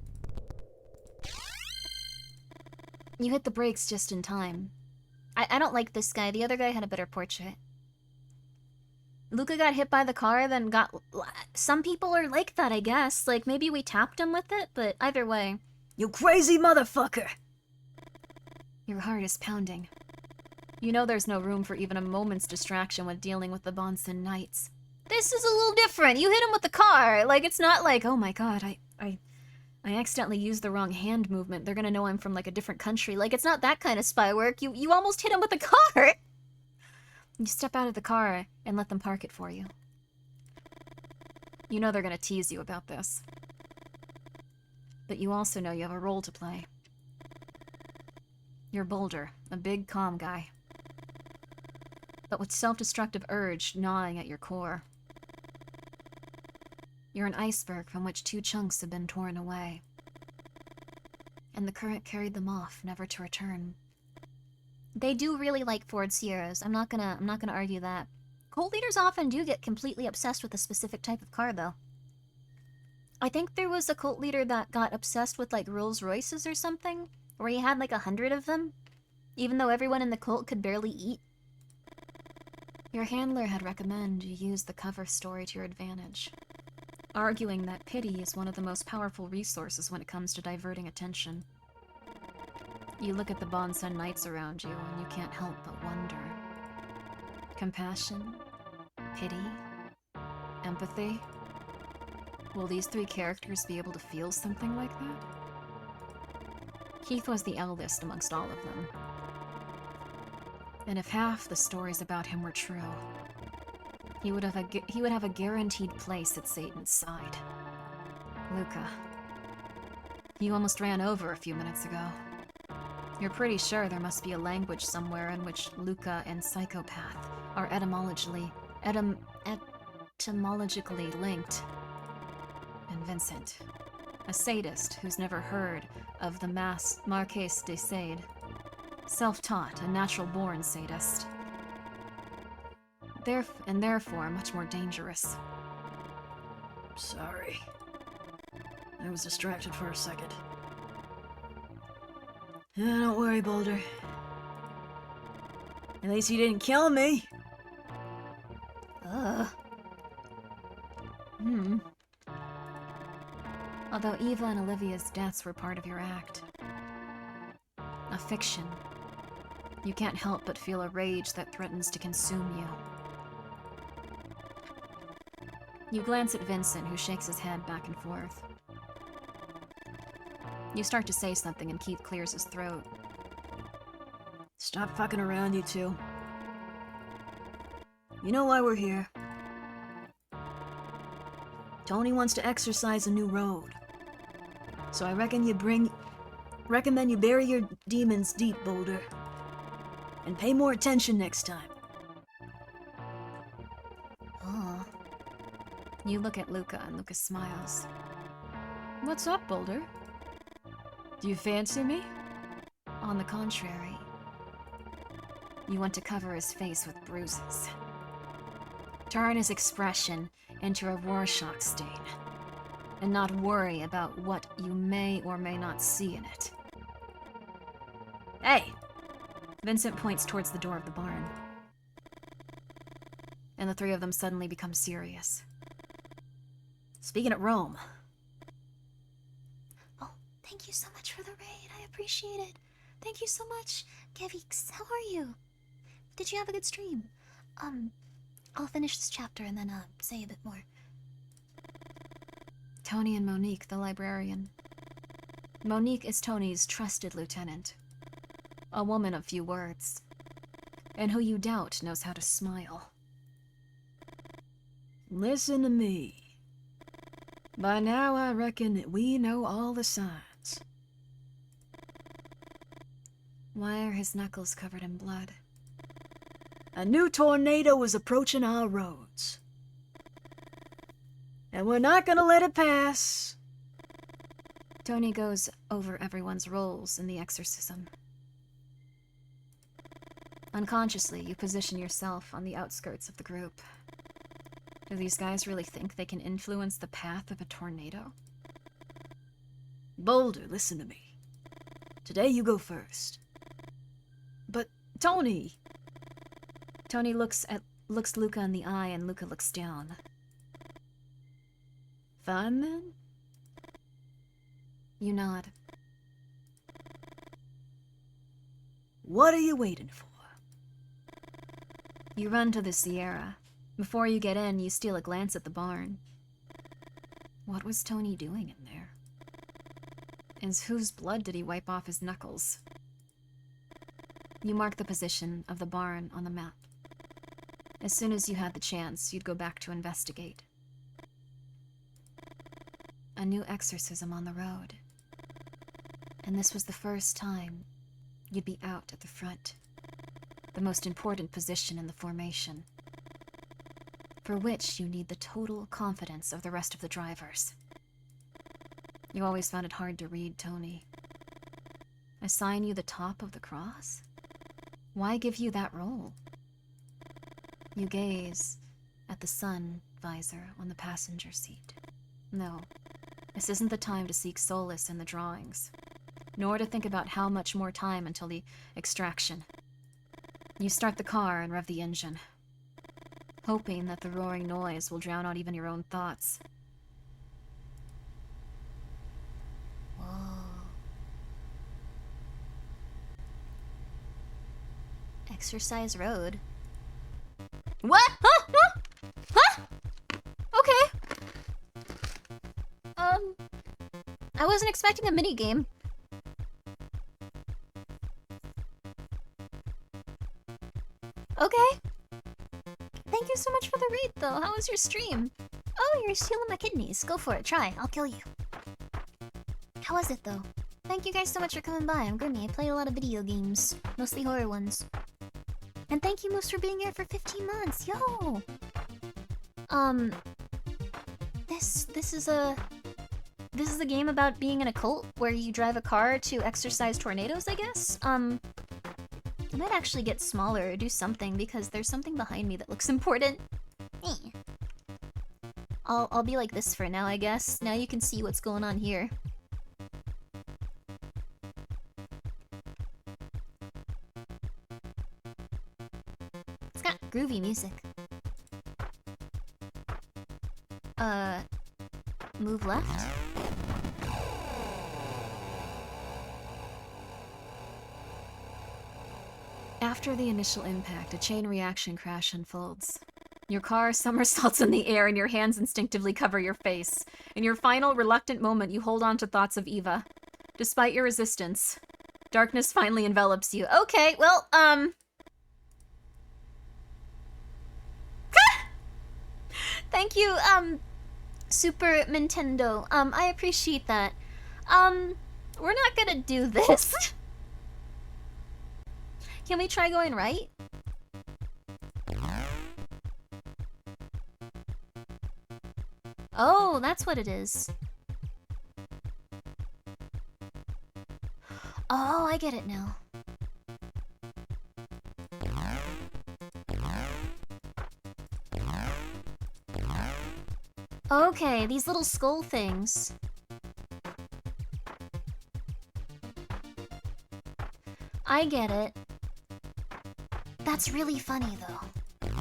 You hit the brakes just in time. I don't like this guy. The other guy had a better portrait. Luca got hit by the car, then got... Some people are like that, I guess. Like, maybe we tapped him with it, but either way. You crazy motherfucker! Your heart is pounding. You know there's no room for even a moment's distraction when dealing with the Bonson Knights. This is a little different. You hit him with the car. Like, it's not like, oh my god, I accidentally used the wrong hand movement. They're gonna know I'm from, like, a different country. Like, it's not that kind of spy work. You almost hit him with the car! You step out of the car and let them park it for you. You know they're gonna tease you about this. But you also know you have a role to play. You're Boulder, a big, calm guy. But with self-destructive urge gnawing at your core. You're an iceberg from which two chunks have been torn away. And the current carried them off, never to return. They do really like Ford Sierras. I'm not gonna argue that. Cult leaders often do get completely obsessed with a specific type of car, though. I think there was a cult leader that got obsessed with, like, Rolls Royces or something, where he had, like, 100 of them, even though everyone in the cult could barely eat. Your handler had recommended you use the cover story to your advantage, arguing that pity is one of the most powerful resources when it comes to diverting attention. You look at the Bonson Knights around you, and you can't help but wonder. Compassion? Pity? Empathy? Will these three characters be able to feel something like that? Keith was the eldest amongst all of them. And if half the stories about him were true, he would have a guaranteed place at Satan's side. Luca. You almost ran over a few minutes ago. You're pretty sure there must be a language somewhere in which Luca and psychopath are etymologically linked. And Vincent, a sadist who's never heard of the Marqués de Sade. Self-taught, a natural-born sadist. Therefore much more dangerous. Sorry. I was distracted for a second. Don't worry, Boulder. At least you didn't kill me. Ugh. Although Eva and Olivia's deaths were part of your act. A fiction. You can't help but feel a rage that threatens to consume you. You glance at Vincent, who shakes his head back and forth. You start to say something and Keith clears his throat. Stop fucking around, you two. You know why we're here. Tony wants to exercise a new road. So I recommend you bury your demons deep, Boulder. And pay more attention next time. Oh. You look at Luca and Luca smiles. What's up, Boulder? Do you fancy me? On the contrary. You want to cover his face with bruises. Turn his expression into a Rorschach stain. And not worry about what you may or may not see in it. Hey! Vincent points towards the door of the barn. And the three of them suddenly become serious. Speaking at Rome. Oh, thank you so much for the raid. I appreciate it. Thank you so much. Kevix, how are you? Did you have a good stream? I'll finish this chapter and then, say a bit more. Tony and Monique, the librarian. Monique is Tony's trusted lieutenant. A woman of few words. And who you doubt knows how to smile. Listen to me. By now I reckon that we know all the signs. Why are his knuckles covered in blood? A new tornado is approaching our roads. And we're not gonna let it pass. Tony goes over everyone's roles in the exorcism. Unconsciously, you position yourself on the outskirts of the group. Do these guys really think they can influence the path of a tornado? Boulder, listen to me. Today you go first. But, Tony! Tony looks Luca in the eye and Luca looks down. Fine then? You nod. What are you waiting for? You run to the Sierra. Before you get in, you steal a glance at the barn. What was Tony doing in there? And whose blood did he wipe off his knuckles? You mark the position of the barn on the map. As soon as you had the chance, you'd go back to investigate. A new exorcism on the road. And this was the first time you'd be out at the front. The most important position in the formation. For which you need the total confidence of the rest of the drivers. You always found it hard to read, Tony. Assign you the top of the cross? Why give you that role? You gaze at the sun visor on the passenger seat. No, this isn't the time to seek solace in the drawings, nor to think about how much more time until the extraction. You start the car and rev the engine, hoping that the roaring noise will drown out even your own thoughts. Whoa. Exercise Road. What? Huh? Huh? Huh? Okay. I wasn't expecting a minigame. Okay. Thank you so much for the raid, though. How was your stream? Oh, you're stealing my kidneys. Go for it. Try. I'll kill you. How was it, though? Thank you guys so much for coming by. I'm Grimmy. I play a lot of video games. Mostly horror ones. And thank you, Moose, for being here for 15 months. Yo! This is a game about being in a cult where you drive a car to exorcise tornadoes, I guess? I might actually get smaller or do something because there's something behind me that looks important. I'll be like this for now, I guess. Now you can see what's going on here. It's got groovy music. Move left. After the initial impact, a chain reaction crash unfolds. Your car somersaults in the air and your hands instinctively cover your face. In your final, reluctant moment, you hold on to thoughts of Eva. Despite your resistance, darkness finally envelops you. Okay, well, Thank you, Super Nintendo. I appreciate that. We're not gonna do this. Can we try going right? Oh, that's what it is. Oh, I get it now. Okay, these little skull things. I get it. That's really funny, though.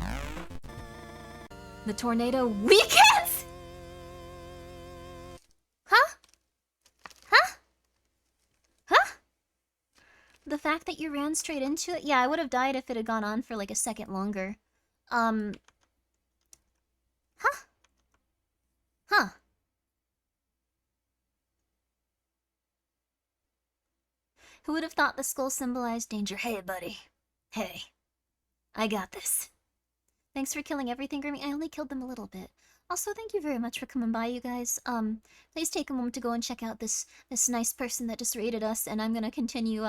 the tornado weakens! Huh? Huh? Huh? The fact that you ran straight into it? Yeah, I would have died if it had gone on for like a second longer. Huh? Huh. Who would have thought the skull symbolized danger? Hey, buddy. Hey. I got this. Thanks for killing everything, Grimmy. I only killed them a little bit. Also, thank you very much for coming by, you guys. Please take a moment to go and check out this nice person that just raided us, and I'm gonna continue,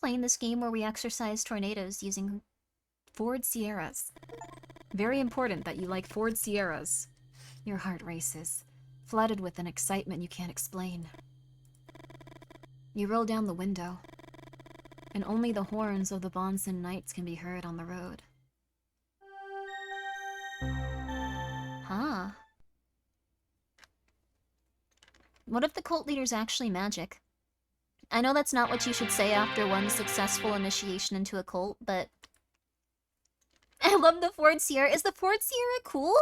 playing this game where we exercise tornadoes using Ford Sierras. Very important that you like Ford Sierras. Your heart races, flooded with an excitement you can't explain. You roll down the window, and only the horns of the Bonson Knights can be heard on the road. Huh. What if the cult leader's actually magic? I know that's not what you should say after one successful initiation into a cult, but... I love the Ford Sierra. Is the Ford Sierra cool?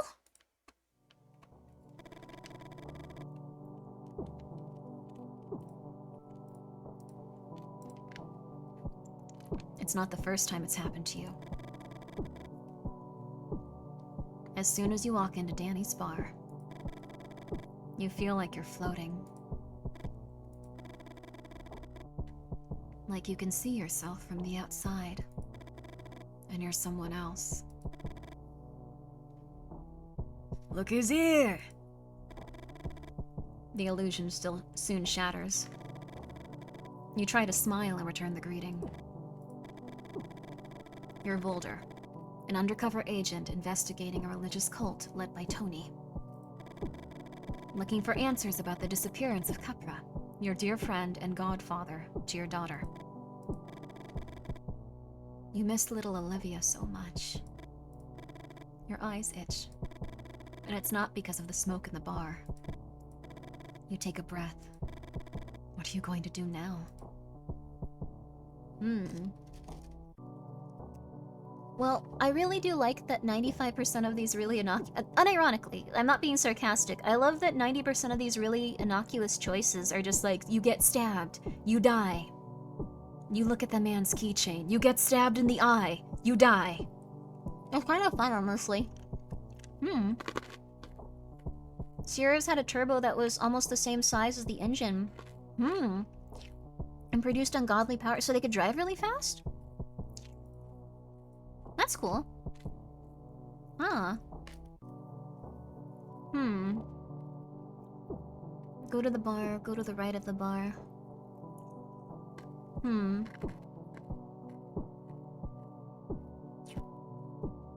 It's not the first time it's happened to you. As soon as you walk into Danny's bar, you feel like you're floating. Like you can see yourself from the outside, and you're someone else. Look who's here! The illusion still soon shatters. You try to smile and return the greeting. You're Volder, an undercover agent investigating a religious cult led by Tony. Looking for answers about the disappearance of Capra, your dear friend and godfather to your daughter. You miss little Olivia so much. Your eyes itch, and it's not because of the smoke in the bar. You take a breath. What are you going to do now? Well, I really do like that 95% of these really unironically, I'm not being sarcastic, I love that 90% of these really innocuous choices are just like, you get stabbed, you die. You look at the man's keychain, you get stabbed in the eye, you die. It's kind of fun, honestly. Sierra's had a turbo that was almost the same size as the engine. And produced ungodly power so they could drive really fast? That's cool. Huh. Go to the bar, go to the right of the bar. I'm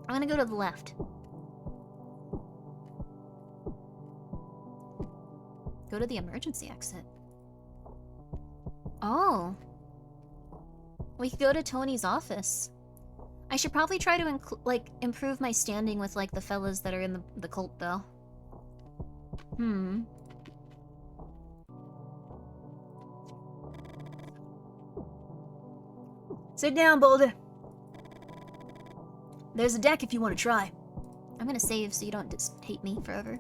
gonna go to the left. Go to the emergency exit. Oh. We could go to Tony's office. I should probably try to improve my standing with like the fellas that are in the cult though. Sit down, Boulder. There's a deck if you want to try. I'm gonna save so you don't just hate me forever.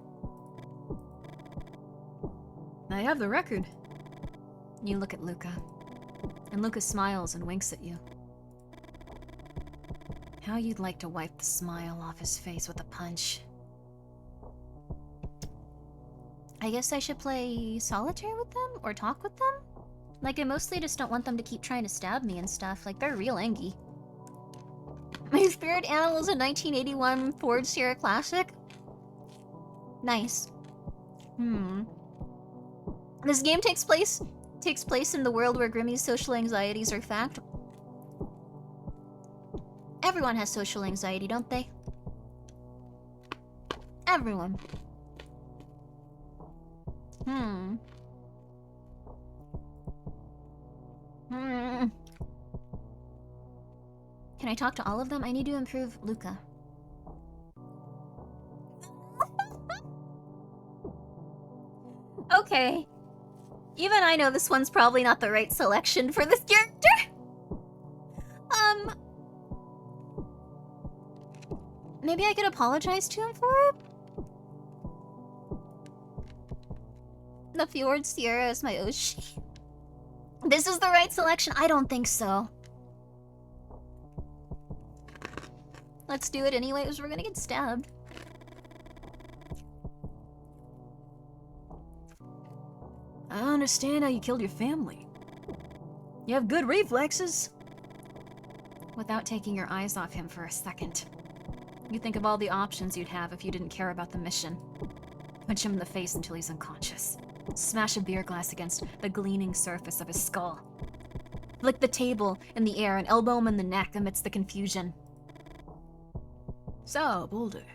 I have the record. You look at Luca, and Luca smiles and winks at you. How you'd like to wipe the smile off his face with a punch. I guess I should play solitaire with them or talk with them? Like, I mostly just don't want them to keep trying to stab me and stuff. Like, they're real angry. My spirit animal is a 1981 Ford Sierra Classic. Nice. This game takes place in the world where Grimmi's social anxieties are fact. Everyone has social anxiety, don't they? Everyone. Can I talk to all of them? I need to improve Luca. Okay. Even I know this one's probably not the right selection for this character. Maybe I could apologize to him for it? The Fjord Sierra is my Oshi. This is the right selection? I don't think so. Let's do it anyways, we're gonna get stabbed. I understand how you killed your family. You have good reflexes. Without taking your eyes off him for a second, you think of all the options you'd have if you didn't care about the mission. Punch him in the face until he's unconscious. Smash a beer glass against the gleaming surface of his skull. Flick the table in the air and elbow him in the neck amidst the confusion. So, Boulder.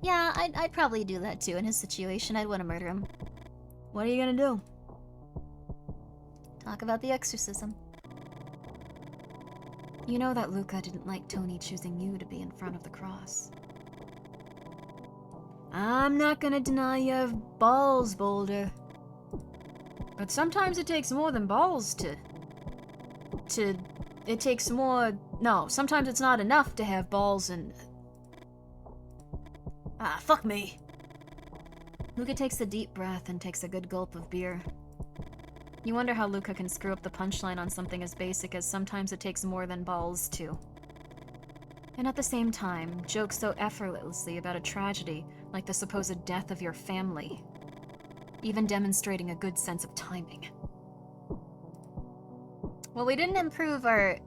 Yeah, I'd probably do that too in his situation. I'd want to murder him. What are you gonna do? Talk about the exorcism. You know that Luca didn't like Tony choosing you to be in front of the cross. I'm not gonna deny you have balls, Boulder. But sometimes it takes more than balls it takes more... No, sometimes it's not enough to have balls and... fuck me. Luca takes a deep breath and takes a good gulp of beer. You wonder how Luca can screw up the punchline on something as basic as sometimes it takes more than balls to. And at the same time, joke so effortlessly about a tragedy like the supposed death of your family, even demonstrating a good sense of timing. Well, we didn't improve our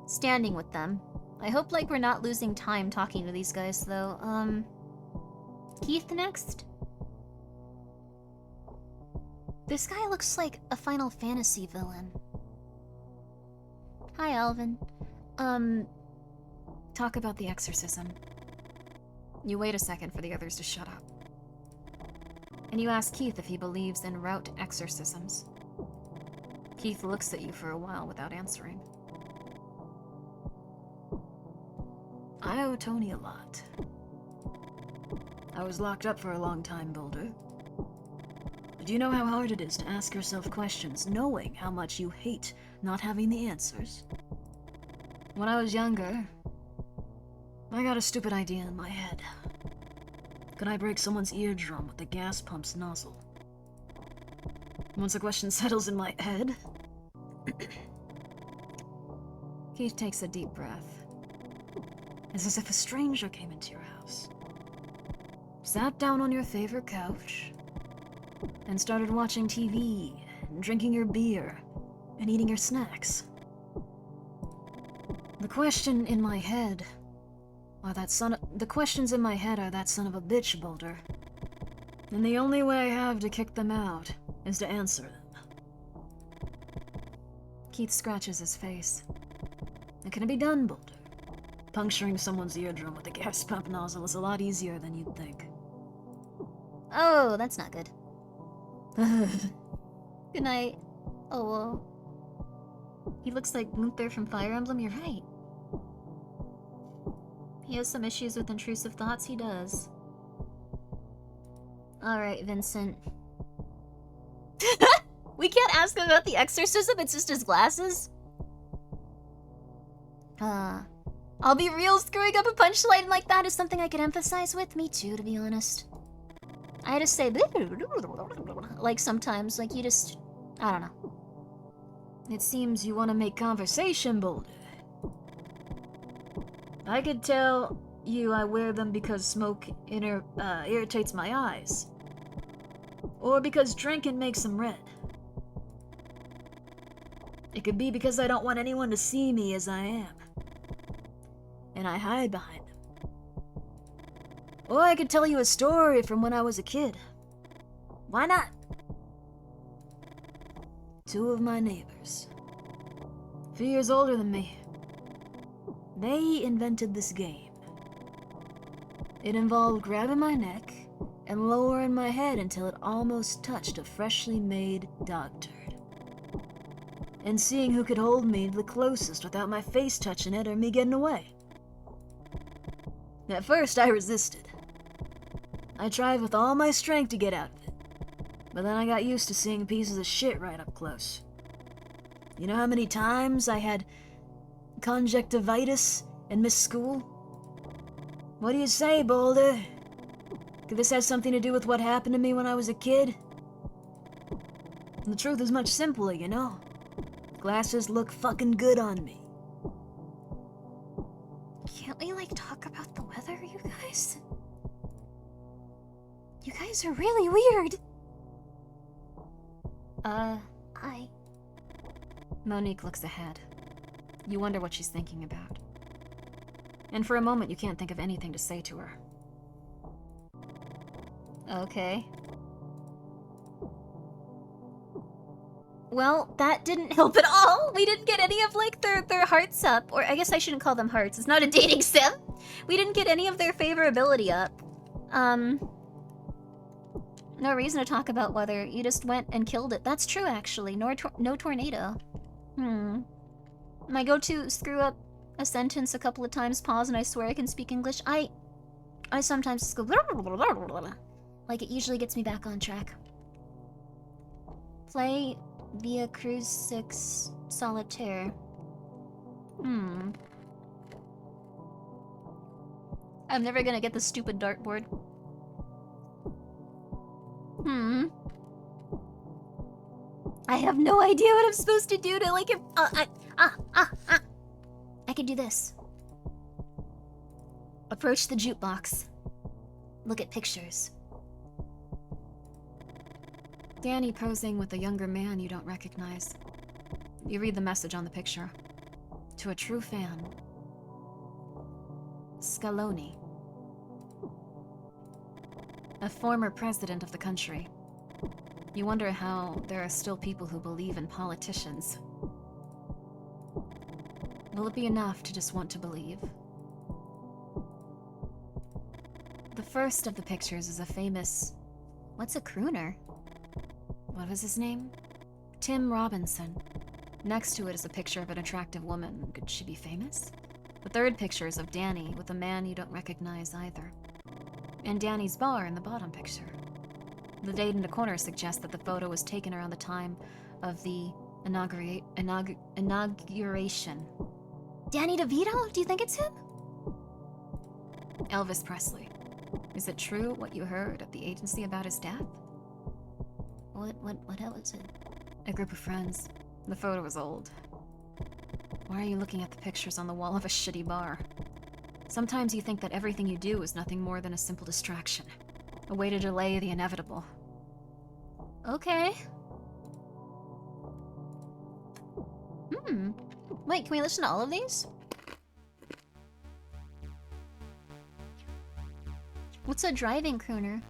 standing with them. I hope, like, we're not losing time talking to these guys, though. Keith next? This guy looks like a Final Fantasy villain. Hi, Alvin. Talk about the exorcism. You wait a second for the others to shut up. And you ask Keith if he believes in route exorcisms. Keith looks at you for a while without answering. I owe Tony a lot. I was locked up for a long time, Boulder. Do you know how hard it is to ask yourself questions, knowing how much you hate not having the answers? When I was younger, I got a stupid idea in my head. Could I break someone's eardrum with the gas pump's nozzle? Once the question settles in my head... Keith takes a deep breath. It's as if a stranger came into your house, sat down on your favorite couch, and started watching TV, and drinking your beer, and eating your snacks. The questions in my head are that son of a bitch, Boulder. And the only way I have to kick them out is to answer them. Keith scratches his face. It can be done, Boulder. Puncturing someone's eardrum with a gas pump nozzle is a lot easier than you'd think. Oh, that's not good. Good night. Oh, well. He looks like Gunther from Fire Emblem, you're right. He has some issues with intrusive thoughts, he does. Alright, Vincent. We can't ask him about the exorcism, it's just his glasses? I'll be real, screwing up a punchline like that is something I could emphasize with. Me too, to be honest. I just say like sometimes, like you just... I don't know. It seems you want to make conversation, Boulder. I could tell you I wear them because smoke irritates my eyes. Or because drinking makes them red. It could be because I don't want anyone to see me as I am. And I hide behind them. Or I could tell you a story from when I was a kid. Why not? Two of my neighbors, a few years older than me, they invented this game. It involved grabbing my neck and lowering my head until it almost touched a freshly made dog turd. And seeing who could hold me the closest without my face touching it or me getting away. At first, I resisted. I tried with all my strength to get out of it. But then I got used to seeing pieces of shit right up close. You know how many times I had conjunctivitis and missed school? What do you say, Boulder? Could this have something to do with what happened to me when I was a kid? And the truth is much simpler, you know? Glasses look fucking good on me. Can't we, like, talk about the weather, you guys? You guys are really weird. Hi. Monique looks ahead. You wonder what she's thinking about. And for a moment, you can't think of anything to say to her. Okay. Well, that didn't help at all. We didn't get any of, like, their hearts up. Or I guess I shouldn't call them hearts. It's not a dating sim. We didn't get any of their favorability up. No reason to talk about weather. You just went and killed it. That's true, actually. No tornado. My go-to screw up a sentence a couple of times, pause, and I swear I can speak English. I sometimes just go like it usually gets me back on track. Play Via Cruise 6 Solitaire. I'm never gonna get the stupid dartboard. I have no idea what I'm supposed to do to, like, if... I could do this. Approach the jukebox. Look at pictures. Danny posing with a younger man you don't recognize. You read the message on the picture. To a true fan. Scaloni. A former president of the country. You wonder how there are still people who believe in politicians. Will it be enough to just want to believe? The first of the pictures is a famous... What's a crooner? What was his name? Tim Robinson. Next to it is a picture of an attractive woman. Could she be famous? The third picture is of Danny with a man you don't recognize either. And Danny's bar in the bottom picture. The date in the corner suggests that the photo was taken around the time of the inauguration. Danny DeVito? Do you think it's him? Elvis Presley. Is it true what you heard at the agency about his death? What hell is it? A group of friends. The photo is old. Why are you looking at the pictures on the wall of a shitty bar? Sometimes you think that everything you do is nothing more than a simple distraction. A way to delay the inevitable. Okay. Wait, can we listen to all of these? What's a driving crooner?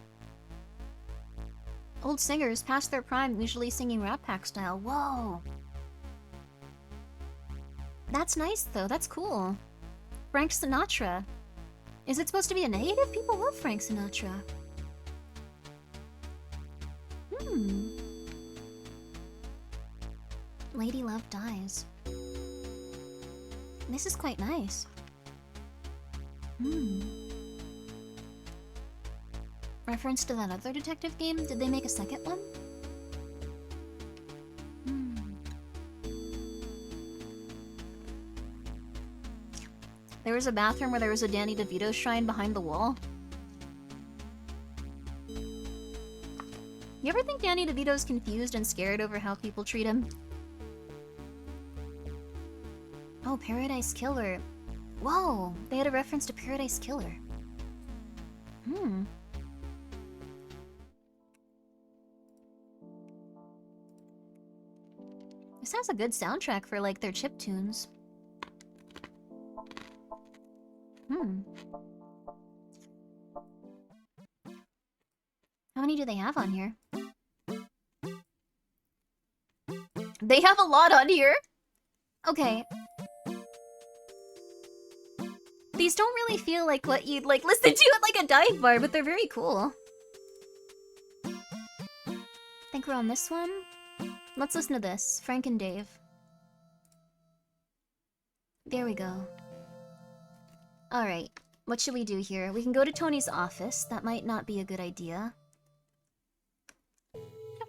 Old singers past their prime, usually singing Rat Pack style. Whoa. That's nice, though. That's cool. Frank Sinatra. Is it supposed to be a negative? People love Frank Sinatra. Lady Love Dies. This is quite nice. Reference to that other detective game? Did they make a second one? There was a bathroom where there was a Danny DeVito shrine behind the wall. You ever think Danny DeVito's confused and scared over how people treat him? Oh, Paradise Killer. Whoa, they had a reference to Paradise Killer. This has a good soundtrack for, like, their chiptunes. How many do they have on here? They have a lot on here! Okay. These don't really feel like what you'd, like, listen to at, like, a dive bar, but they're very cool. Think we're on this one? Let's listen to this. Frank and Dave. There we go. Alright. What should we do here? We can go to Tony's office. That might not be a good idea.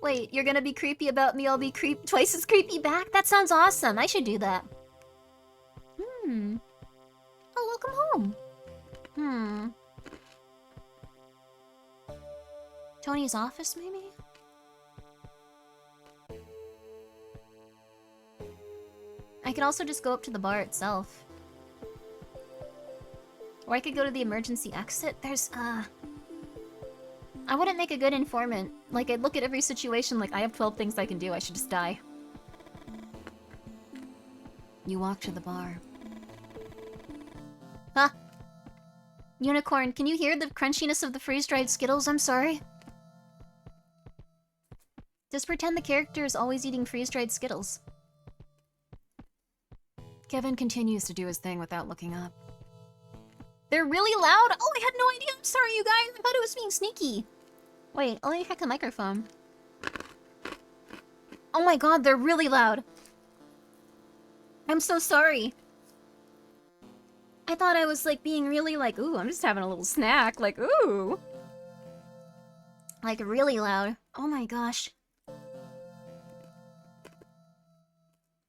Wait, you're gonna be creepy about me, I'll be twice as creepy back? That sounds awesome. I should do that. Oh, welcome home. Tony's office, maybe? I could also just go up to the bar itself. Or I could go to the emergency exit. There's, I wouldn't make a good informant. Like, I'd look at every situation like, I have 12 things I can do, I should just die. You walk to the bar. Huh? Unicorn, can you hear the crunchiness of the freeze-dried Skittles? I'm sorry. Just pretend the character is always eating freeze-dried Skittles. Kevin continues to do his thing without looking up. They're really loud? Oh, I had no idea. I'm sorry, you guys. I thought it was being sneaky. Wait, let me check the microphone. Oh my god, they're really loud. I'm so sorry. I thought I was, like, being really, like, ooh, I'm just having a little snack. Like, ooh. Like, really loud. Oh my gosh.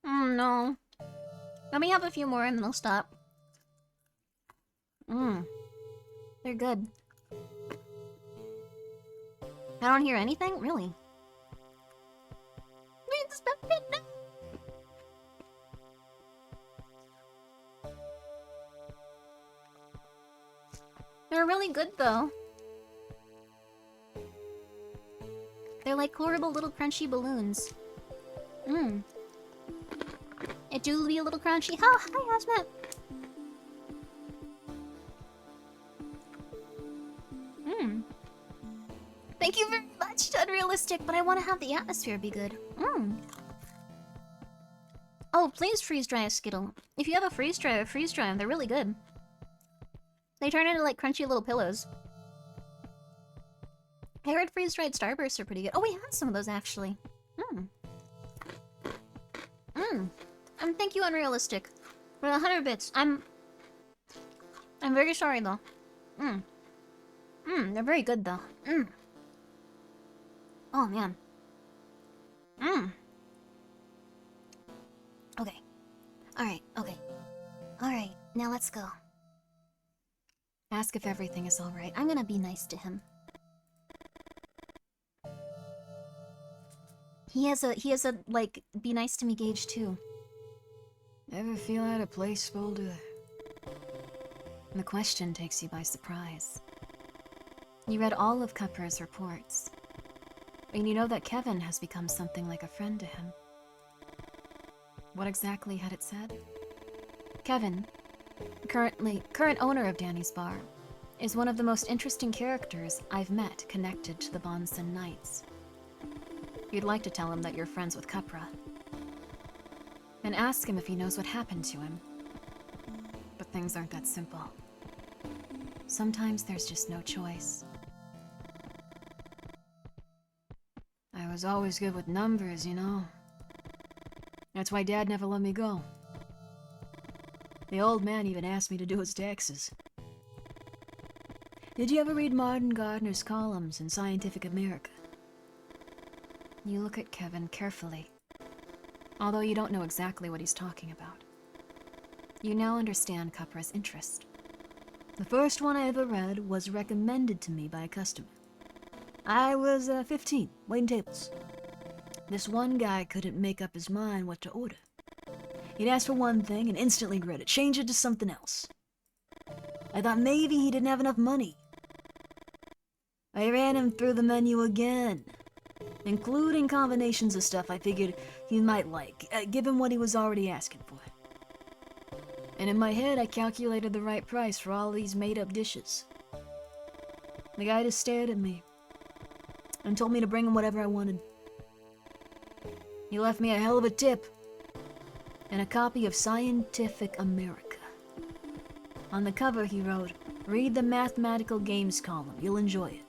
No. Let me have a few more and then I'll stop. They're good. I don't hear anything? Really? They're really good, though. They're like horrible little crunchy balloons. It do be a little crunchy. Oh, hi, Hazmat. Thank you very much. Unrealistic, but I want to have the atmosphere be good. Oh, please freeze dry a Skittle. If you have a freeze dry them. They're really good. They turn into like crunchy little pillows. I heard freeze dried Starbursts are pretty good. Oh, we had some of those actually. Thank you, Unrealistic. For 100 bits. I'm very sorry though. They're very good though. Oh man. Okay. Alright, okay. Alright, now let's go. Ask if everything is alright. I'm gonna be nice to him. He has a, like, be nice to me gauge too. Ever feel out of place, Boulder? The question takes you by surprise. You read all of Cupra's reports. And you know that Kevin has become something like a friend to him. What exactly had it said? Kevin, current owner of Danny's Bar, is one of the most interesting characters I've met connected to the Bonson Knights. You'd like to tell him that you're friends with Cupra. And ask him if he knows what happened to him. But things aren't that simple. Sometimes there's just no choice. I was always good with numbers, you know. That's why Dad never let me go. The old man even asked me to do his taxes. Did you ever read Martin Gardner's columns in Scientific America? You look at Kevin carefully, although you don't know exactly what he's talking about. You now understand Capra's interest. The first one I ever read was recommended to me by a customer. I was 15, waiting tables. This one guy couldn't make up his mind what to order. He'd ask for one thing and instantly regret it, change it to something else. I thought maybe he didn't have enough money. I ran him through the menu again, including combinations of stuff I figured he might like, give him what he was already asking for. And in my head, I calculated the right price for all these made-up dishes. The guy just stared at me and told me to bring him whatever I wanted. He left me a hell of a tip and a copy of Scientific America. On the cover, he wrote, "Read the mathematical games column. You'll enjoy it."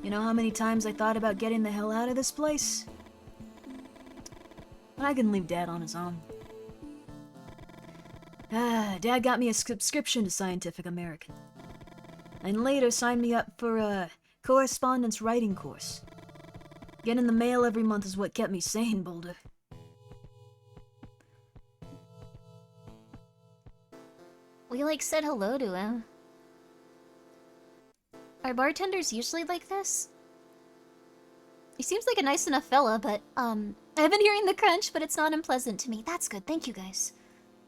You know how many times I thought about getting the hell out of this place? I couldn't leave Dad on his own. Dad got me a subscription to Scientific American, and later signed me up for a correspondence writing course. Getting the mail every month is what kept me sane, Boulder. We like said hello to him. Are bartenders usually like this? He seems like a nice enough fella, but I've been hearing the crunch, but it's not unpleasant to me. That's good, thank you guys.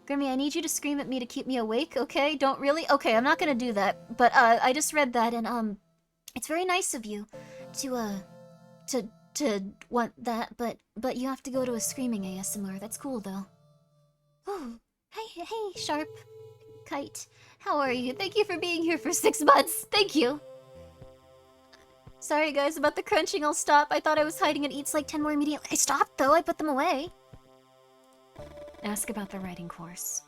Grimmy, I need you to scream at me to keep me awake, okay? Don't really? Okay, I'm not gonna do that. But I just read that and it's very nice of you to want that, but you have to go to a screaming ASMR. That's cool though. Oh, hey, Sharp Kite. How are you? Thank you for being here for 6 months. Thank you. Sorry guys about the crunching. I'll stop. I thought I was hiding and eats like 10 more immediately. I stopped though. I put them away. Ask about the writing course.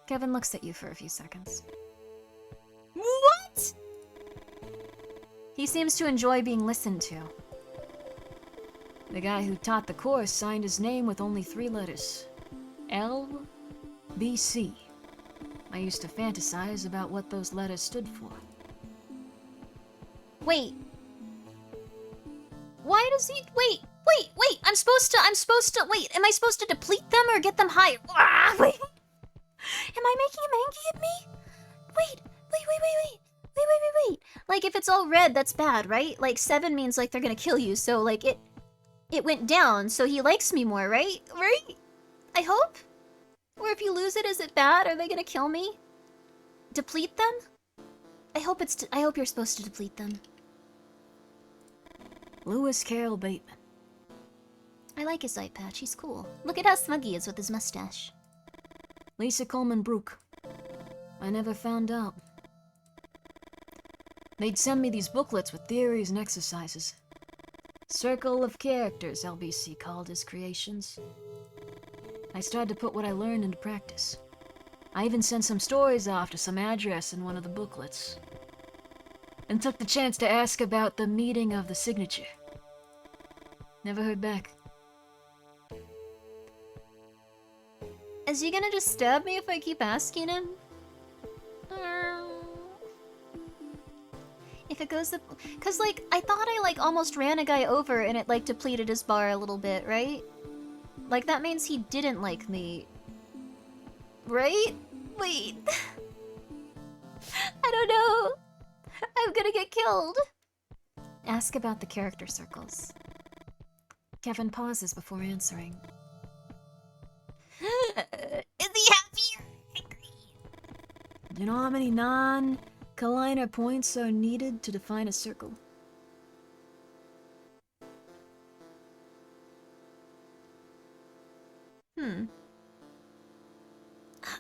Kevin looks at you for a few seconds. What? He seems to enjoy being listened to. The guy who taught the course signed his name with only 3 letters. LBC. I used to fantasize about what those letters stood for. Wait. Why does he... Wait. I'm supposed to... Wait, am I supposed to deplete them or get them higher? Wait. Am I making him angry at me? Wait. Like, if it's all red, that's bad, right? Like, 7 means, like, they're gonna kill you, so, like, it went down, so he likes me more, right? Right? I hope? Or if you lose it, is it bad? Are they gonna kill me? Deplete them? I hope you're supposed to deplete them. Lewis Carroll Bateman. I like his eye patch, he's cool. Look at how smug he is with his mustache. Lisa Coleman Brooke. I never found out. They'd send me these booklets with theories and exercises. Circle of Characters, LBC called his creations. I started to put what I learned into practice. I even sent some stories off to some address in one of the booklets. And took the chance to ask about the meeting of the signature. Never heard back. Is he gonna just stab me if I keep asking him? If it goes the... Cause, like, I thought I, like, almost ran a guy over and it, like, depleted his bar a little bit, right? Like, that means he didn't like me. Right? Wait. I don't know. I'm gonna get killed. Ask about the character circles. Kevin pauses before answering. Is he happy or angry? Do you know how many non-collider points are needed to define a circle?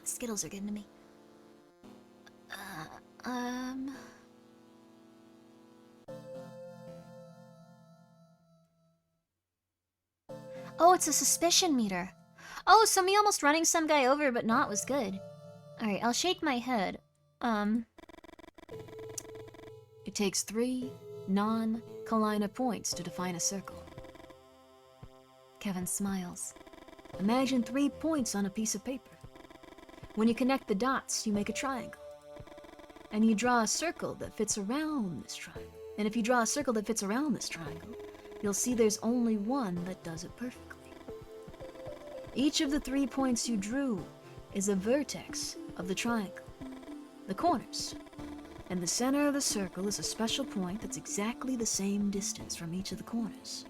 Skittles are getting to me. Oh, it's a suspicion meter. Oh, so me almost running some guy over but not was good. Alright, I'll shake my head. It takes 3 non-collider points to define a circle. Kevin smiles. Imagine 3 points on a piece of paper. When you connect the dots, you make a triangle. And you draw a circle that fits around this triangle. And if you draw a circle that fits around this triangle, you'll see there's only one that does it perfectly. Each of the 3 points you drew is a vertex of the triangle, the corners. And the center of the circle is a special point that's exactly the same distance from each of the corners.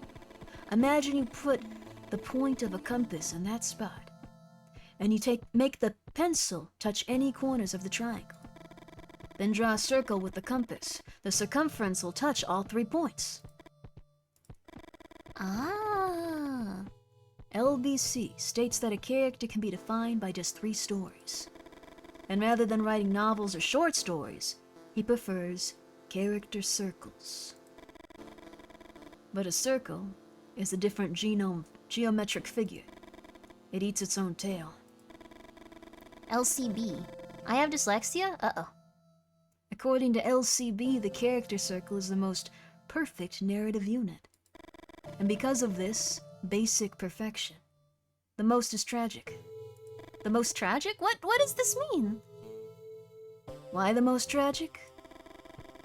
Imagine you put the point of a compass in that spot, and you make the pencil touch any corners of the triangle. Then draw a circle with the compass. The circumference will touch all 3 points. Ah. LBC states that a character can be defined by just 3 stories. And rather than writing novels or short stories, he prefers character circles. But a circle is a different geometric figure. It eats its own tail. LCB. I have dyslexia? Uh-oh. According to LCB, the character circle is the most perfect narrative unit. And because of this basic perfection, the most is tragic. The most tragic? What does this mean? Why the most tragic?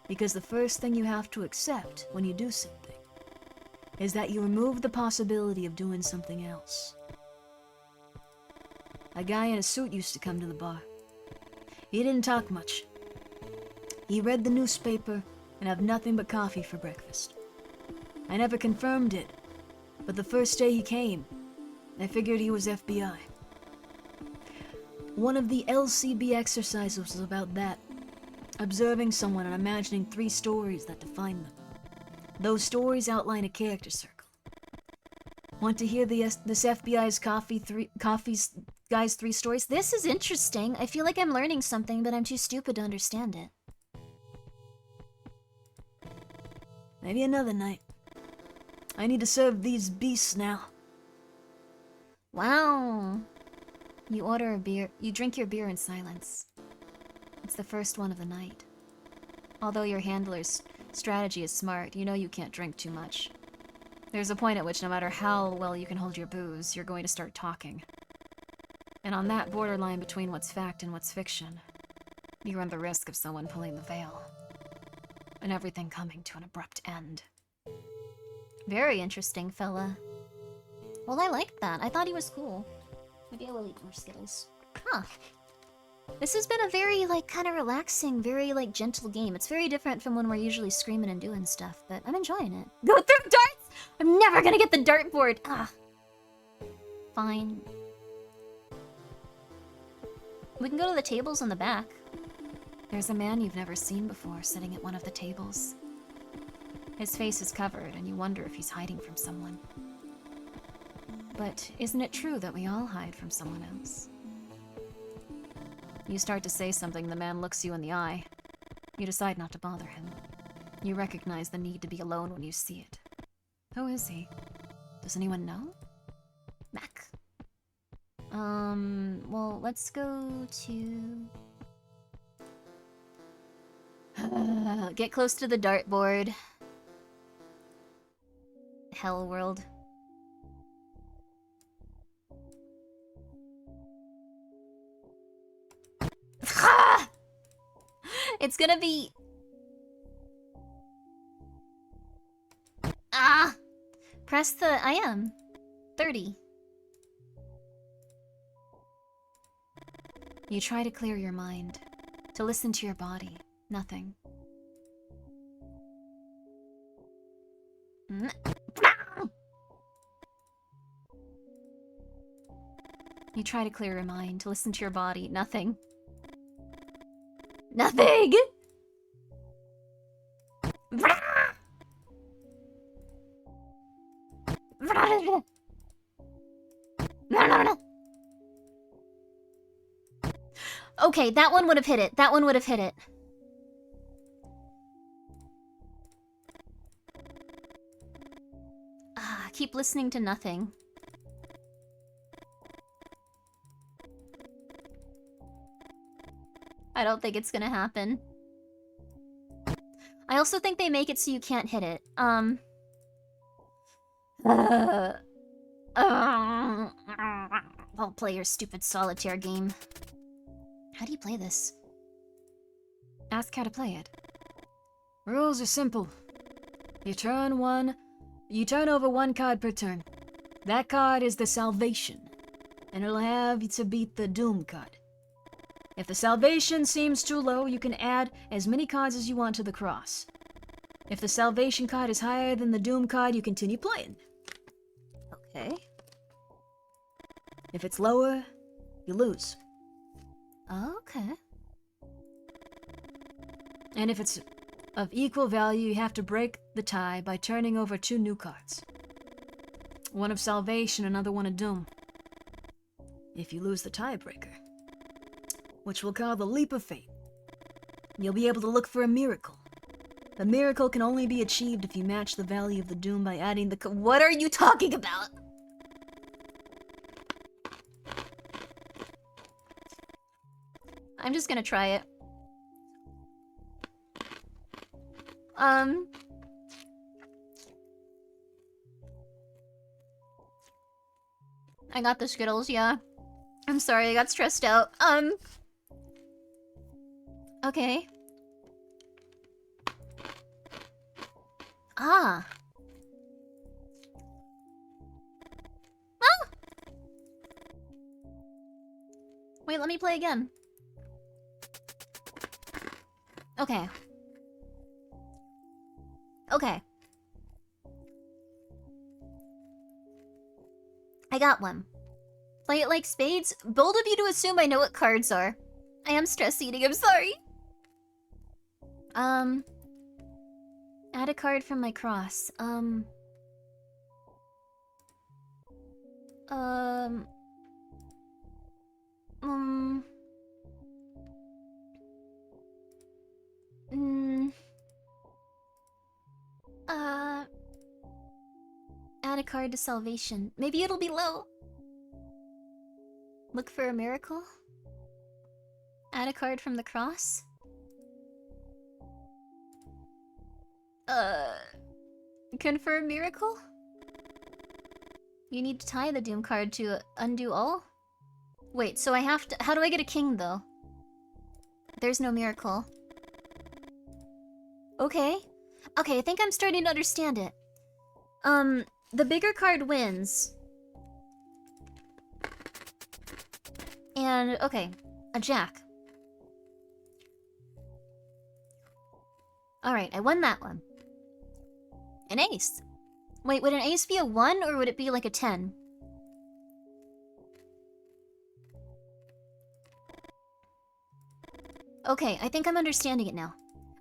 Because the first thing you have to accept when you do something is that you remove the possibility of doing something else. A guy in a suit used to come to the bar. He didn't talk much. He read the newspaper and have nothing but coffee for breakfast. I never confirmed it, but the first day he came, I figured he was FBI. One of the LCB exercises was about that, observing someone and imagining 3 stories that define them. Those stories outline a character circle. Want to hear this FBI's guy's 3 stories? This is interesting. I feel like I'm learning something, but I'm too stupid to understand it. Maybe another night. I need to serve these beasts now. Wow. You order a beer. You drink your beer in silence. It's the first one of the night. Although your handler's strategy is smart, you know you can't drink too much. There's a point at which no matter how well you can hold your booze, you're going to start talking. And on that borderline between what's fact and what's fiction, you run the risk of someone pulling the veil. And everything coming to an abrupt end. Very interesting, fella. Well, I liked that. I thought he was cool. Maybe I will eat more Skittles. Huh. This has been a very, kind of relaxing, very, gentle game. It's very different from when we're usually screaming and doing stuff, but I'm enjoying it. Go through darts! I'm never gonna get the dartboard! Ah. Fine. We can go to the tables in the back. There's a man you've never seen before sitting at one of the tables. His face is covered, and you wonder if he's hiding from someone. But isn't it true that we all hide from someone else? You start to say something, the man looks you in the eye. You decide not to bother him. You recognize the need to be alone when you see it. Who is he? Does anyone know? Mac. Well, let's go to... get close to the dartboard. Hell world. It's gonna be... Ah! Press the... I am. 30. You try to clear your mind. To listen to your body. Nothing. You try to clear your mind, to listen to your body. Nothing. Nothing! Okay, that one would have hit it. That one would have hit it. Keep listening to nothing. I don't think it's gonna happen. I also think they make it so you can't hit it. I'll play your stupid solitaire game. How do you play this? Ask how to play it. Rules are simple. You turn over one card per turn. That card is the salvation, and it'll have to beat the doom card. If the salvation seems too low, you can add as many cards as you want to the cross. If the salvation card is higher than the doom card, you continue playing. Okay. If it's lower, you lose. Okay. And if it's of equal value, you have to break the tie by turning over 2 new cards. One of salvation, another one of doom. If you lose the tiebreaker, which we'll call the leap of fate, you'll be able to look for a miracle. The miracle can only be achieved if you match the value of the doom by adding the What are you talking about? I'm just gonna try it. I got the Skittles, yeah. I'm sorry, I got stressed out. Okay. Ah. Ah! Wait, let me play again. Okay. Okay. I got one. Play it like spades? Bold of you to assume I know what cards are. I am stress eating, I'm sorry. Add a card from my cross. Add a card to salvation. Maybe it'll be low. Look for a miracle. Add a card from the cross. Confirm miracle? You need to tie the doom card to undo all? Wait, so I have to— how do I get a king, though? There's no miracle. Okay. Okay, I think I'm starting to understand it. The bigger card wins. And, okay, a jack. Alright, I won that one. An ace. Wait, would an ace be a 1 or would it be like a 10? Okay, I think I'm understanding it now.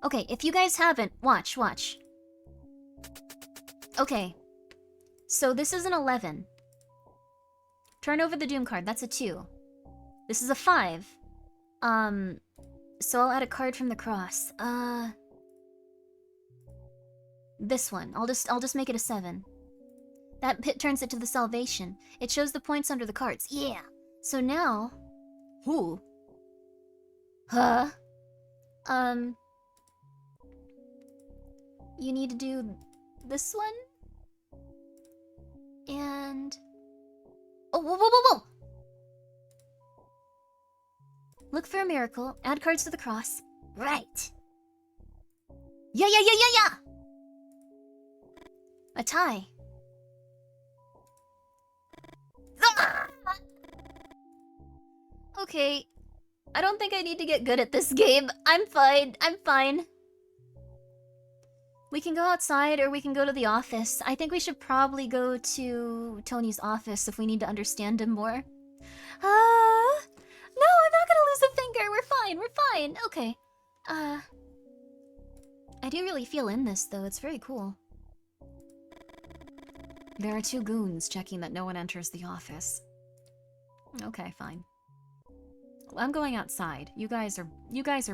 Okay, if you guys haven't, watch. Okay. So this is an 11. Turn over the doom card, that's a 2. This is a 5. So I'll add a card from the cross. This one. I'll just make it a 7. That turns it to the salvation. It shows the points under the cards. Yeah. So now, who? Huh? You need to do this one? And oh, whoa. Look for a miracle. Add cards to the cross. Right. Yeah. A tie. Ah! Okay. I don't think I need to get good at this game. I'm fine. We can go outside or we can go to the office. I think we should probably go to Tony's office if we need to understand him more. No, I'm not gonna lose a finger. We're fine. Okay. I do really feel in this, though. It's very cool. There are 2 goons checking that no one enters the office. Okay, fine. I'm going outside. You guys are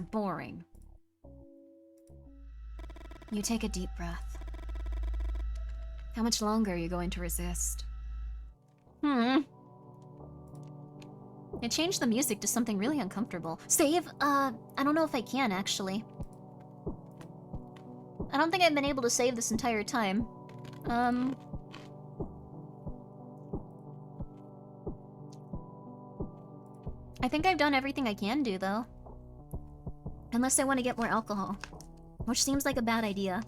boring. You take a deep breath. How much longer are you going to resist? It changed the music to something really uncomfortable. Save? I don't know if I can, actually. I don't think I've been able to save this entire time. I think I've done everything I can do, though. Unless I want to get more alcohol. Which seems like a bad idea.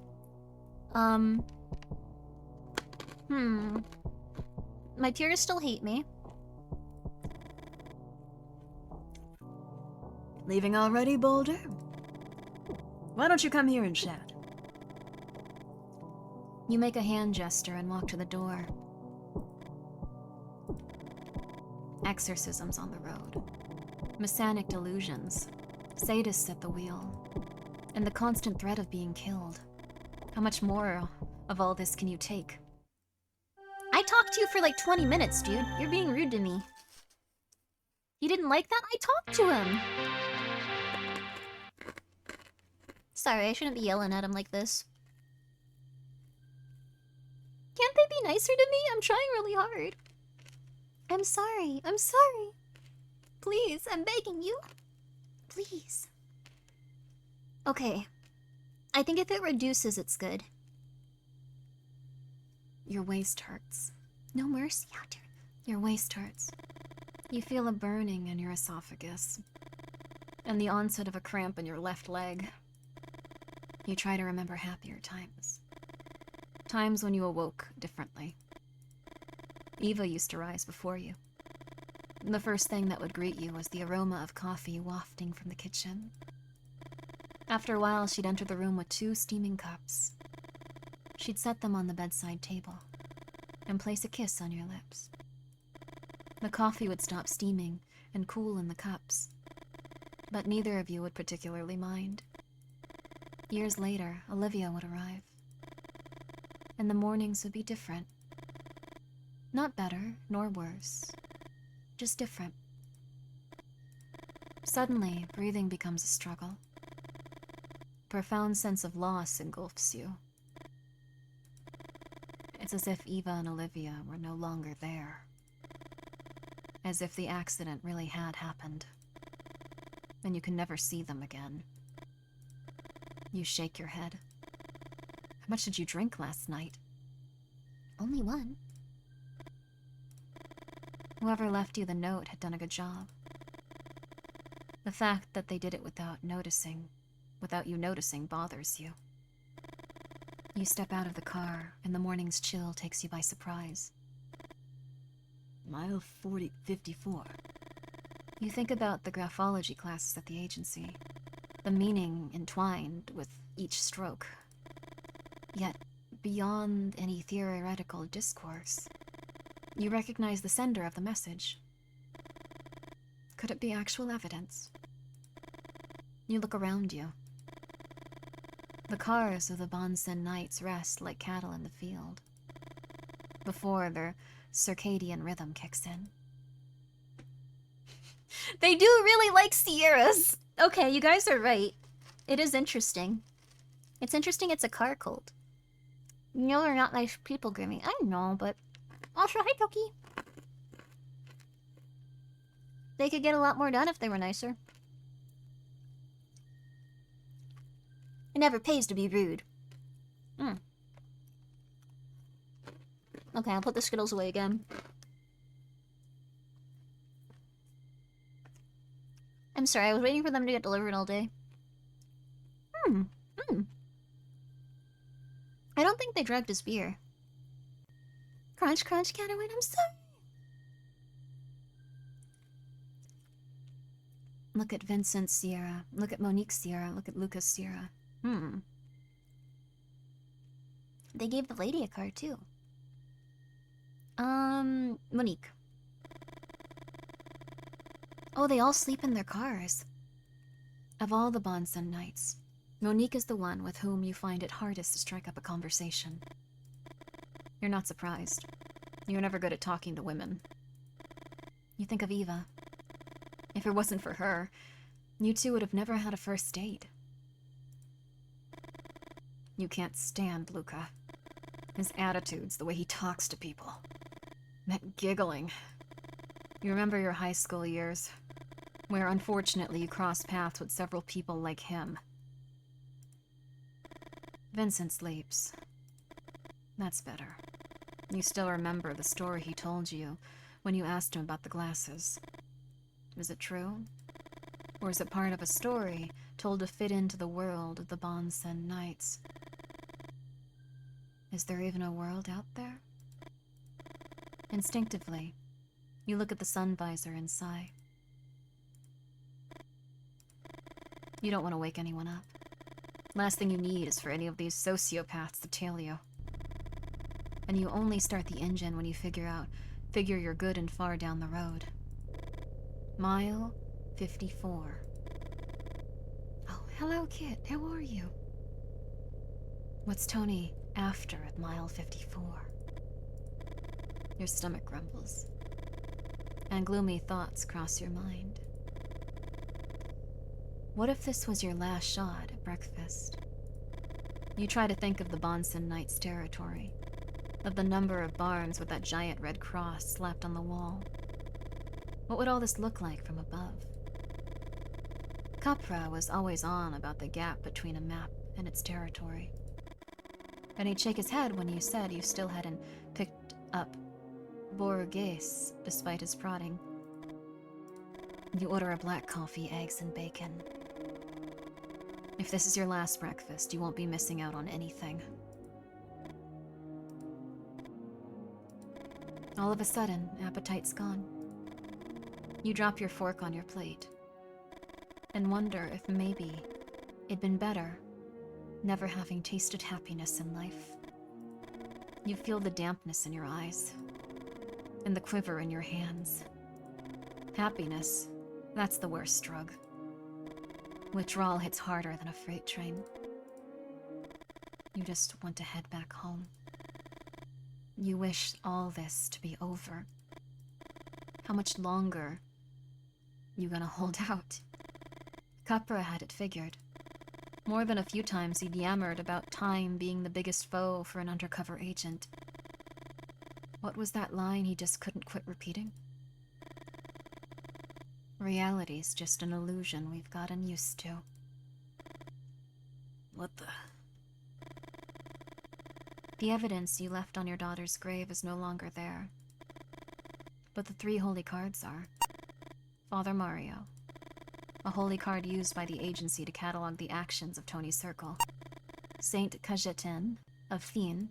My peers still hate me. Leaving already, Boulder? Why don't you come here and chat? You make a hand gesture and walk to the door. Exorcisms on the road. Messianic delusions. Sadists at the wheel. And the constant threat of being killed. How much more of all this can you take? I talked to you for like 20 minutes, dude. You're being rude to me. You didn't like that? I talked to him! Sorry, I shouldn't be yelling at him like this. Can't they be nicer to me? I'm trying really hard. I'm sorry. I'm sorry. Please, I'm begging you. Please. Okay. I think if it reduces, it's good. Your waist hurts. No mercy out there. Your waist hurts. You feel a burning in your esophagus. And the onset of a cramp in your left leg. You try to remember happier times. Times when you awoke differently. Eva used to rise before you. The first thing that would greet you was the aroma of coffee wafting from the kitchen. After a while, she'd enter the room with 2 steaming cups. She'd set them on the bedside table and place a kiss on your lips. The coffee would stop steaming and cool in the cups, but neither of you would particularly mind. Years later, Olivia would arrive, and the mornings would be different. Not better, nor worse, just different. Suddenly, breathing becomes a struggle. A profound sense of loss engulfs you. It's as if Eva and Olivia were no longer there. As if the accident really had happened. And you can never see them again. You shake your head. How much did you drink last night? Only 1. Whoever left you the note had done a good job. The fact that they did it without you noticing, bothers you. You step out of the car, and the morning's chill takes you by surprise. Mile 54. You think about the graphology classes at the agency, the meaning entwined with each stroke. Yet, beyond any theoretical discourse, you recognize the sender of the message. Could it be actual evidence? You look around you. The cars of the Bonsen Knights rest like cattle in the field, before their circadian rhythm kicks in. They do really like Sierras! Okay, you guys are right. It is interesting. It's interesting it's a car cult. You know they're not nice people, Grimmy. I know, but... Also, hi, Toki. They could get a lot more done if they were nicer. It never pays to be rude. Okay, I'll put the Skittles away again. I'm sorry, I was waiting for them to get delivered all day. I don't think they drugged his beer. Crunch, crunch, Catherine, I'm sorry. Look at Vincent Sierra. Look at Monique Sierra. Look at Lucas Sierra. They gave the lady a card, too. Monique. Oh, they all sleep in their cars. Of all the Bonsen Knights, Monique is the one with whom you find it hardest to strike up a conversation. You're not surprised. You're never good at talking to women. You think of Eva. If it wasn't for her, you two would have never had a first date. You can't stand Luca. His attitudes, the way he talks to people. That giggling. You remember your high school years, where unfortunately you crossed paths with several people like him. Vincent sleeps. That's better. You still remember the story he told you when you asked him about the glasses. Is it true? Or is it part of a story told to fit into the world of the Bonsen Knights. Is there even a world out there? Instinctively, you look at the sun visor and sigh. You don't want to wake anyone up. Last thing you need is for any of these sociopaths to tail you. And you only start the engine when you figure you're good and far down the road. Mile 54. Oh, hello, kid. How are you? What's Tony after at mile 54? Your stomach grumbles, and gloomy thoughts cross your mind. What if this was your last shot at breakfast? You try to think of the Bonsen Knights' territory, of the number of barns with that giant red cross slapped on the wall. What would all this look like from above? Capra was always on about the gap between a map and its territory. And he'd shake his head when you said you still hadn't picked up Borghese, despite his prodding. You order a black coffee, eggs, and bacon. If this is your last breakfast, you won't be missing out on anything. All of a sudden, appetite's gone. You drop your fork on your plate and wonder if maybe it'd been better never having tasted happiness in life. You feel the dampness in your eyes and the quiver in your hands. Happiness, that's the worst drug. Withdrawal hits harder than a freight train. You just want to head back home. You wish all this to be over. How much longer you gonna hold out? Capra had it figured. More than a few times he'd yammered about time being the biggest foe for an undercover agent. What was that line he just couldn't quit repeating? Reality's just an illusion we've gotten used to. What the? The evidence you left on your daughter's grave is no longer there. But the 3 holy cards are. Father Mario, a holy card used by the agency to catalog the actions of Tony's Circle. Saint Cajetan of Thien,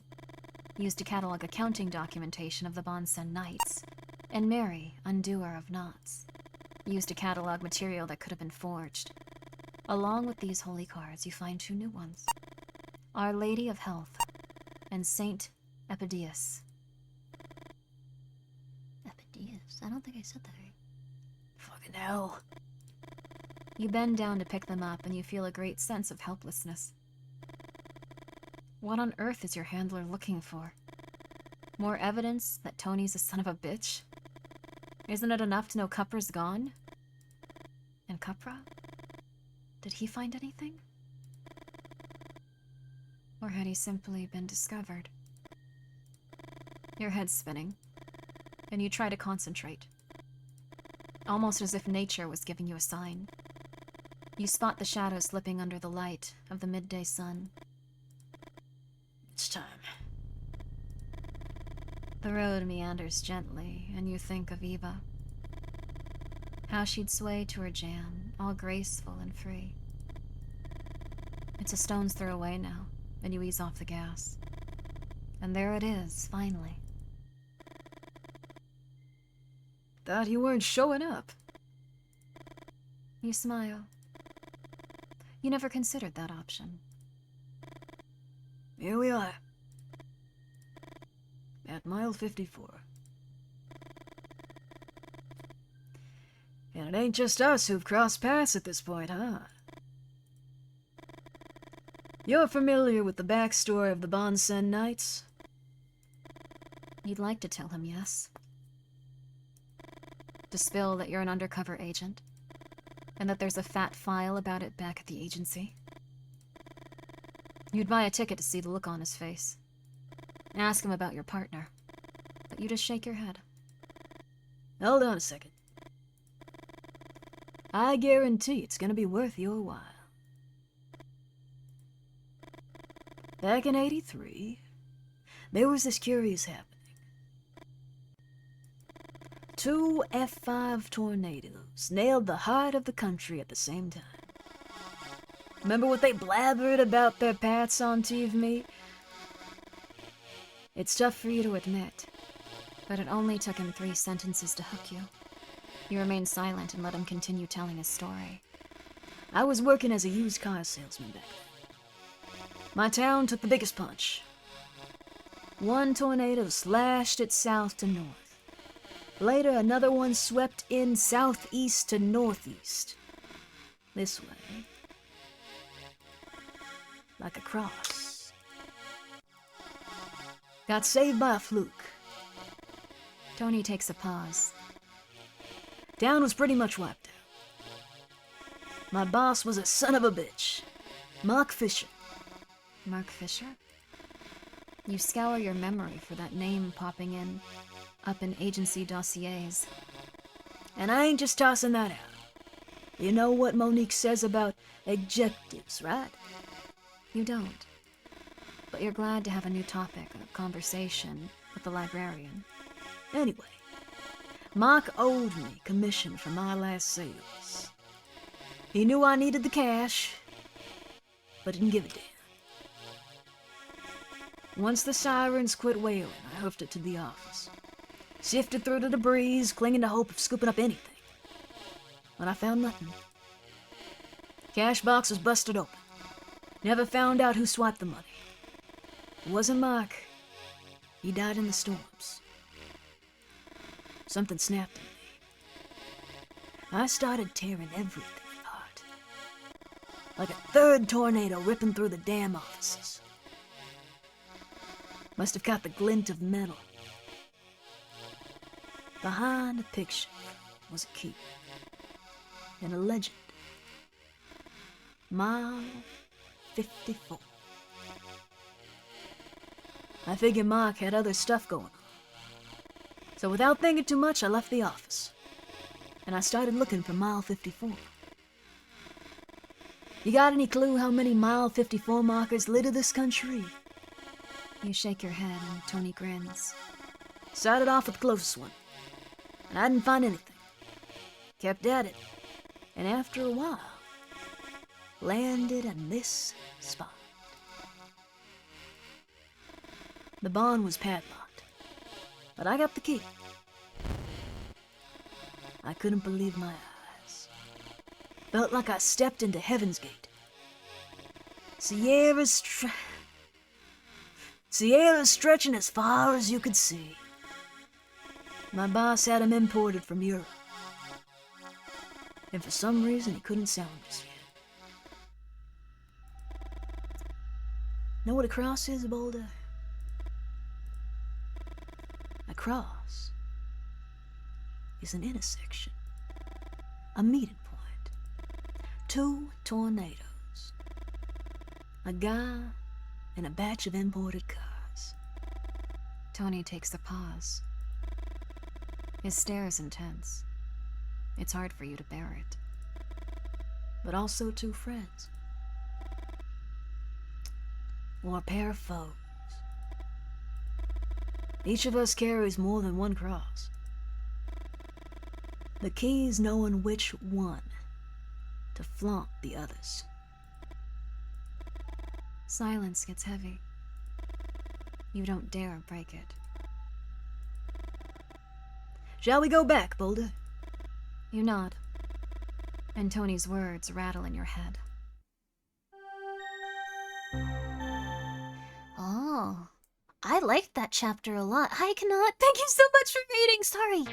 used to catalog accounting documentation of the Bonsen Knights. And Mary, undoer of knots, used to catalog material that could have been forged. Along with these holy cards, you find 2 new ones. Our Lady of Health and Saint Epidius. Epidius? I don't think I said that right. Fucking hell. You bend down to pick them up and you feel a great sense of helplessness. What on earth is your handler looking for? More evidence that Tony's a son of a bitch? Isn't it enough to know Capra's gone? And Capra? Did he find anything? Or had he simply been discovered? Your head's spinning, and you try to concentrate. Almost as if nature was giving you a sign. You spot the shadows slipping under the light of the midday sun. It's time. The road meanders gently, and you think of Eva. How she'd sway to her jam, all graceful and free. It's a stone's throw away now, and you ease off the gas. And there it is, finally. Thought you weren't showing up. You smile. You never considered that option. Here we are. At mile 54. And it ain't just us who've crossed paths at this point, huh? You're familiar with the backstory of the Bonsen Knights? You'd like to tell him yes. To spill that you're an undercover agent, and that there's a fat file about it back at the agency. You'd buy a ticket to see the look on his face. Ask him about your partner, but you just shake your head. Hold on a second. I guarantee it's gonna be worth your while. Back in '83, there was this curious happening. 2 F5 tornadoes nailed the heart of the country at the same time. Remember what they blabbered about their pats on TV? It's tough for you to admit, but it only took him 3 sentences to hook you. You remained silent and let him continue telling his story. I was working as a used car salesman back then. My town took the biggest punch. One tornado slashed it south to north. Later, another one swept in southeast to northeast. This way. Like a cross. Got saved by a fluke. Tony takes a pause. Town was pretty much wiped out. My boss was a son of a bitch. Mark Fisher. Mark Fisher? You scour your memory for that name popping up in agency dossiers. And I ain't just tossing that out. You know what Monique says about adjectives, right? You don't. But you're glad to have a new topic of conversation with the librarian. Anyway, Mark owed me commission for my last sales. He knew I needed the cash, but didn't give a damn. Once the sirens quit wailing, I hoofed it to the office. Sifted through the debris, clinging to hope of scooping up anything. But I found nothing. Cash box was busted open. Never found out who swiped the money. It wasn't Mark. He died in the storms. Something snapped in me. I started tearing everything apart. Like a third tornado ripping through the damn offices. Must have caught the glint of metal. Behind the picture was a key. And a legend. Mile 54. I figured Mark had other stuff going on. So without thinking too much, I left the office. And I started looking for Mile 54. You got any clue how many Mile 54 markers litter this country? You shake your head and Tony grins. Started off with the closest one. And I didn't find anything. Kept at it. And after a while, landed in this spot. The barn was padlocked, but I got the key. I couldn't believe my eyes. Felt like I stepped into Heaven's Gate. Sierra's stretching as far as you could see. My boss had him imported from Europe. And for some reason, he couldn't sell him just yet. Know what a cross is, Boulder? A cross is an intersection, a meeting point, 2 tornadoes, a guy and a batch of imported cars. Tony takes a pause. His stare is intense. It's hard for you to bear it. But also 2 friends. Or a pair of foes. Each of us carries more than 1 cross. The key's knowing which one to flaunt the others. Silence gets heavy. You don't dare break it. Shall we go back, Boulder? You nod, and Tony's words rattle in your head. Oh, I liked that chapter a lot. Hi, Kanat. Thank you so much for reading. Sorry.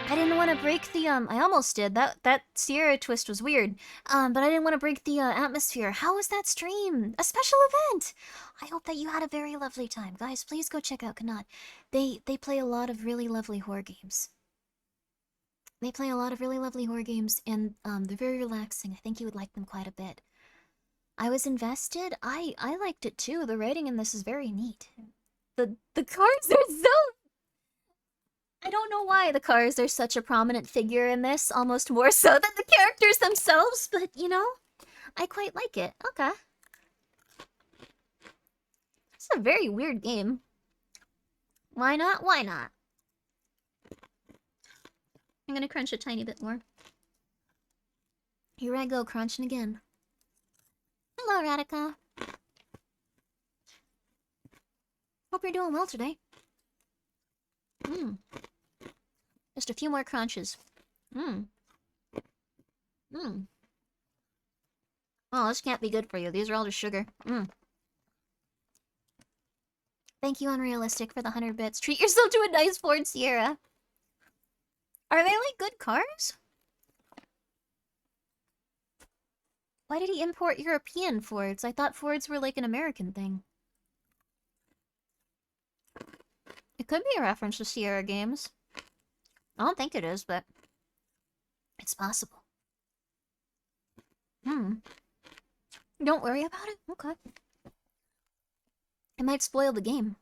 I didn't want to break the, I almost did. That Sierra twist was weird. But I didn't want to break the, atmosphere. How was that stream? A special event! I hope that you had a very lovely time. Guys, please go check out Kanat. They play a lot of really lovely horror games. They play a lot of really lovely horror games, and, they're very relaxing. I think you would like them quite a bit. I was invested. I liked it too. The writing in this is very neat. The cards are so... I don't know why the cars are such a prominent figure in this, almost more so than the characters themselves, but, you know, I quite like it. Okay. It's a very weird game. Why not? Why not? I'm gonna crunch a tiny bit more. Here I go, crunching again. Hello, Radika. Hope you're doing well today. Just a few more crunches. Oh, this can't be good for you. These are all just sugar. Thank you, Unrealistic, for the 100 bits. Treat yourself to a nice Ford Sierra. Are they, like, good cars? Why did he import European Fords? I thought Fords were, like, an American thing. It could be a reference to Sierra games. I don't think it is, but it's possible. Don't worry about it? Okay. It might spoil the game.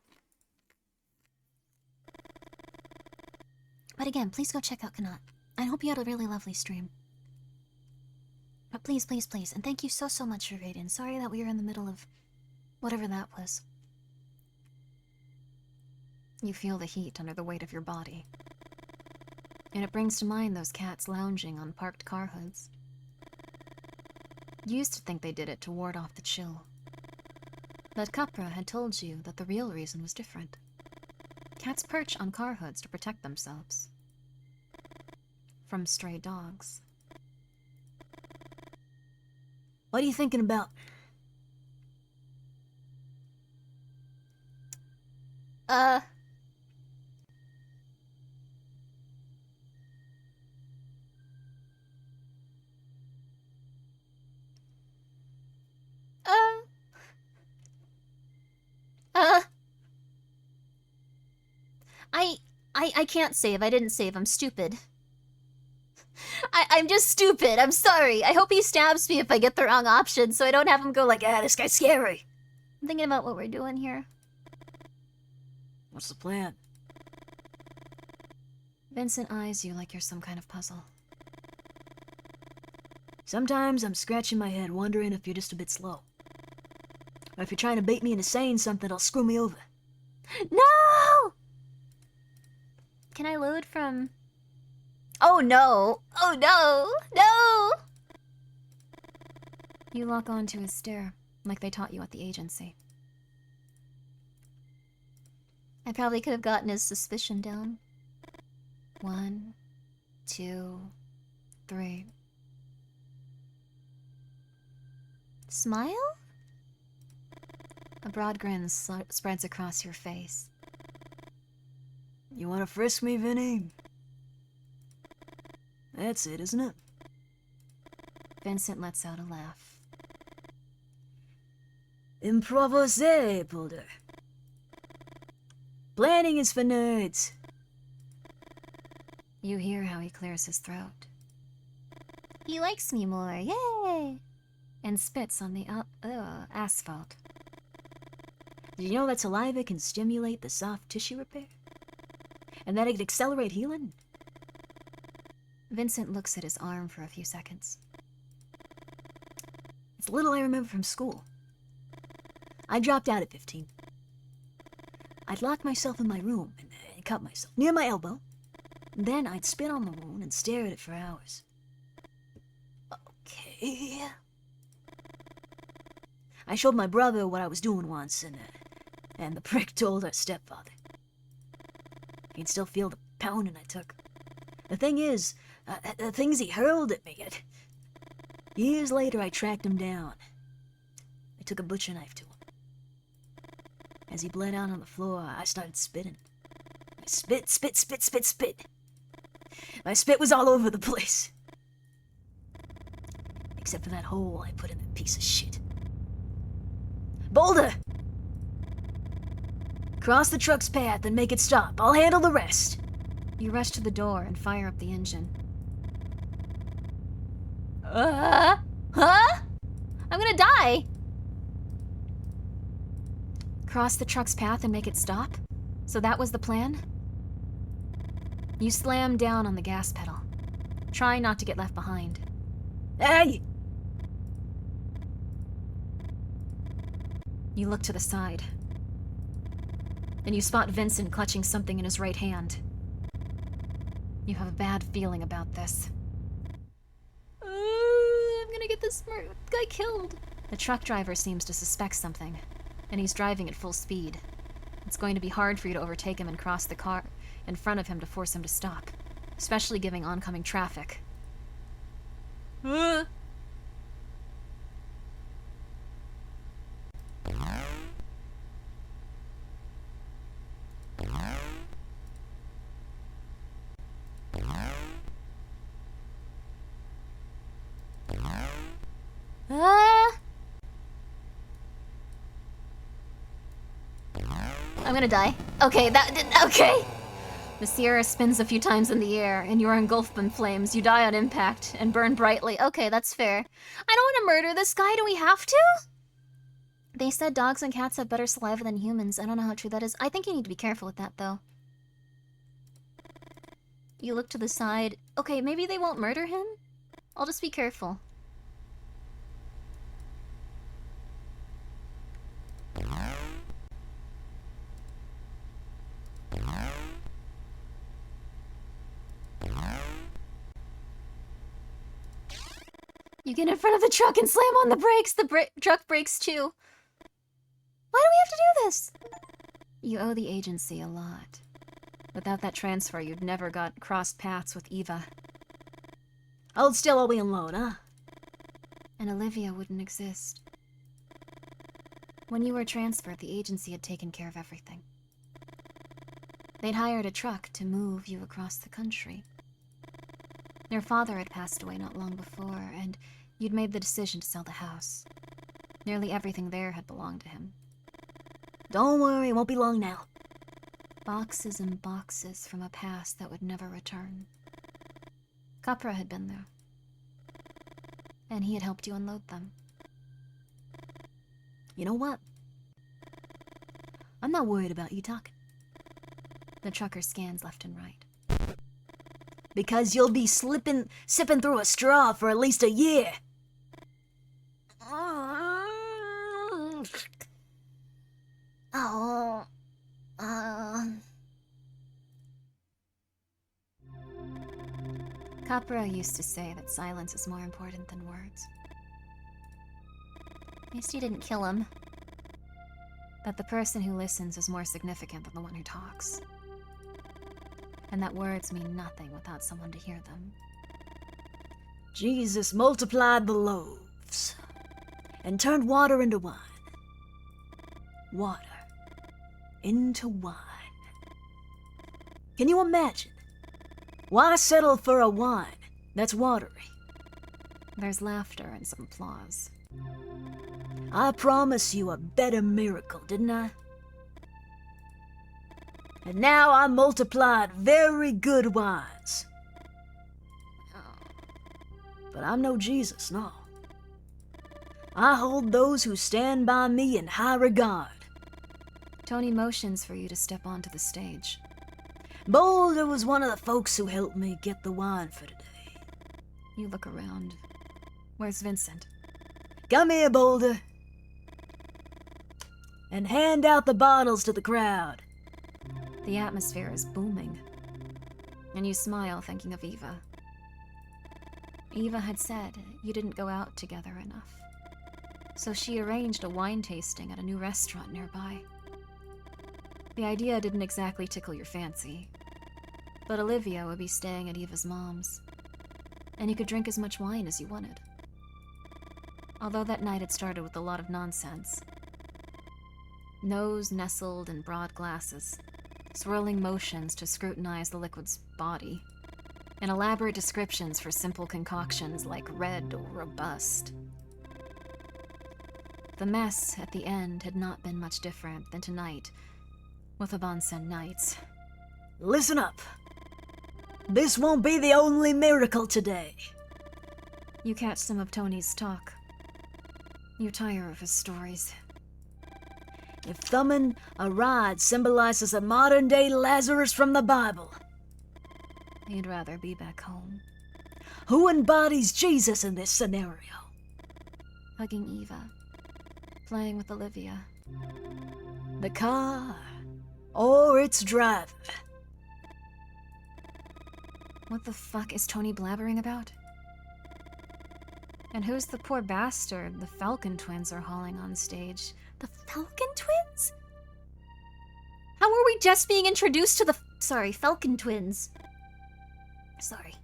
But again, please go check out Kanat. I hope you had a really lovely stream. But please, please, please, and thank you so, so much for raiding. Sorry that we were in the middle of whatever that was. You feel the heat under the weight of your body. And it brings to mind those cats lounging on parked car hoods. You used to think they did it to ward off the chill. But Capra had told you that the real reason was different. Cats perch on car hoods to protect themselves. From stray dogs. What are you thinking about? I can't save. I didn't save. I'm stupid. I'm just stupid. I'm sorry. I hope he stabs me if I get the wrong option so I don't have him go like, ah, this guy's scary. I'm thinking about what we're doing here. What's the plan? Vincent eyes you like you're some kind of puzzle. Sometimes I'm scratching my head wondering if you're just a bit slow. Or if you're trying to bait me into saying something that'll screw me over. No! Can I load from... Oh no! Oh no! No! You lock onto his stare, like they taught you at the agency. I probably could have gotten his suspicion down. 1, 2, 3. Smile? A broad grin spreads across your face. You wanna frisk me, Vinny? That's it, isn't it? Vincent lets out a laugh. Improvise, Boulder. Planning is for nerds. You hear how he clears his throat. He likes me more, yay! And spits on the asphalt. Did you know that saliva can stimulate the soft tissue repair? And that it can accelerate healing? Vincent looks at his arm for a few seconds. It's little I remember from school. I dropped out at 15. I'd lock myself in my room and cut myself near my elbow. Then I'd spit on the wound and stare at it for hours. Okay. I showed my brother what I was doing once, and the prick told our stepfather. He'd still feel the pounding I took. The thing is, the things he hurled at me. Years later, I tracked him down. I took a butcher knife to him. As he bled out on the floor, I started spitting. I spit, spit, spit, spit, spit. My spit was all over the place. Except for that hole I put in that piece of shit. Boulder! Cross the truck's path and make it stop. I'll handle the rest. You rush to the door and fire up the engine. Huh? I'm gonna die! Cross the truck's path and make it stop? So that was the plan? You slam down on the gas pedal, trying not to get left behind. Hey! You look to the side, and you spot Vincent clutching something in his right hand. You have a bad feeling about this. I'm gonna get this guy killed. The truck driver seems to suspect something, and he's driving at full speed. It's going to be hard for you to overtake him and cross the car in front of him to force him to stop, especially given oncoming traffic. I'm gonna die. Okay, okay. The Sierra spins a few times in the air, and you are engulfed in flames. You die on impact and burn brightly. Okay, that's fair. I don't want to murder this guy. Do we have to? They said dogs and cats have better saliva than humans. I don't know how true that is. I think you need to be careful with that, though. You look to the side. Okay, maybe they won't murder him? I'll just be careful. You get in front of the truck and slam on the brakes. The truck brakes too. Why do we have to do this? You owe the agency a lot. Without that transfer, you'd never got crossed paths with Eva. Hold still while we unload, huh? And Olivia wouldn't exist. When you were transferred, the agency had taken care of everything. They'd hired a truck to move you across the country. Your father had passed away not long before, and you'd made the decision to sell the house. Nearly everything there had belonged to him. Don't worry, it won't be long now. Boxes and boxes from a past that would never return. Capra had been there, and he had helped you unload them. You know what? I'm not worried about you talking. The trucker scans left and right. Because you'll be sipping through a straw for at least a year. Capra used to say that silence is more important than words. At least you didn't kill him. That the person who listens is more significant than the one who talks. And that words mean nothing without someone to hear them. Jesus multiplied the loaves and turned water into wine. Water into wine. Can you imagine? Why settle for a wine that's watery? There's laughter and some applause. I promised you a better miracle, didn't I? And now I multiplied very good wines. But I'm no Jesus, no. I hold those who stand by me in high regard. Tony motions for you to step onto the stage. Boulder was one of the folks who helped me get the wine for today. You look around. Where's Vincent? Come here, Boulder. And hand out the bottles to the crowd. The atmosphere is booming. And you smile thinking of Eva. Eva had said you didn't go out together enough. So she arranged a wine tasting at a new restaurant nearby. The idea didn't exactly tickle your fancy. But Olivia would be staying at Eva's mom's. And you could drink as much wine as you wanted. Although that night had started with a lot of nonsense. Nose nestled in broad glasses, swirling motions to scrutinize the liquid's body, and elaborate descriptions for simple concoctions like red or robust. The mess at the end had not been much different than tonight with the Bonsen Knights. Listen up. This won't be the only miracle today. You catch some of Tony's talk. You tire of his stories. If thumbing a rod symbolizes a modern-day Lazarus from the Bible, he'd rather be back home. Who embodies Jesus in this scenario? Hugging Eva. Playing with Olivia. The car or its driver. What the fuck is Tony blabbering about? And who's the poor bastard the Falcon twins are hauling on stage? The Falcon twins? How are we just being introduced to the... Sorry, Falcon twins. Sorry.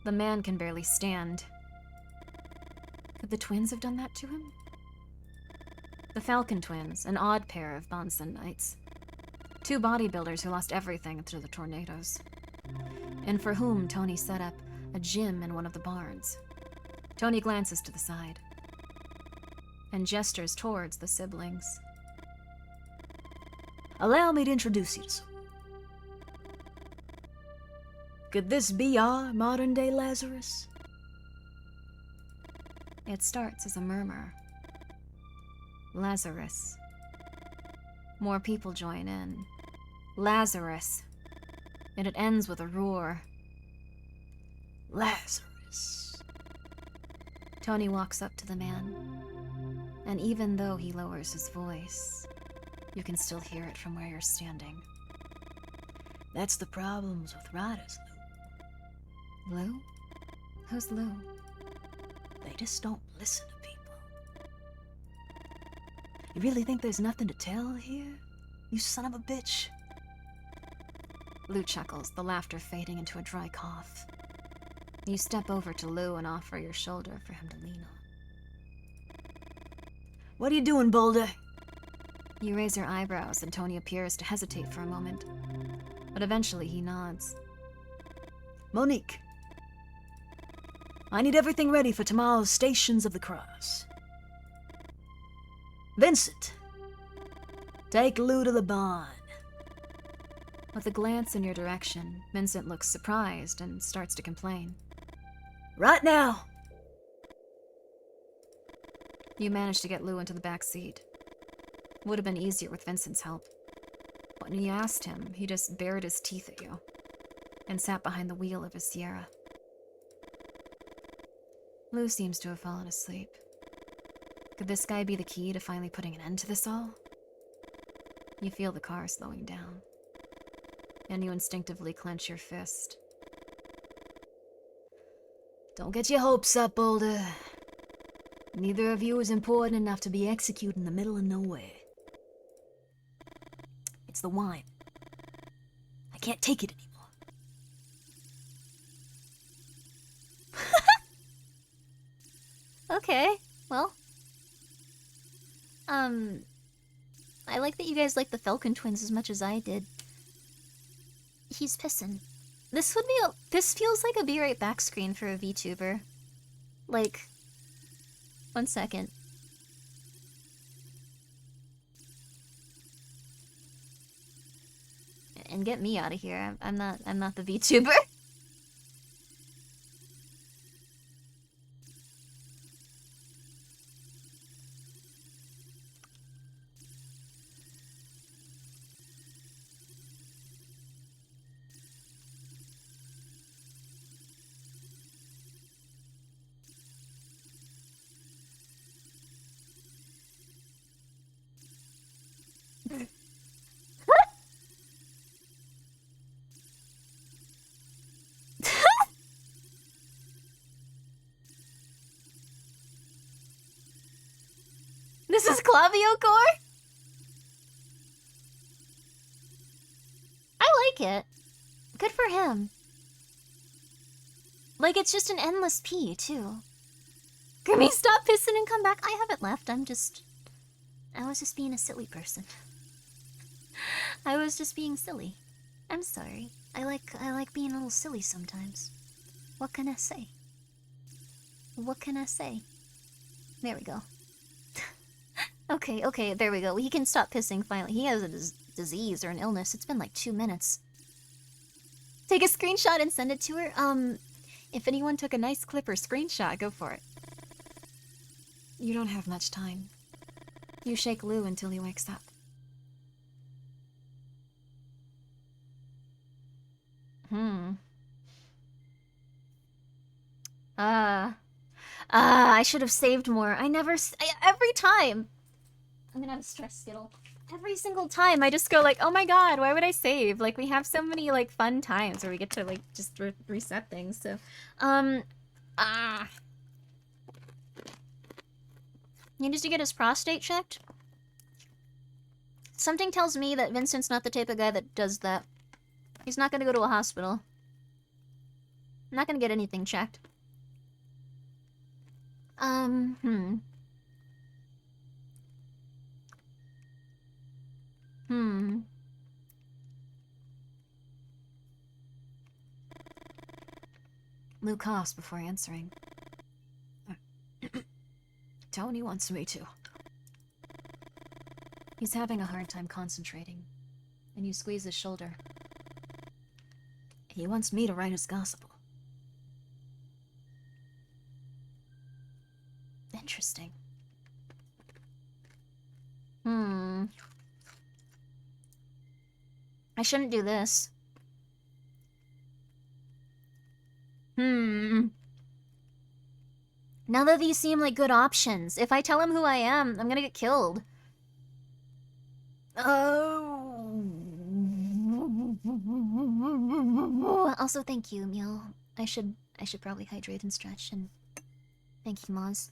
The man can barely stand. Could the twins have done that to him? The Falcon twins, an odd pair of Bonson knights. 2 bodybuilders who lost everything through the tornadoes. And for whom Tony set up a gym in one of the barns. Tony glances to the side and gestures towards the siblings. Allow me to introduce you to some. Could this be our modern-day Lazarus? It starts as a murmur. Lazarus. More people join in. Lazarus. And it ends with a roar. Lazarus. Tony walks up to the man, and even though he lowers his voice, you can still hear it from where you're standing. That's the problems with writers, Lou. Lou? Who's Lou? They just don't listen to people. You really think there's nothing to tell here? You son of a bitch. Lou chuckles, the laughter fading into a dry cough. You step over to Lou and offer your shoulder for him to lean on. What are you doing, Boulder? You raise your eyebrows and Tony appears to hesitate for a moment. But eventually he nods. Monique. I need everything ready for tomorrow's Stations of the Cross. Vincent. Take Lou to the barn. With a glance in your direction, Vincent looks surprised and starts to complain. Right now! You manage to get Lou into the back seat. Would have been easier with Vincent's help. But when you asked him, he just bared his teeth at you and sat behind the wheel of his Sierra. Lou seems to have fallen asleep. Could this guy be the key to finally putting an end to this all? You feel the car slowing down, and you instinctively clench your fist. Don't get your hopes up, Boulder. Neither of you is important enough to be executed in the middle of nowhere. It's the wine. I can't take it anymore. Okay, well. I like that you guys like the Falcon twins as much as I did. He's pissing. This feels like a be right back screen for a VTuber. Like, 1 second. And get me out of here. I'm not the VTuber. This is Clavio Core? I like it. Good for him. Like, it's just an endless pee, too. Grimmi, stop pissing and come back. I haven't left. I was just being a silly person. I was just being silly. I'm sorry. I like being a little silly sometimes. What can I say? What can I say? There we go. Okay, there we go. He can stop pissing finally. He has a disease or an illness. It's been like 2 minutes. Take a screenshot and send it to her. If anyone took a nice clip or screenshot, go for it. You don't have much time. You shake Lou until he wakes up. I should have saved more. Every time. I'm gonna have a stress skittle. Every single time I just go like, oh my god, why would I save? Like, we have so many like fun times where we get to like just reset things. So, He needs to get his prostate checked. Something tells me that Vincent's not the type of guy that does that. He's not gonna go to a hospital. I'm not gonna get anything checked. Luke coughs before answering. Tony wants me to. He's having a hard time concentrating, and you squeeze his shoulder. He wants me to write his gospel. Interesting. I shouldn't do this. None of these seem like good options. If I tell him who I am, I'm gonna get killed. Oh. Also, thank you, Emil. I should probably hydrate and stretch, and thank you, Moz.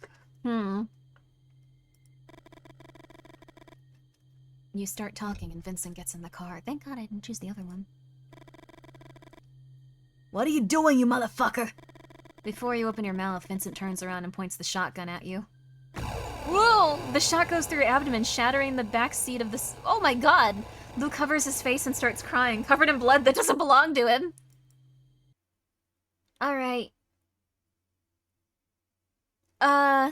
You start talking and Vincent gets in the car. Thank God I didn't choose the other one. What are you doing, you motherfucker? Before you open your mouth, Vincent turns around and points the shotgun at you. Whoa! The shot goes through your abdomen, shattering the back seat of the... Oh my god! Luke covers his face and starts crying, covered in blood that doesn't belong to him. Alright. I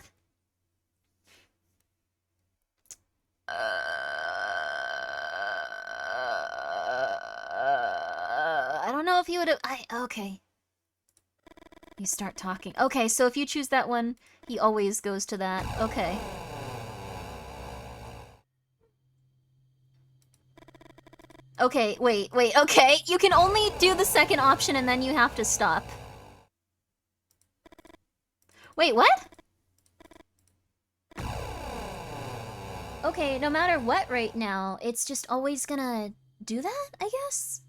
don't know if he would have... Okay. You start talking. Okay, so if you choose that one, he always goes to that. Okay. Okay, wait, okay. You can only do the second option and then you have to stop. Wait, what? Okay, no matter what right now, it's just always gonna do that, I guess?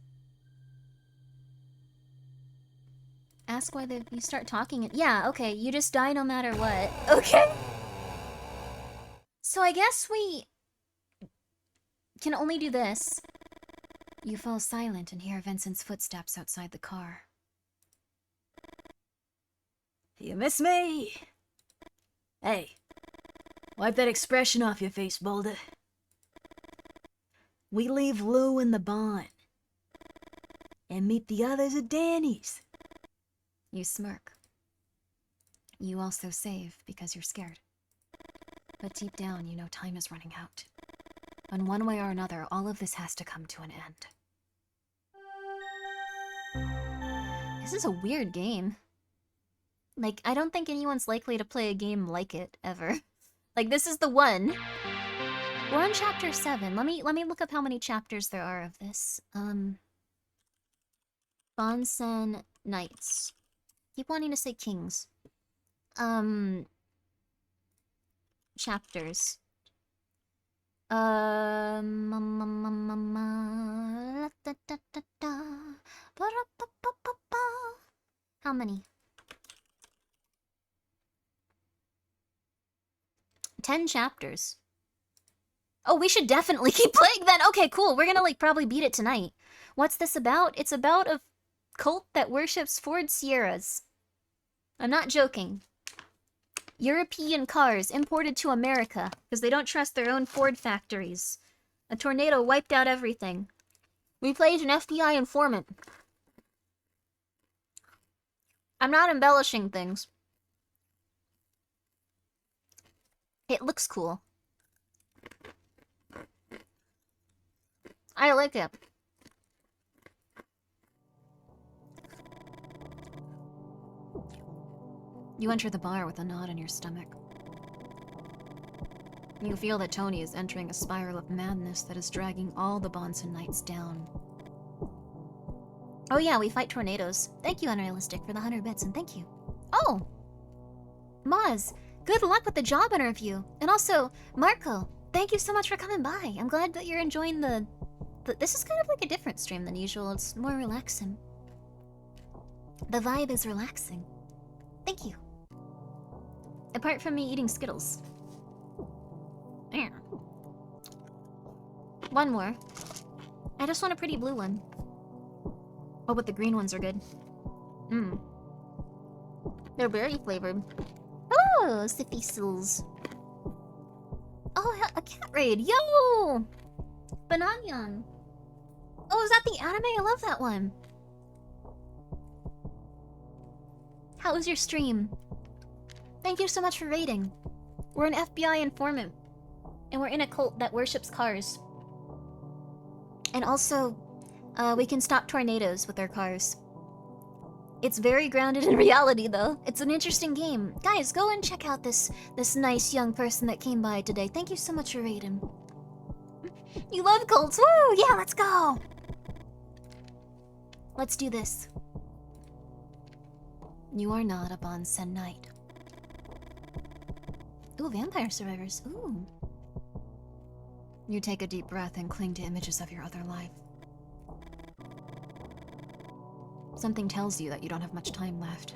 Ask why you start talking. Yeah, okay, you just die no matter what. Okay. So I guess we can only do this. You fall silent and hear Vincent's footsteps outside the car. You miss me? Hey, wipe that expression off your face, Boulder. We leave Lou in the barn and meet the others at Danny's. You smirk. You also save because you're scared. But deep down, you know time is running out. And one way or another, all of this has to come to an end. This is a weird game. Like, I don't think anyone's likely to play a game like it, ever. Like, this is the one. We're on chapter 7. Let me look up how many chapters there are of this. Bonsen Knights. Keep wanting to say kings. Chapters. How many? 10 chapters. Oh, we should definitely keep playing then. Okay, cool. We're gonna, like, probably beat it tonight. What's this about? It's about a cult that worships Ford Sierras. I'm not joking. European cars imported to America because they don't trust their own Ford factories. A tornado wiped out everything. We played an FBI informant. I'm not embellishing things. It looks cool. I like it. You enter the bar with a knot in your stomach. You feel that Tony is entering a spiral of madness that is dragging all the Bonson Knights down. Oh yeah, we fight tornadoes. Thank you, Unrealistic, for the 100 bits, and thank you. Oh! Maz, good luck with the job interview. And also, Marco, thank you so much for coming by. I'm glad that you're enjoying the... This is kind of like a different stream than usual. It's more relaxing. The vibe is relaxing. Thank you. Apart from me eating Skittles. One more. I just want a pretty blue one. Oh, but the green ones are good. Mmm. They're berry flavored. Oh, sippy sills. Oh, a cat raid. Yo! Bananyang. Oh, is that the anime? I love that one. How was your stream? Thank you so much for raiding. We're an FBI informant. And we're in a cult that worships cars. And also, we can stop tornadoes with our cars. It's very grounded in reality, though. It's an interesting game. Guys, go and check out this nice young person that came by today. Thank you so much for raiding. You love cults? Woo! Yeah, let's go! Let's do this. You are not a Bonsen Knight. Ooh, vampire survivors. Ooh. You take a deep breath and cling to images of your other life. Something tells you that you don't have much time left.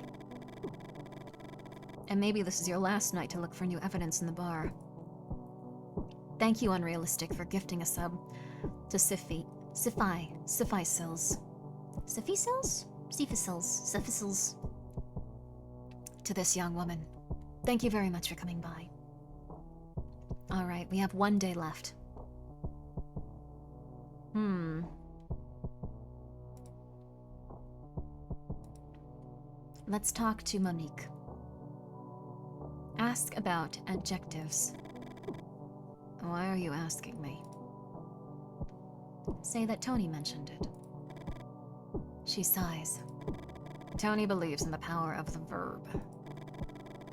And maybe this is your last night to look for new evidence in the bar. Thank you, Unrealistic, for gifting a sub to Siffy Sills. Siffy Sills? Siffy Sills. To this young woman. Thank you very much for coming by. Alright, we have 1 day left. Let's talk to Monique. Ask about adjectives. Why are you asking me? Say that Tony mentioned it. She sighs. Tony believes in the power of the verb.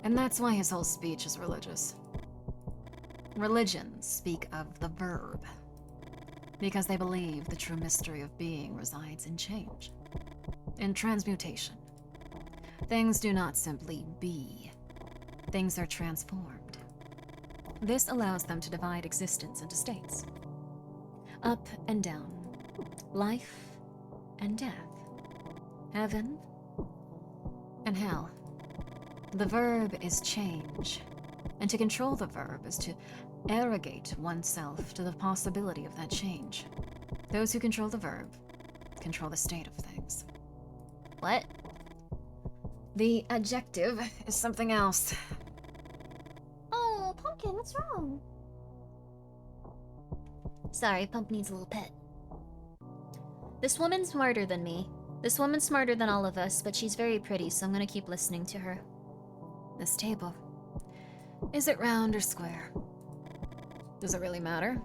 And that's why his whole speech is religious. Religions speak of the verb. Because they believe the true mystery of being resides in change. In transmutation. Things do not simply be. Things are transformed. This allows them to divide existence into states. Up and down. Life and death. Heaven and hell. The verb is change. And to control the verb is to arrogate oneself to the possibility of that change. Those who control the verb control the state of things. What? The adjective is something else. Oh, Pumpkin, what's wrong? Sorry, Pump needs a little pet. This woman's smarter than me. This woman's smarter than all of us, but she's very pretty, so I'm gonna keep listening to her. This table. Is it round or square? Does it really matter?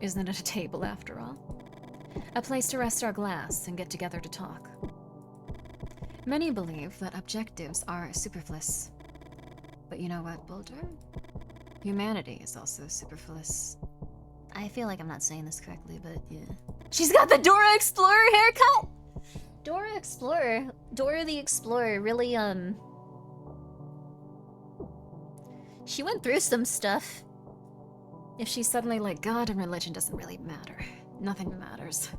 Isn't it a table after all? A place to rest our glass and get together to talk. Many believe that objectives are superfluous. But you know what, Boulder? Humanity is also superfluous. I feel like I'm not saying this correctly, but yeah. She's got the Dora Explorer haircut! Dora the Explorer really, she went through some stuff. If she's suddenly like, God and religion doesn't really matter. Nothing matters.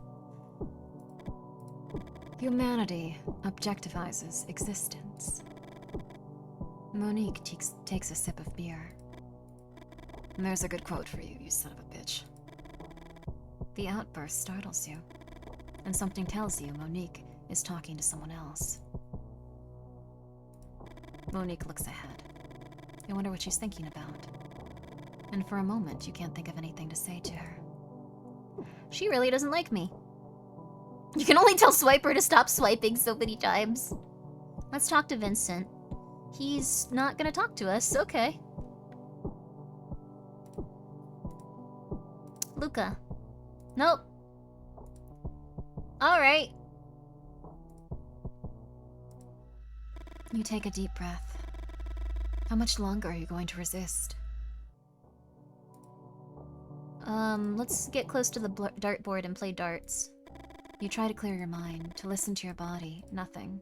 Humanity objectifies existence. Monique takes a sip of beer. And there's a good quote for you, you son of a bitch. The outburst startles you, and something tells you Monique is talking to someone else. Monique looks ahead. You wonder what she's thinking about. And for a moment, you can't think of anything to say to her. She really doesn't like me. You can only tell Swiper to stop swiping so many times. Let's talk to Vincent. He's not gonna talk to us, okay. Luca. Nope. Alright. You take a deep breath. How much longer are you going to resist? Let's get close to the dartboard and play darts. You try to clear your mind, to listen to your body. Nothing.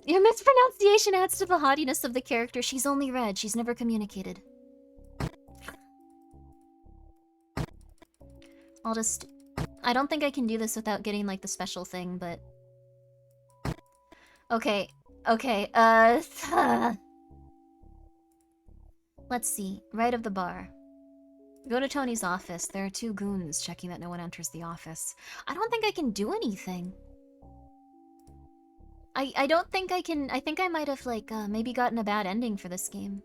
Your mispronunciation adds to the haughtiness of the character. She's only read, she's never communicated. I'll just... I don't think I can do this without getting, like, the special thing, but... Okay. Okay, let's see. Right of the bar. Go to Tony's office. There are 2 goons checking that no one enters the office. I don't think I can do anything. I don't think I can... I think I might have, like, maybe gotten a bad ending for this game.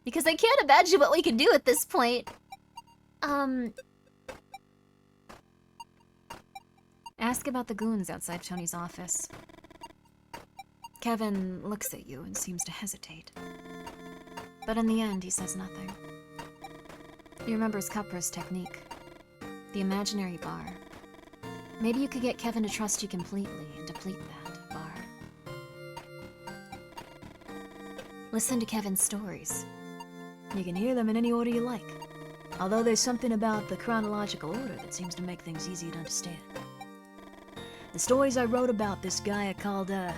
Because I can't imagine what we can do at this point. Ask about the goons outside Tony's office. Kevin looks at you and seems to hesitate. But in the end, he says nothing. He remembers Cupra's technique. The imaginary bar. Maybe you could get Kevin to trust you completely and deplete that bar. Listen to Kevin's stories. You can hear them in any order you like. Although there's something about the chronological order that seems to make things easier to understand. The stories I wrote about this guy are called, The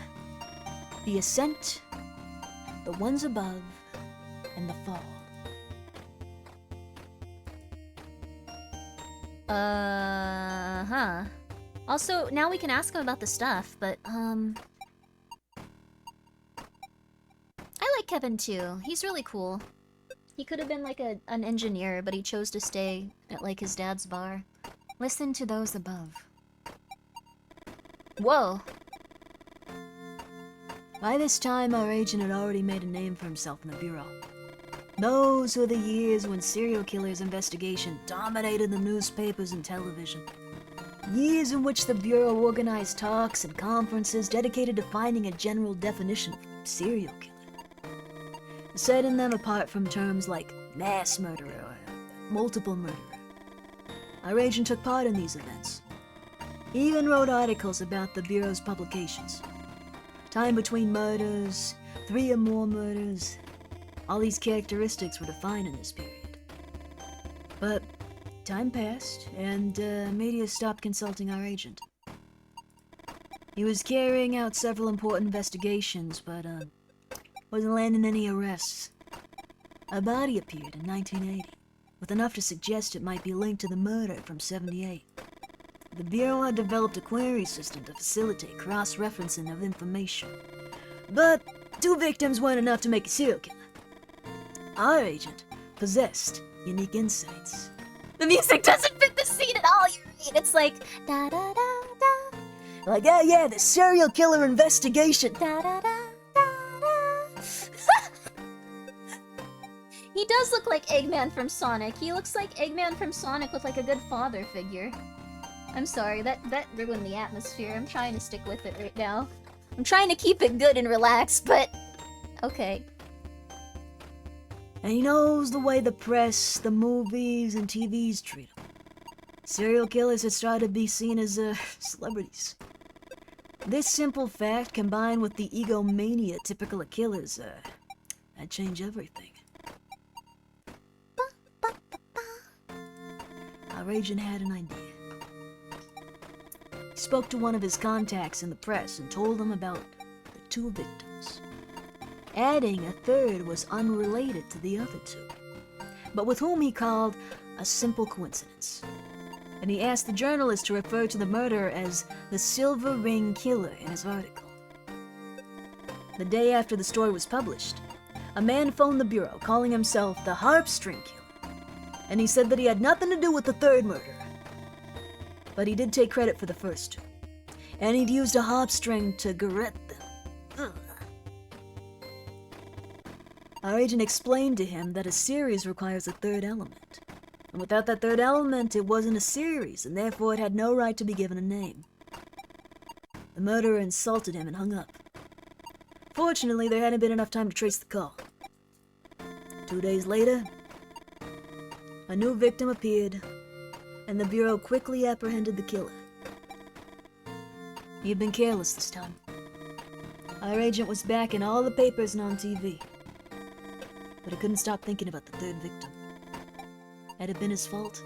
Ascent, The Ones Above, and The Fall. Huh. Also, now we can ask him about the stuff, but, I like Kevin too. He's really cool. He could have been like an engineer, but he chose to stay at like his dad's bar. Listen to those above. Whoa. By this time, our agent had already made a name for himself in the Bureau. Those were the years when serial killers' investigation dominated the newspapers and television. Years in which the Bureau organized talks and conferences dedicated to finding a general definition of serial killer. Setting them apart from terms like mass murderer or multiple murderer. Our agent took part in these events. He even wrote articles about the Bureau's publications. Time between murders, 3 or more murders. All these characteristics were defined in this period. But time passed, and media stopped consulting our agent. He was carrying out several important investigations, but wasn't landing any arrests. A body appeared in 1980, with enough to suggest it might be linked to the murder from 78. The Bureau had developed a query system to facilitate cross-referencing of information. But 2 victims weren't enough to make a serial killer. Our agent possessed unique insights. The music doesn't fit the scene at all, you're right. It's like, da da da da. Like, yeah, the serial killer investigation. Da da da da da. He does look like Eggman from Sonic. He looks like Eggman from Sonic with like a good father figure. I'm sorry, that ruined the atmosphere. I'm trying to stick with it right now. I'm trying to keep it good and relaxed, but... okay. And he knows the way the press, the movies, and TVs treat him. Serial killers had started to be seen as, celebrities. This simple fact, combined with the egomania typical of killers, that changed everything. Our agent had an idea. He spoke to one of his contacts in the press and told them about the 2 victims. Adding a 3rd was unrelated to the other 2, but with whom he called a simple coincidence. And he asked the journalist to refer to the murderer as the Silver Ring Killer in his article. The day after the story was published, a man phoned the Bureau calling himself the Harpstring Killer, and he said that he had nothing to do with the 3rd murderer. But he did take credit for the first 2, and he'd used a harpstring to garrote them. Ugh. Our agent explained to him that a series requires a 3rd element, and without that 3rd element, it wasn't a series, and therefore it had no right to be given a name. The murderer insulted him and hung up. Fortunately, there hadn't been enough time to trace the call. 2 days later, a new victim appeared, and the Bureau quickly apprehended the killer. He had been careless this time. Our agent was back in all the papers and on TV. But he couldn't stop thinking about the 3rd victim. Had it been his fault?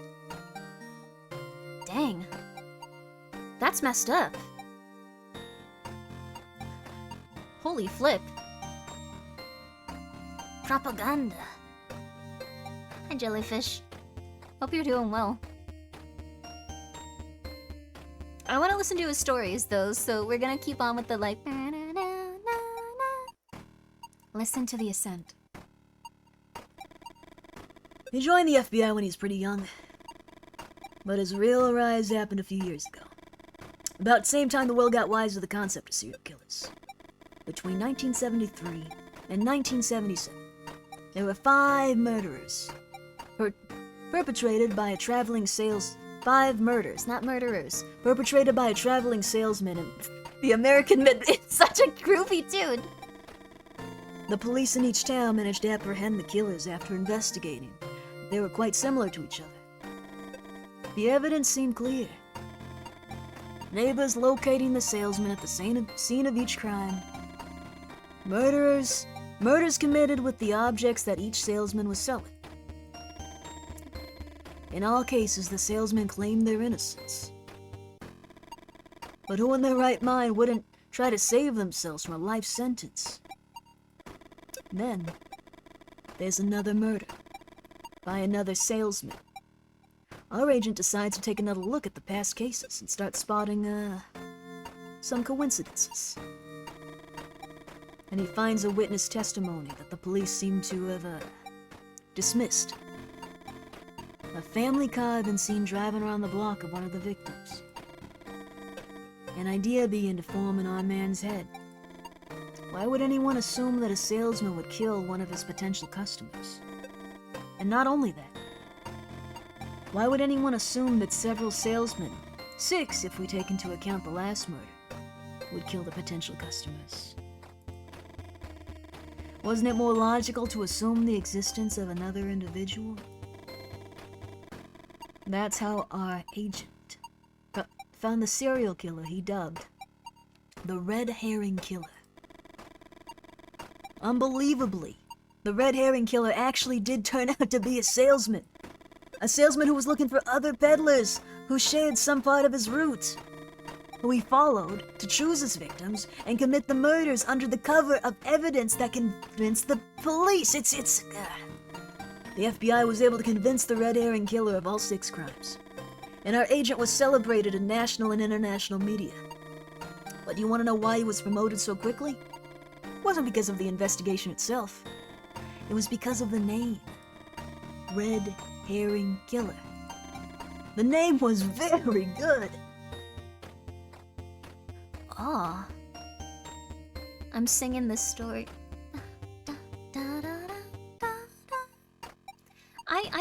Dang. That's messed up. Holy flip. Propaganda. Hi, jellyfish. Hope you're doing well. I want to listen to his stories though, so we're gonna keep on with the like. Listen to the ascent. He joined the FBI when he was pretty young, but his real rise happened a few years ago. About the same time the world got wise to the concept of serial killers. Between 1973 and 1977, there were 5 murderers perpetrated by a traveling sales... 5 murders, not murderers, perpetrated by a traveling salesman in the American Mid... It's such a groovy dude. The police in each town managed to apprehend the killers after investigating. They were quite similar to each other. The evidence seemed clear. Neighbors locating the salesman at the scene of each crime. Murders committed with the objects that each salesman was selling. In all cases, the salesmen claimed their innocence. But who in their right mind wouldn't try to save themselves from a life sentence? Then, there's another murder by another salesman. Our agent decides to take another look at the past cases and start spotting, some coincidences. And he finds a witness testimony that the police seem to have, dismissed. A family car had been seen driving around the block of one of the victims. An idea began to form in our man's head. Why would anyone assume that a salesman would kill one of his potential customers? And not only that, why would anyone assume that several salesmen, 6 if we take into account the last murder, would kill the potential customers? Wasn't it more logical to assume the existence of another individual? That's how our agent found the serial killer he dubbed the Red Herring Killer. Unbelievably, the Red Herring Killer actually did turn out to be a salesman. A salesman who was looking for other peddlers who shared some part of his route, who he followed to choose his victims and commit the murders under the cover of evidence that convinced the police. The FBI was able to convince the Red Herring Killer of all 6 crimes, and our agent was celebrated in national and international media. But do you want to know why he was promoted so quickly? It wasn't because of the investigation itself. It was because of the name. Red Herring Killer. The name was very good. Aw. I'm singing this story.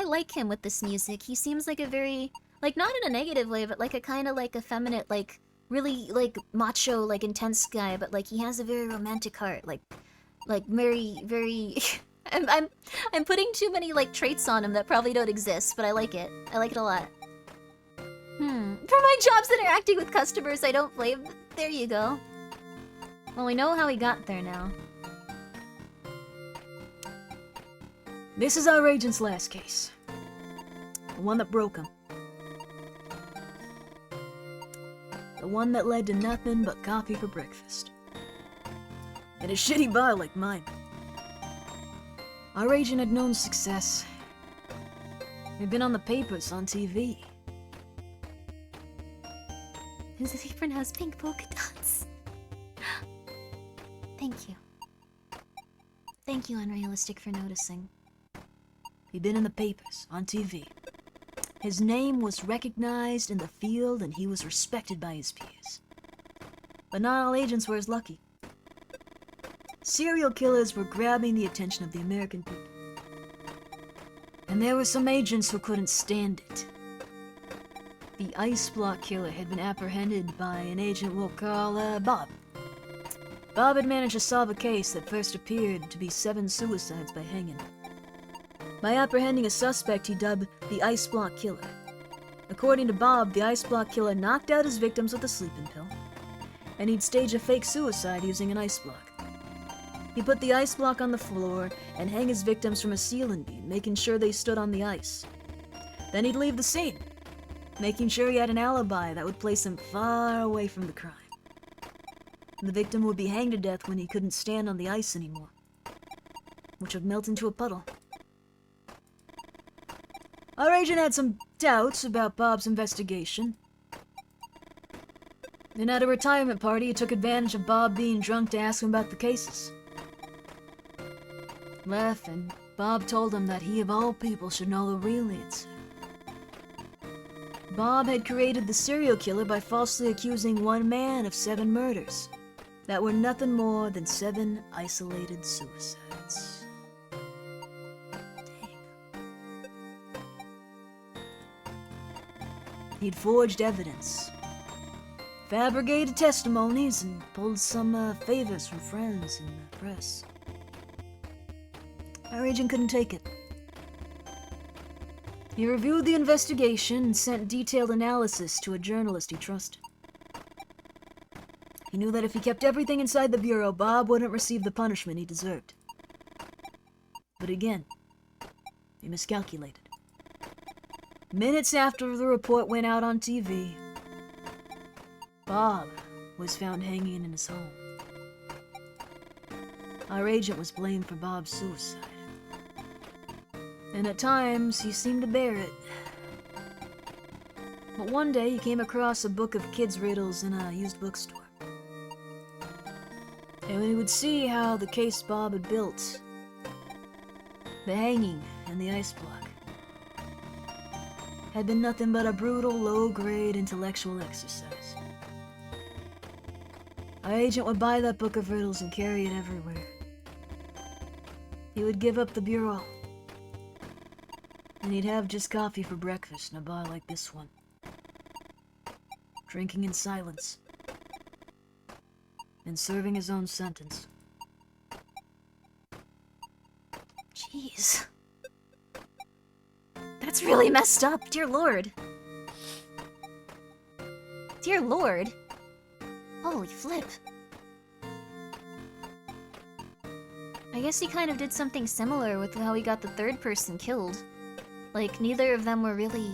I like him with this music. He seems like a very, like, not in a negative way, but like a kind of like effeminate, like, really, like, macho, like, intense guy, but like he has a very romantic heart, like very, very... I'm putting too many, like, traits on him that probably don't exist, but I like it. I like it a lot. For my jobs interacting with customers, I don't blame... There you go. Well, we know how he got there now. This is our agent's last case. The one that broke him. The one that led to nothing but coffee for breakfast. And a shitty bar like mine. Our agent had known success. He'd been on the papers, on TV. His apron has pink polka dots. Thank you. Thank you, Unrealistic, for noticing. He'd been in the papers, on TV. His name was recognized in the field and he was respected by his peers. But not all agents were as lucky. Serial killers were grabbing the attention of the American people. And there were some agents who couldn't stand it. The ice block killer had been apprehended by an agent we'll call, Bob. Bob had managed to solve a case that first appeared to be 7 suicides by hanging. By apprehending a suspect he dubbed the Ice Block Killer. According to Bob, the Ice Block Killer knocked out his victims with a sleeping pill, and he'd stage a fake suicide using an ice block. He put the ice block on the floor and hang his victims from a ceiling beam, making sure they stood on the ice. Then he'd leave the scene, making sure he had an alibi that would place him far away from the crime. The victim would be hanged to death when he couldn't stand on the ice anymore, which would melt into a puddle. Our agent had some doubts about Bob's investigation. And at a retirement party, he took advantage of Bob being drunk to ask him about the cases. Laughing, Bob told him that he of all people should know the real answer. Bob had created the serial killer by falsely accusing one man of 7 murders that were nothing more than 7 isolated suicides. He'd forged evidence, fabricated testimonies, and pulled some favors from friends and the press. Our agent couldn't take it. He reviewed the investigation and sent detailed analysis to a journalist he trusted. He knew that if he kept everything inside the Bureau, Bob wouldn't receive the punishment he deserved. But again, he miscalculated. Minutes after the report went out on TV, Bob was found hanging in his home. Our agent was blamed for Bob's suicide. And at times, he seemed to bear it. But one day, he came across a book of kids' riddles in a used bookstore. And when he would see how the case Bob had built, the hanging and the ice block, had been nothing but a brutal, low-grade intellectual exercise. Our agent would buy that book of riddles and carry it everywhere. He would give up the Bureau, and he'd have just coffee for breakfast in a bar like this one, drinking in silence, and serving his own sentence. Jeez. That's really messed up, dear lord. Dear lord. Holy flip. I guess he kind of did something similar with how he got the third person killed. Like, neither of them were really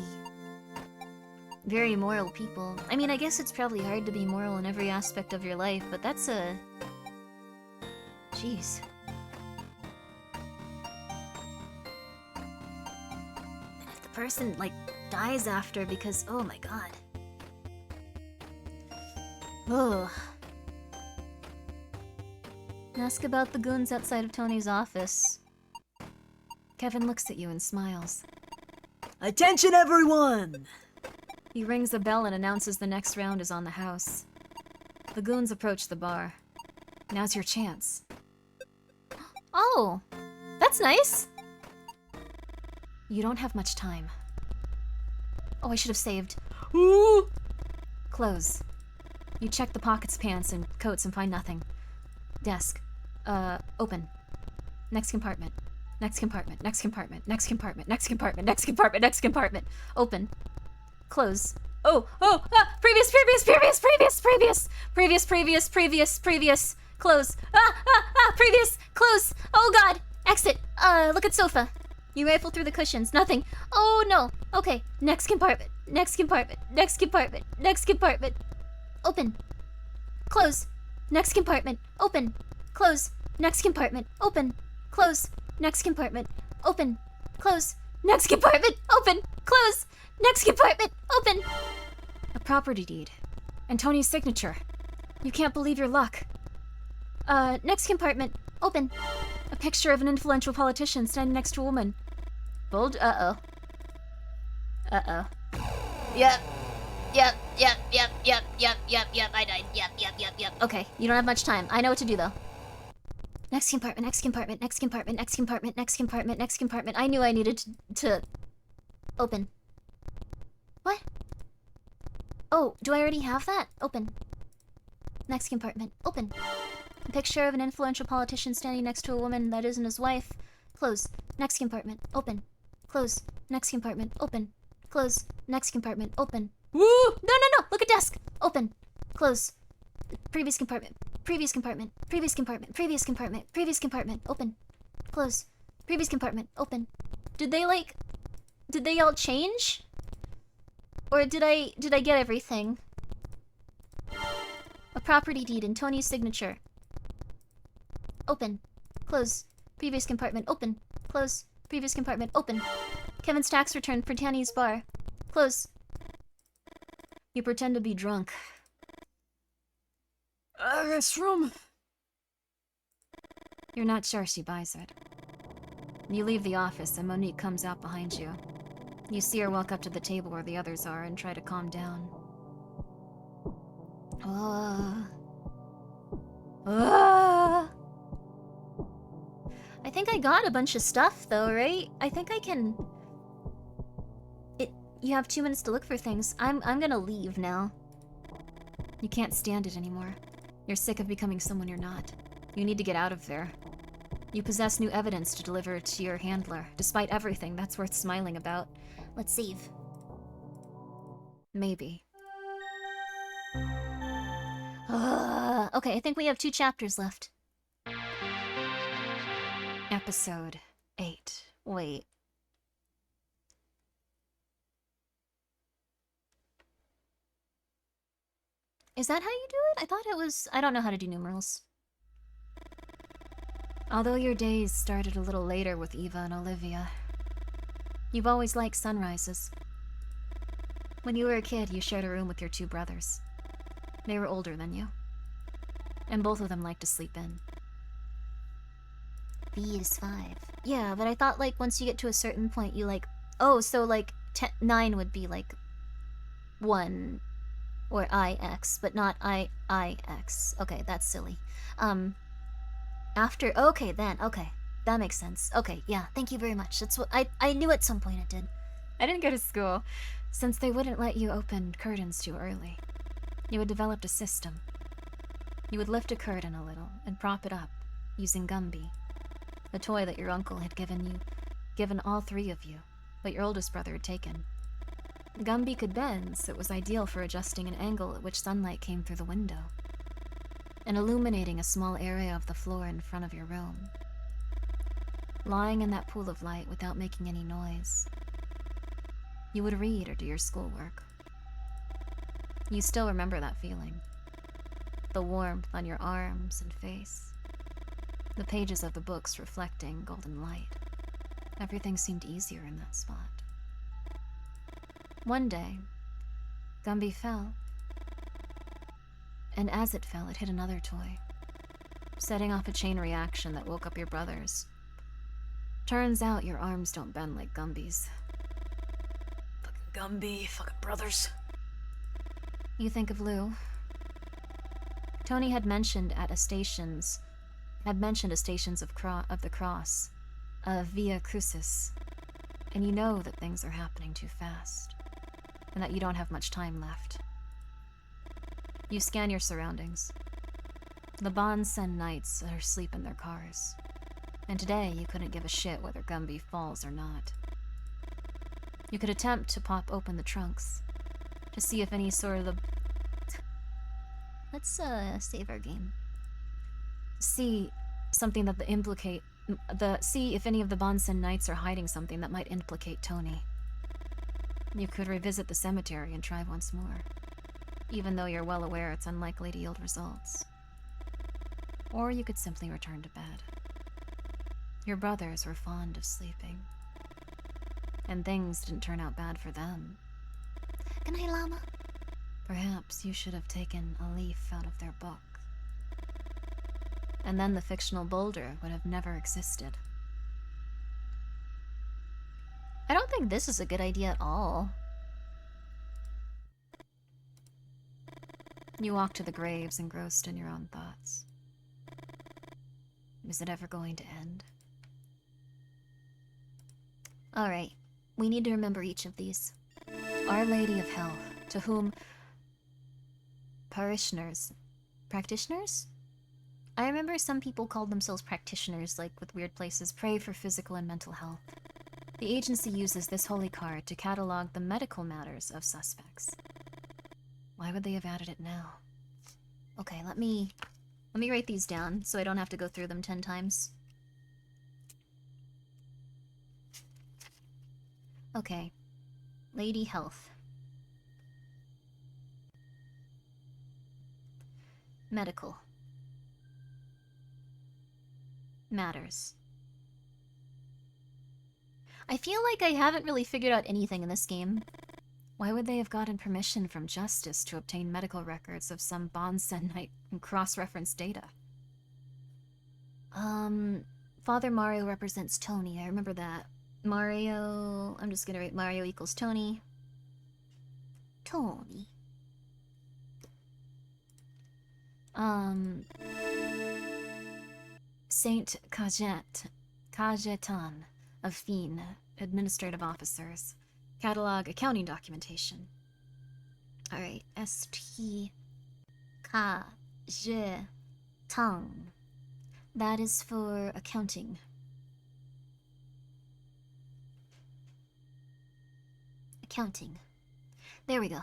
very moral people. I mean, I guess it's probably hard to be moral in every aspect of your life, but that's a... Jeez. And if the person, like, dies after because... Oh my god. Ugh. Ask about the goons outside of Tony's office. Kevin looks at you and smiles. Attention, everyone! He rings a bell and announces the next round is on the house. The goons approach the bar. Now's your chance. Oh! That's nice! You don't have much time. Oh, I should have saved. Ooh! Close. You check the pockets, pants, and coats and find nothing. Desk. Open. Next compartment. Next compartment. Next compartment. Next compartment. Next compartment. Next compartment. Next compartment. Open. Close. Oh! Previous. Close. Previous. Close. Oh god. Exit. Look at sofa. You rifle through the cushions. Nothing. Oh no. Okay. Next compartment. Next compartment. Next compartment. Next compartment. Open. Close. Next compartment. Open. Close. Next compartment. Open. Close. Next compartment. Open. Close. Next compartment. Open. Close. Next compartment. Open. A property deed. And Tony's signature. You can't believe your luck. Next compartment. Open. A picture of an influential politician standing next to a woman. Bold. Uh-oh. Yep. I died. Yep. Okay, you don't have much time. I know what to do, though. Next compartment. I knew I needed to open. What? Oh, do I already have that? Open. Next compartment. Open. A picture of an influential politician standing next to a woman that isn't his wife. Close. Next compartment. Open. Close. Next compartment. Open. Close. Next compartment. Open. Woo! No! Look at desk. Open. Close. Previous compartment. Open. Close. Previous compartment. Open. Did they all change? Or did I get everything? A property deed and Tony's signature. Open. Close. Previous compartment. Open. Close. Previous compartment. Open. Kevin's tax return for Tanny's bar. Close. You pretend to be drunk. Restroom. You're not sure she buys it. You leave the office and Monique comes out behind you. You see her walk up to the table where the others are and try to calm down. I think I got a bunch of stuff though, right? I think I can... You have 2 minutes to look for things. I'm gonna leave now. You can't stand it anymore. You're sick of becoming someone you're not. You need to get out of there. You possess new evidence to deliver to your handler. Despite everything, that's worth smiling about. Let's save. Maybe. Okay, I think we have 2 chapters left. Episode 8. Wait. Is that how you do it? I thought it was... I don't know how to do numerals. Although your days started a little later with Eva and Olivia, you've always liked sunrises. When you were a kid, you shared a room with your 2 brothers. They were older than you, and both of them liked to sleep in. B is 5. Yeah, but I thought, like, once you get to a certain point, you, like... Oh, so, like, 9 would be, like, 1... or IX, but not IX. Okay, that's silly. After... Okay, then. Okay. That makes sense. Okay, yeah. Thank you very much. That's what... I knew at some point it did. I didn't go to school, since they wouldn't let you open curtains too early. You had developed a system. You would lift a curtain a little and prop it up, using Gumby, the toy that your uncle had given all 3 of you, but your oldest brother had taken. Gumby could bend, so it was ideal for adjusting an angle at which sunlight came through the window, and illuminating a small area of the floor in front of your room. Lying in that pool of light without making any noise, you would read or do your schoolwork. You still remember that feeling. The warmth on your arms and face. The pages of the books reflecting golden light. Everything seemed easier in that spot. One day, Gumby fell. And as it fell, it hit another toy, setting off a chain reaction that woke up your brothers. Turns out your arms don't bend like Gumby's. Fucking Gumby, fucking brothers. You think of Lou. Tony had mentioned a stations of the cross, of Via Crucis, and you know that things are happening too fast, and that you don't have much time left. You scan your surroundings. The Bonsen Knights are asleep in their cars, and today you couldn't give a shit whether Gumby falls or not. You could attempt to pop open the trunks, to see if any sort of Let's, save our game. see something that see if any of the Bonsen Knights are hiding something that might implicate Tony. You could revisit the cemetery and try once more, even though you're well aware it's unlikely to yield results. Or you could simply return to bed. Your brothers were fond of sleeping, and things didn't turn out bad for them. Good night, Llama. Perhaps you should have taken a leaf out of their book. And then the fictional boulder would have never existed. I don't think this is a good idea at all. You walk to the graves engrossed in your own thoughts. Is it ever going to end? Alright, we need to remember each of these. Our Lady of Health, to whom practitioners? I remember some people called themselves practitioners, like with weird places, pray for physical and mental health. The agency uses this holy card to catalog the medical matters of suspects. Why would they have added it now? Okay, let me write these down so I don't have to go through them 10 times. Okay. Lady Health. Medical. Matters. I feel like I haven't really figured out anything in this game. Why would they have gotten permission from Justice to obtain medical records of some Bonsen Knight and cross-reference data? Father Mario represents Tony. I remember that. Mario... I'm just gonna write Mario equals Tony. Tony. Saint Cajetan of Fiend, administrative officers. Catalog accounting documentation. Alright, St. Cajetan. That is for accounting. Accounting. There we go.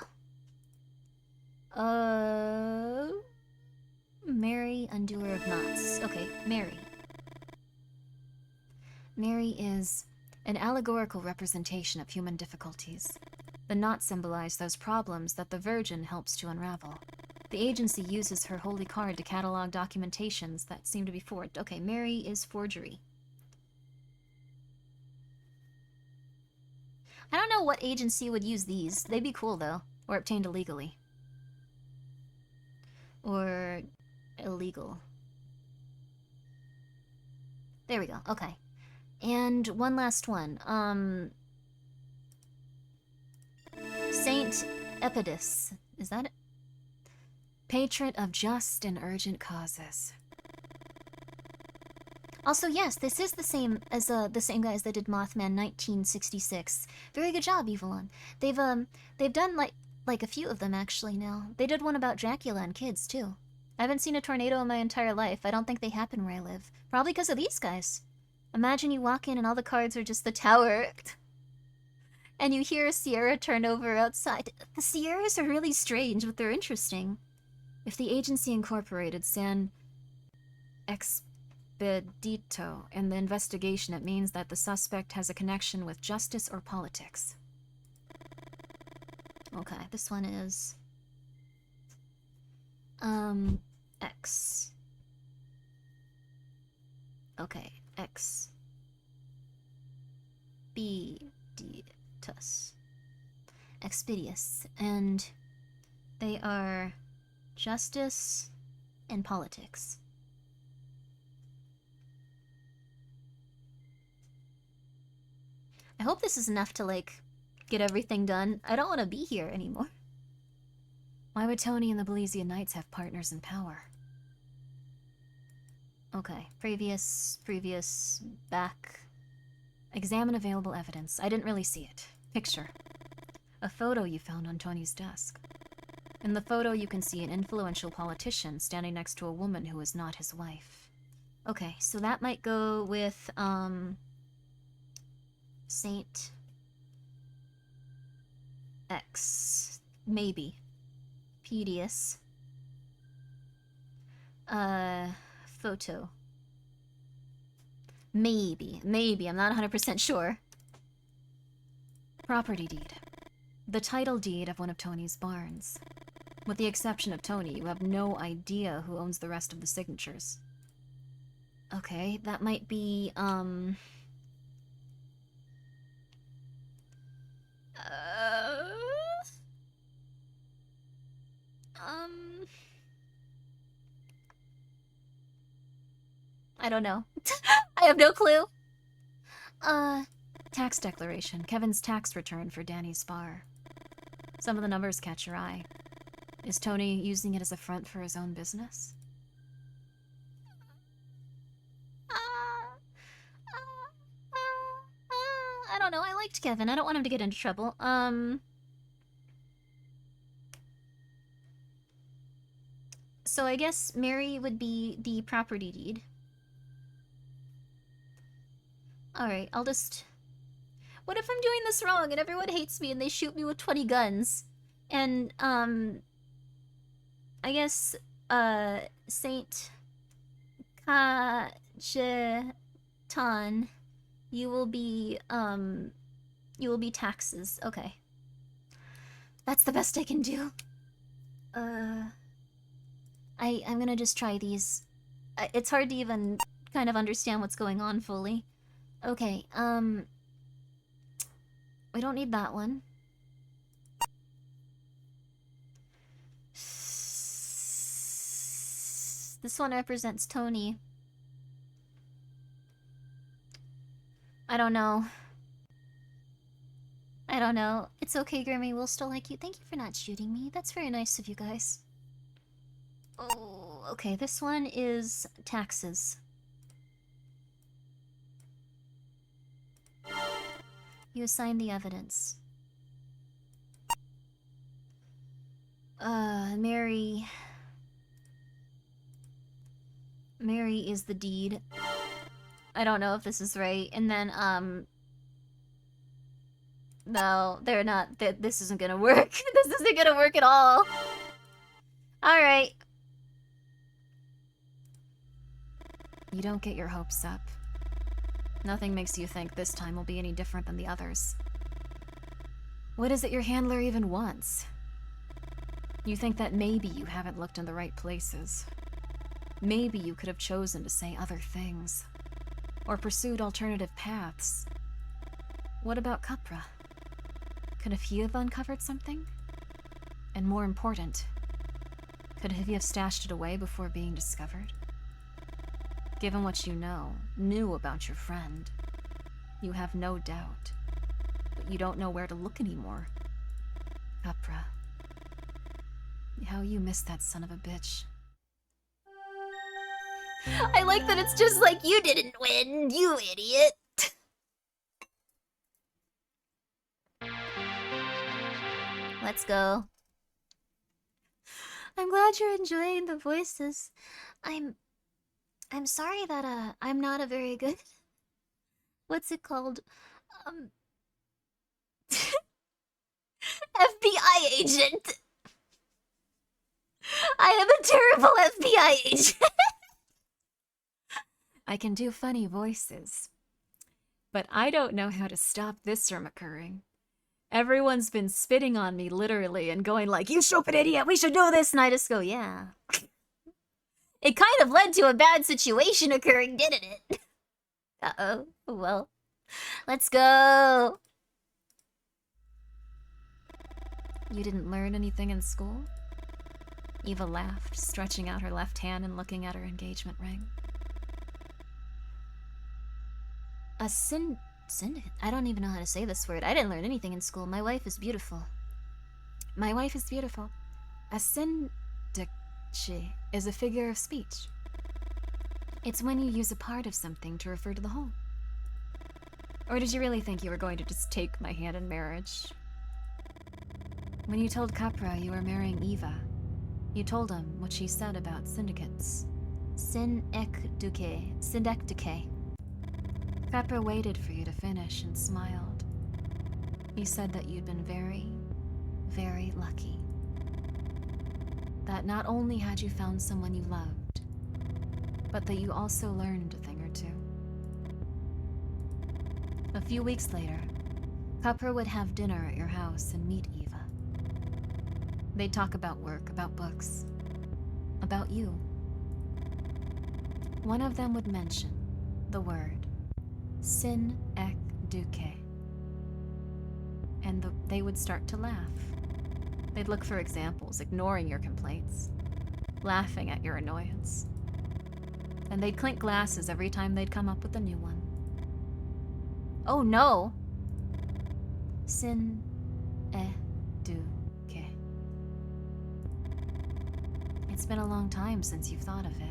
Mary, undoer of knots. Okay, Mary. Mary is an allegorical representation of human difficulties. The knots symbolize those problems that the Virgin helps to unravel. The agency uses her holy card to catalog documentations that seem to be forged. Okay, Mary is forgery. I don't know what agency would use these. They'd be cool, though. Or obtained illegally. Or illegal. There we go. Okay. And one last one. Saint Epidus. Is that it? Patron of just and urgent causes. Also, yes, this is the same as the same guys that did Mothman 1966. Very good job, Evelyn. They've done like a few of them actually now. They did one about Dracula and kids too. I haven't seen a tornado in my entire life. I don't think they happen where I live. Probably because of these guys. Imagine you walk in and all the cards are just the tower. And you hear a Sierra turn over outside. The Sierras are really strange, but they're interesting. If the agency incorporated San Expedito in the investigation, it means that the suspect has a connection with justice or politics. Okay, this one is... X. Okay, X. Expeditus. Expedius. And they are justice and politics. I hope this is enough to, like, get everything done. I don't want to be here anymore. Why would Tony and the Belizean Knights have partners in power? Okay, previous, back. Examine available evidence. I didn't really see it. Picture. A photo you found on Tony's desk. In the photo, you can see an influential politician standing next to a woman who is not his wife. Okay, so that might go with, Saint X. Maybe. Pedius. Photo. Maybe. I'm not 100% sure. Property deed. The title deed of one of Tony's barns. With the exception of Tony, you have no idea who owns the rest of the signatures. Okay, that might be, I don't know. I have no clue. Tax declaration. Kevin's tax return for Danny's bar. Some of the numbers catch your eye. Is Tony using it as a front for his own business? I don't know. I liked Kevin. I don't want him to get into trouble. So I guess Mary would be the property deed. Alright, I'll just... What if I'm doing this wrong and everyone hates me and they shoot me with 20 guns? And, I guess, Saint Cajetan, you will be taxes. Okay. That's the best I can do. I'm gonna just try these. It's hard to even kind of understand what's going on fully. Okay, We don't need that one. This one represents Tony. I don't know. I don't know. It's okay, Grimmy. We'll still like you. Thank you for not shooting me. That's very nice of you guys. Oh, okay. This one is taxes. You assign the evidence. Mary. Mary is the deed. I don't know if this is right. And then, no, they're not. This isn't gonna work. This isn't gonna work at all. Alright. You don't get your hopes up. Nothing makes you think this time will be any different than the others. What is it your handler even wants? You think that maybe you haven't looked in the right places. Maybe you could have chosen to say other things. Or pursued alternative paths. What about Capra? Could have he have uncovered something? And more important, could he have stashed it away before being discovered? Given what you knew about your friend, you have no doubt. But you don't know where to look anymore. Capra. How you missed that son of a bitch. I like that it's just like, you didn't win, you idiot. Let's go. I'm glad you're enjoying the voices. I'm sorry that I'm not a very good what's it called? FBI agent. I am a terrible FBI agent. I can do funny voices, but I don't know how to stop this from occurring. Everyone's been spitting on me, literally, and going like, you stupid idiot, we should do this, and I just go, yeah. It kind of led to a bad situation occurring, didn't it? Uh-oh, well, let's go. You didn't learn anything in school? Eva laughed, stretching out her left hand and looking at her engagement ring. A syndicate? I don't even know how to say this word. I didn't learn anything in school. My wife is beautiful. My wife is beautiful. A syndicate is a figure of speech. It's when you use a part of something to refer to the whole. Or did you really think you were going to just take my hand in marriage? When you told Capra you were marrying Eva, you told him what she said about syndicates. Synecdoche. Capra waited for you to finish and smiled. He said that you'd been very, very lucky. That not only had you found someone you loved, but that you also learned a thing or two. A few weeks later, Capra would have dinner at your house and meet Eva. They'd talk about work, about books, about you. One of them would mention the word Synecdoche. And they would start to laugh. They'd look for examples, ignoring your complaints, laughing at your annoyance. And they'd clink glasses every time they'd come up with a new one. Oh no! Synecdoche. It's been a long time since you've thought of it.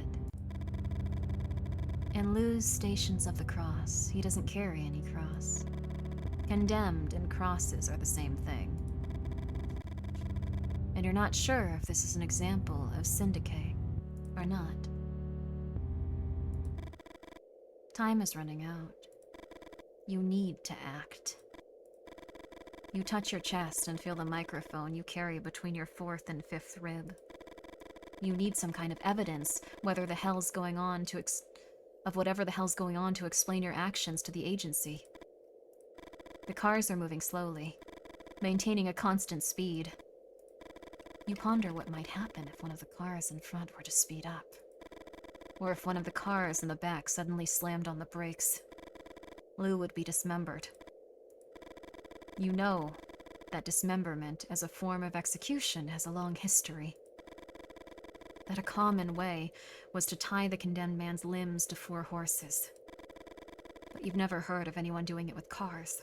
In Lou's Stations of the Cross, he doesn't carry any cross. Condemned and crosses are the same thing. And you're not sure if this is an example of syndicate or not. Time is running out. You need to act. You touch your chest and feel the microphone you carry between your fourth and fifth rib. You need some kind of evidence, whatever the hell's going on to explain your actions to the agency. The cars are moving slowly, maintaining a constant speed. You ponder what might happen if one of the cars in front were to speed up. Or if one of the cars in the back suddenly slammed on the brakes. Lou would be dismembered. You know that dismemberment as a form of execution has a long history. That a common way was to tie the condemned man's limbs to 4 horses. But you've never heard of anyone doing it with cars.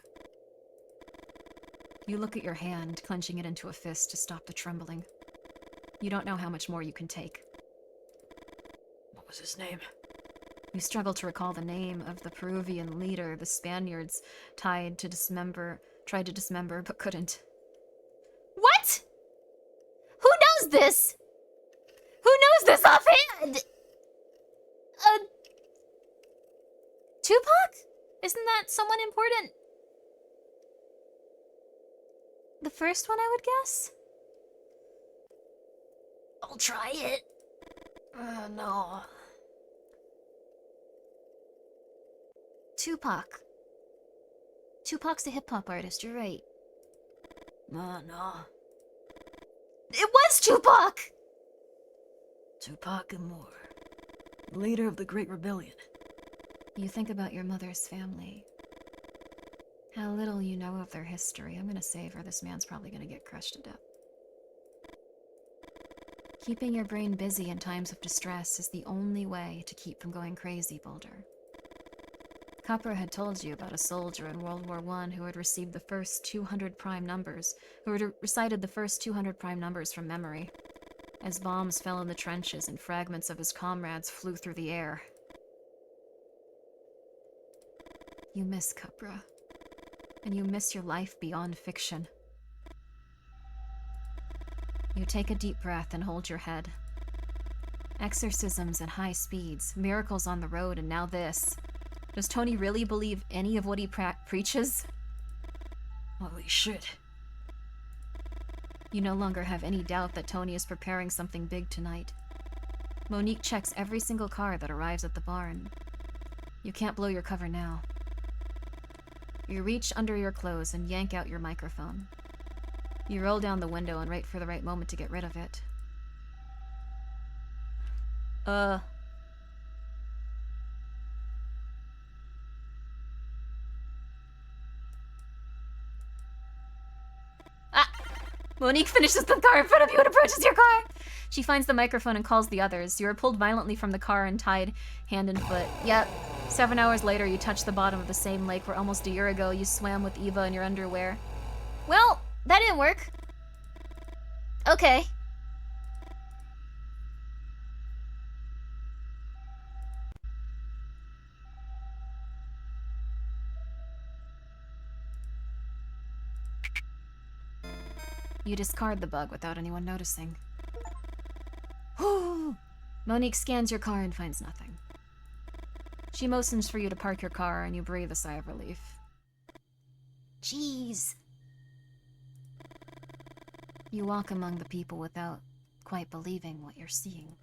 You look at your hand, clenching it into a fist to stop the trembling. You don't know how much more you can take. What was his name? You struggle to recall the name of the Peruvian leader the Spaniards tried to dismember, but couldn't. What? Who knows this? Who knows this offhand? Tupac? Isn't that someone important? The first one, I would guess? I'll try it. No. Tupac. Tupac's a hip-hop artist, you're right. No. It was Tupac! Tupac and more. Leader of the Great Rebellion. You think about your mother's family. How little you know of their history. I'm gonna save her. This man's probably gonna get crushed to death. Keeping your brain busy in times of distress is the only way to keep from going crazy, Boulder. Copper had told you about a soldier in World War I who had received the first 200 prime numbers, who had recited the first 200 prime numbers from memory, as bombs fell in the trenches and fragments of his comrades flew through the air. You miss Capra, and you miss your life beyond fiction. You take a deep breath and hold your head. Exorcisms at high speeds, miracles on the road, and now this. Does Tony really believe any of what he preaches? Holy shit. You no longer have any doubt that Tony is preparing something big tonight. Monique checks every single car that arrives at the barn. You can't blow your cover now. You reach under your clothes and yank out your microphone. You roll down the window and wait for the right moment to get rid of it. Monique finishes the car in front of you and approaches your car. She finds the microphone and calls the others. You are pulled violently from the car and tied hand and foot. Yep. 7 hours later, you touch the bottom of the same lake where almost a year ago you swam with Eva in your underwear. Well, that didn't work. Okay. You discard the bug without anyone noticing. Monique scans your car and finds nothing. She motions for you to park your car and you breathe a sigh of relief. Jeez. You walk among the people without quite believing what you're seeing.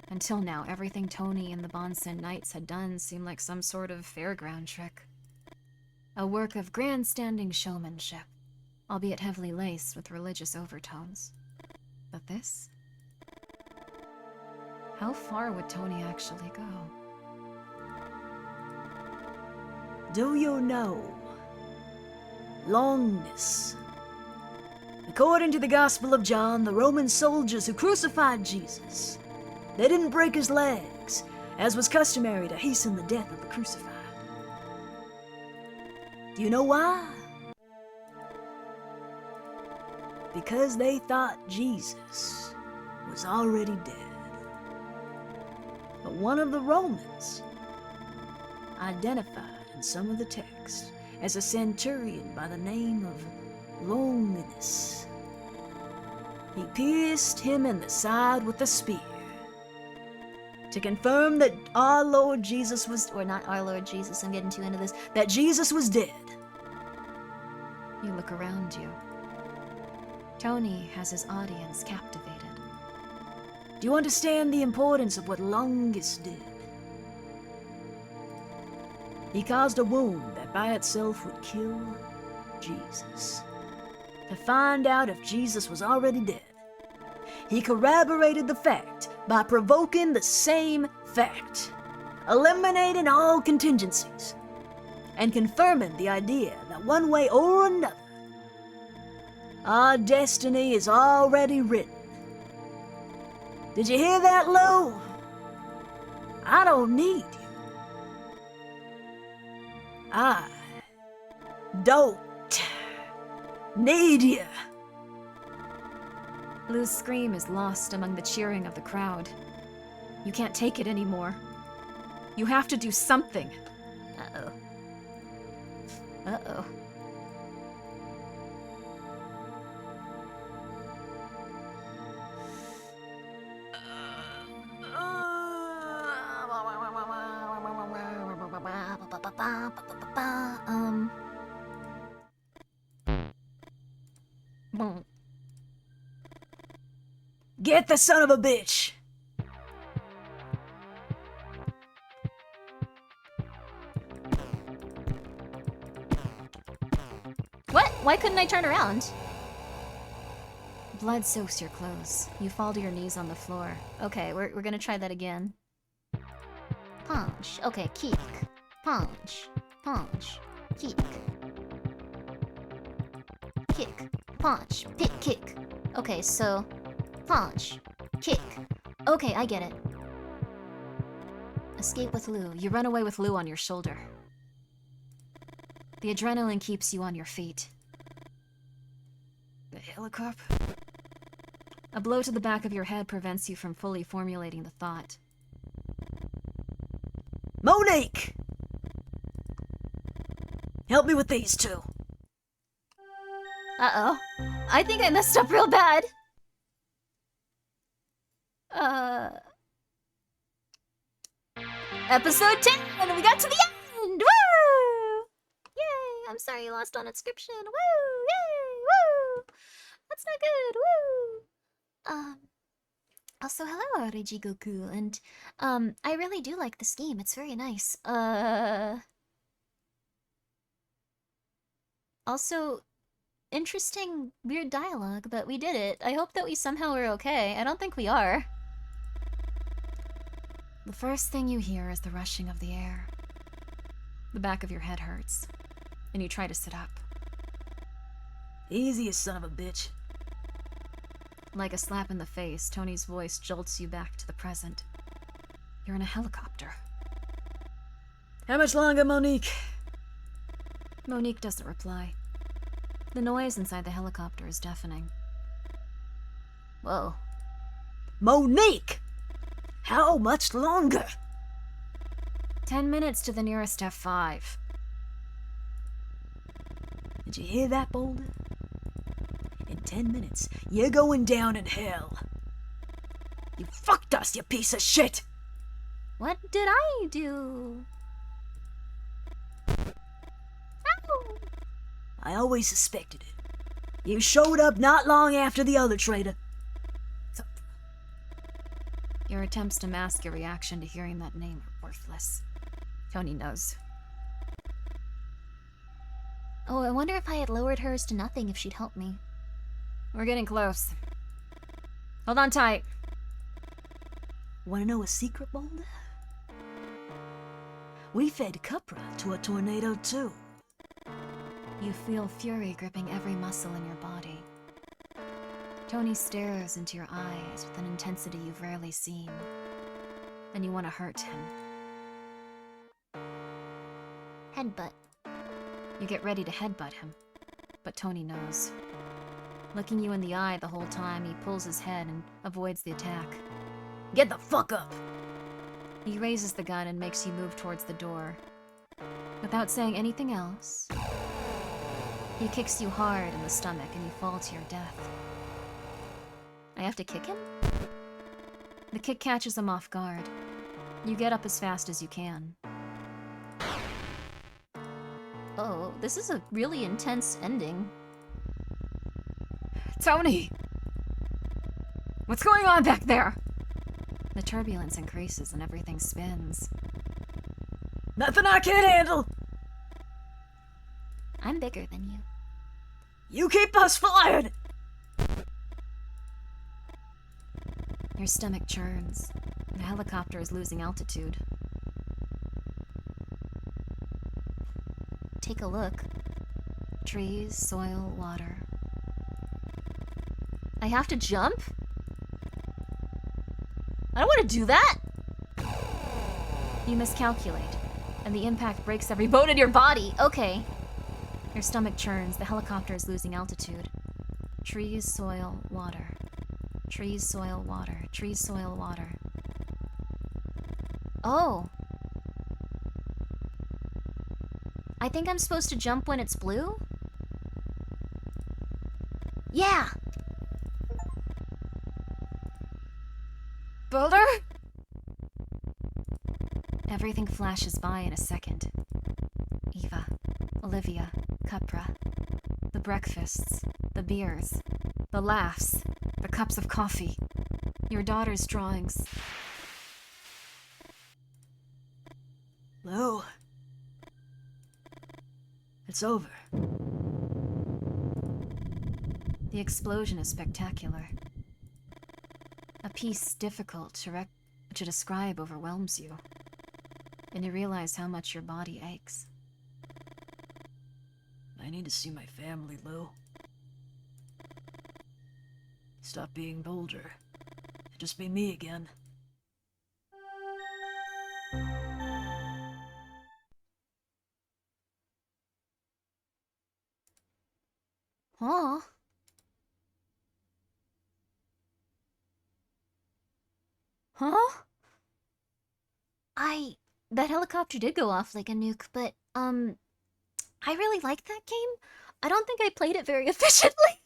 Until now, everything Tony and the Bonson Knights had done seemed like some sort of fairground trick. A work of grandstanding showmanship, albeit heavily laced with religious overtones. But this? How far would Tony actually go? Do you know longness? According to the Gospel of John, the Roman soldiers who crucified Jesus, they didn't break his legs, as was customary to hasten the death of the crucified. Do you know why? Because they thought Jesus was already dead. But one of the Romans, identified in some of the texts as a centurion by the name of Longinus, he pierced him in the side with a spear to confirm that our Lord Jesus was, or not our Lord Jesus, I'm getting too into this, that Jesus was dead. You look around you. Tony has his audience captivated. Do you understand the importance of what Longus did? He caused a wound that by itself would kill Jesus. To find out if Jesus was already dead, he corroborated the fact by provoking the same fact, eliminating all contingencies. and confirming the idea that one way or another, our destiny is already written. Did you hear that, Lou? I don't need you. I don't need you. Lou's scream is lost among the cheering of the crowd. You can't take it anymore. You have to do something. Uh-oh. Uh-oh. Get the son of a bitch! What? Why couldn't I turn around? Blood soaks your clothes. You fall to your knees on the floor. Okay, we're gonna try that again. Punch. Okay, kick. Punch. Punch. Kick. Kick. Punch. Kick. Okay, so... punch. Kick. Okay, I get it. Escape with Lou. You run away with Lou on your shoulder. The adrenaline keeps you on your feet. The helicopter? A blow to the back of your head prevents you from fully formulating the thought. Monique! Help me with these two. Uh-oh. I think I messed up real bad. Episode 10! We got to the end! Woo! Yay! I'm sorry you lost on inscription. Woo! Yay! Woo! That's not good. Woo! Also, hello, Regigoku, and, I really do like this game. It's very nice. Also, interesting, weird dialogue, but we did it. I hope that we somehow were okay. I don't think we are. The first thing you hear is the rushing of the air. The back of your head hurts, and you try to sit up. Easy, you son of a bitch. Like a slap in the face, Tony's voice jolts you back to the present. You're in a helicopter. How much longer, Monique? Monique doesn't reply. The noise inside the helicopter is deafening. Whoa. Monique! How much longer? 10 minutes to the nearest F5. Did you hear that, Boulder? In 10 minutes, you're going down in hell. You fucked us, you piece of shit! What did I do? Ow! I always suspected it. You showed up not long after the other traitor. Your attempts to mask your reaction to hearing that name are worthless. Tony knows. Oh, I wonder if I had lowered hers to nothing if she'd help me. We're getting close. Hold on tight. Wanna know a secret, Boulder? We fed Cupra to a tornado too. You feel fury gripping every muscle in your body. Tony stares into your eyes with an intensity you've rarely seen, and you want to hurt him. Headbutt. You get ready to headbutt him, but Tony knows. Looking you in the eye the whole time, he pulls his head and avoids the attack. Get the fuck up! He raises the gun and makes you move towards the door. Without saying anything else, he kicks you hard in the stomach and you fall to your death. I have to kick him? The kick catches him off guard. You get up as fast as you can. Oh, this is a really intense ending. Tony! What's going on back there? The turbulence increases and everything spins. Nothing I can't handle! I'm bigger than you. You keep us fired! Your stomach churns. The helicopter is losing altitude. take a look. Trees, soil, water. I have to jump? I don't want to do that! You miscalculate, and the impact breaks every bone in your body. Okay. Your stomach churns. The helicopter is losing altitude. Trees, soil, water. Trees, soil, water. Trees, soil, water. Oh. I think I'm supposed to jump when it's blue? Yeah! Boulder? Everything flashes by in a second. Eva, Olivia, Capra. The breakfasts, the beers, the laughs, the cups of coffee. Your daughter's drawings. Lou. It's over. The explosion is spectacular. A piece difficult to describe overwhelms you, and you realize how much your body aches. I need to see my family, Lou. Stop being Boulder. Just be me again. Huh? Huh? That helicopter did go off like a nuke, but, I really liked that game. I don't think I played it very efficiently.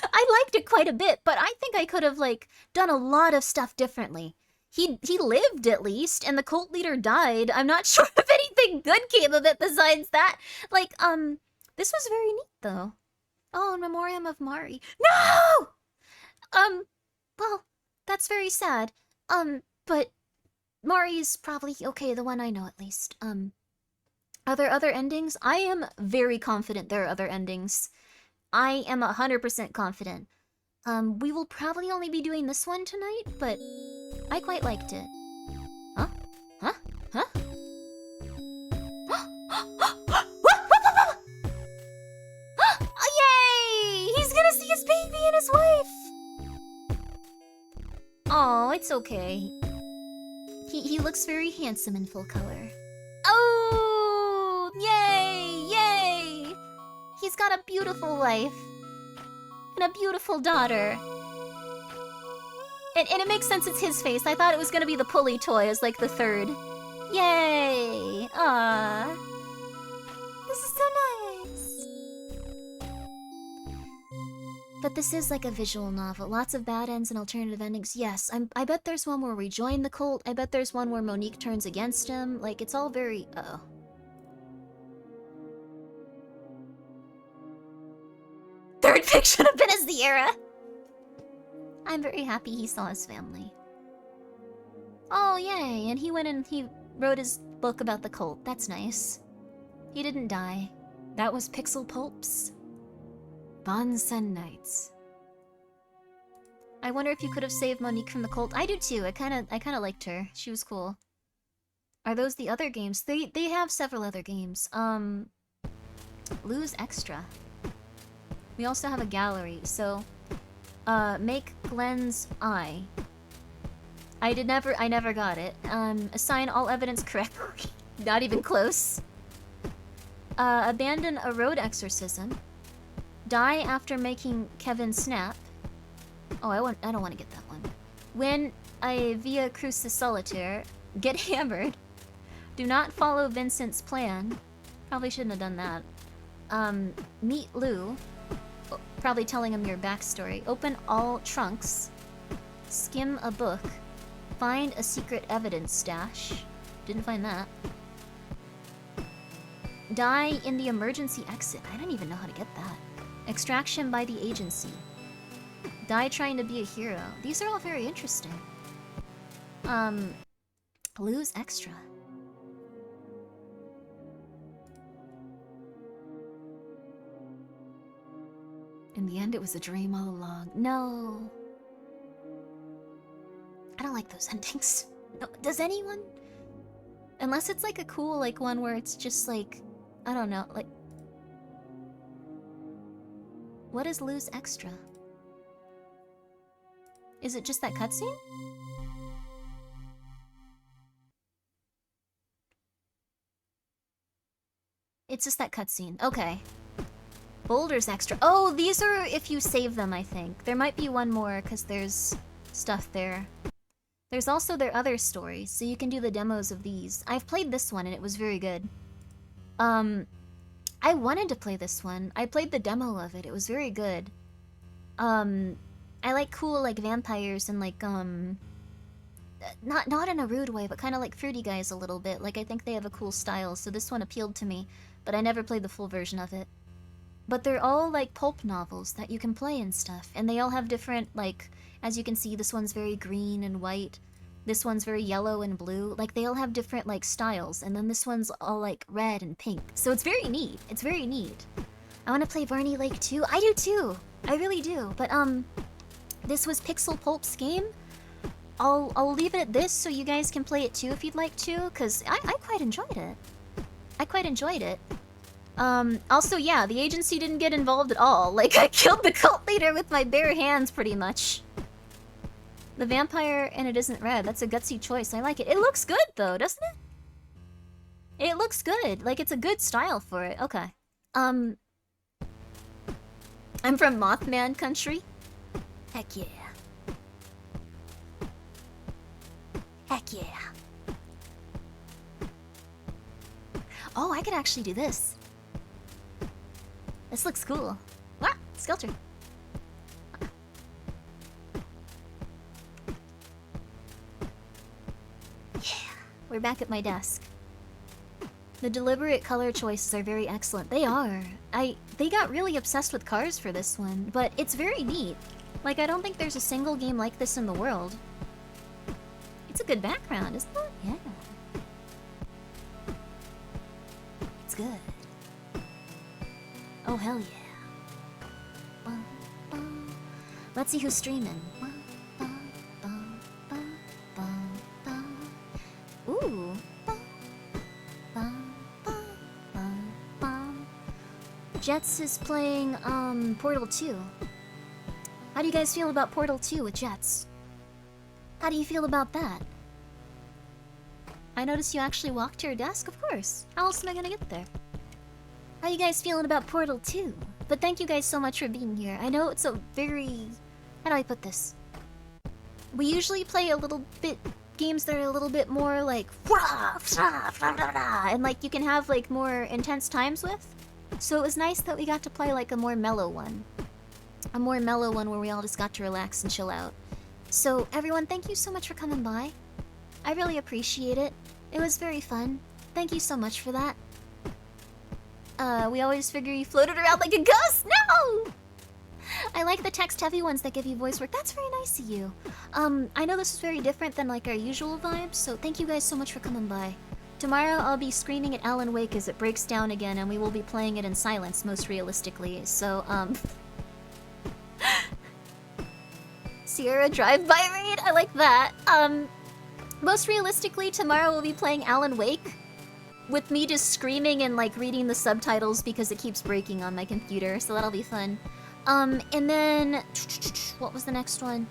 I liked it quite a bit, but I think I could have, like, done a lot of stuff differently. He lived, at least, and the cult leader died. I'm not sure if anything good came of it besides that. Like, this was very neat, though. Oh, in memoriam of Mari. No! Well, that's very sad. But Mari's probably okay, the one I know at least. Are there other endings? I am very confident there are other endings. I am 100% confident. We will probably only be doing this one tonight, but I quite liked it. Huh? Huh? Huh? Yay! He's gonna see his baby and his wife! Oh, it's okay. He looks very handsome in full color. Oh! Yay! Yay! He's got a beautiful wife. And a beautiful daughter. And it makes sense it's his face. I thought it was gonna be the pulley toy as like the third. Yay! Ah, this is so nice. But this is like a visual novel. Lots of bad ends and alternative endings. Yes, I bet there's one where we join the cult. I bet there's one where Monique turns against him. Like, it's all very... Uh-oh. Third pick should have been as the era. I'm very happy he saw his family. Oh, yay. And he went and he wrote his book about the cult. That's nice. He didn't die. That was Pixel Pulps. Bonsen Nights. I wonder if you could have saved Monique from the cult. I do too. I kinda liked her. She was cool. Are those the other games? They have several other games. Lose Extra. We also have a gallery, so make Glenn's eye. I never got it. Assign all evidence correctly. Not even close. Abandon a road exorcism. Die after making Kevin snap. Oh, I don't want to get that one. Win a Via Crucis Solitaire. Get hammered. Do not follow Vincent's plan. Probably shouldn't have done that. Meet Lou. Probably telling him your backstory. Open all trunks. Skim a book. Find a secret evidence stash. Didn't find that. Die in the emergency exit. I don't even know how to get that. Extraction by the agency. Die trying to be a hero. These are all very interesting. Lose Extra. In the end, it was a dream all along. No. I don't like those endings. No, does anyone? Unless it's like a cool, like, one where it's just like I don't know, like... What is lose extra? Is it just that cutscene? It's just that cutscene. Okay. Boulders extra. Oh, these are if you save them, I think. There might be one more, because there's stuff there. There's also their other stories, so you can do the demos of these. I've played this one, and it was very good. I wanted to play this one. I played the demo of it. It was very good. I like cool, like, vampires and, like, not in a rude way, but kind of like fruity guys a little bit. Like, I think they have a cool style, so this one appealed to me, but I never played the full version of it. But they're all, like, pulp novels that you can play and stuff, and they all have different, like, as you can see, this one's very green and white, this one's very yellow and blue. Like, they all have different, like, styles, and then this one's all, like, red and pink. So it's very neat. It's very neat. I want to play Barney Lake too. I do too! I really do. But, this was Pixel Pulp's game. I'll leave it at this so you guys can play it too if you'd like to, because I quite enjoyed it. I quite enjoyed it. Also, yeah, the agency didn't get involved at all. Like, I killed the cult leader with my bare hands, pretty much. The vampire and it isn't red. That's a gutsy choice. I like it. It looks good, though, doesn't it? It looks good. Like, it's a good style for it. Okay. I'm from Mothman country. Heck yeah. Heck yeah. Oh, I could actually do this. This looks cool. Ah, Skelter. Yeah, we're back at my desk. The deliberate color choices are very excellent. They are. They got really obsessed with cars for this one, but it's very neat. Like, I don't think there's a single game like this in the world. It's a good background, isn't it? Yeah. It's good. Oh, hell yeah. Let's see who's streaming. Ooh. Jets is playing, Portal 2. How do you guys feel about Portal 2 with Jets? How do you feel about that? I noticed you actually walked to your desk, of course. How else am I gonna get there? How you guys feeling about Portal 2? But thank you guys so much for being here. I know it's a very... How do I put this? We usually play a little bit... games that are a little bit more like... and like you can have like more intense times with. So it was nice that we got to play like a more mellow one. A more mellow one where we all just got to relax and chill out. So everyone, thank you so much for coming by. I really appreciate it. It was very fun. Thank you so much for that. We always figure you floated around like a ghost. No! I like the text-heavy ones that give you voice work. That's very nice of you. I know this is very different than like our usual vibes, so thank you guys so much for coming by. Tomorrow I'll be screaming at Alan Wake as it breaks down again, and we will be playing it in silence, most realistically. So, Sierra drive-by raid? I like that. Most realistically, tomorrow we'll be playing Alan Wake with me just screaming and like reading the subtitles because it keeps breaking on my computer, so that'll be fun. And then what was the next one?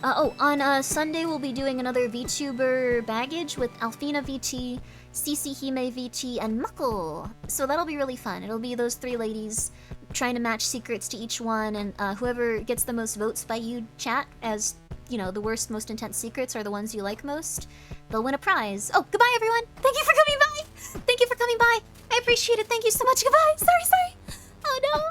On Sunday we'll be doing another VTuber baggage with Alfina VT, Cece Hime VT, and Muckle. So that'll be really fun. It'll be those three ladies trying to match secrets to each one, and whoever gets the most votes by you chat as, you know, the worst, most intense secrets are the ones you like most, they'll win a prize. Oh, goodbye everyone! Thank you for coming by! Thank you for coming by! I appreciate it, thank you so much, goodbye! Sorry! Oh no!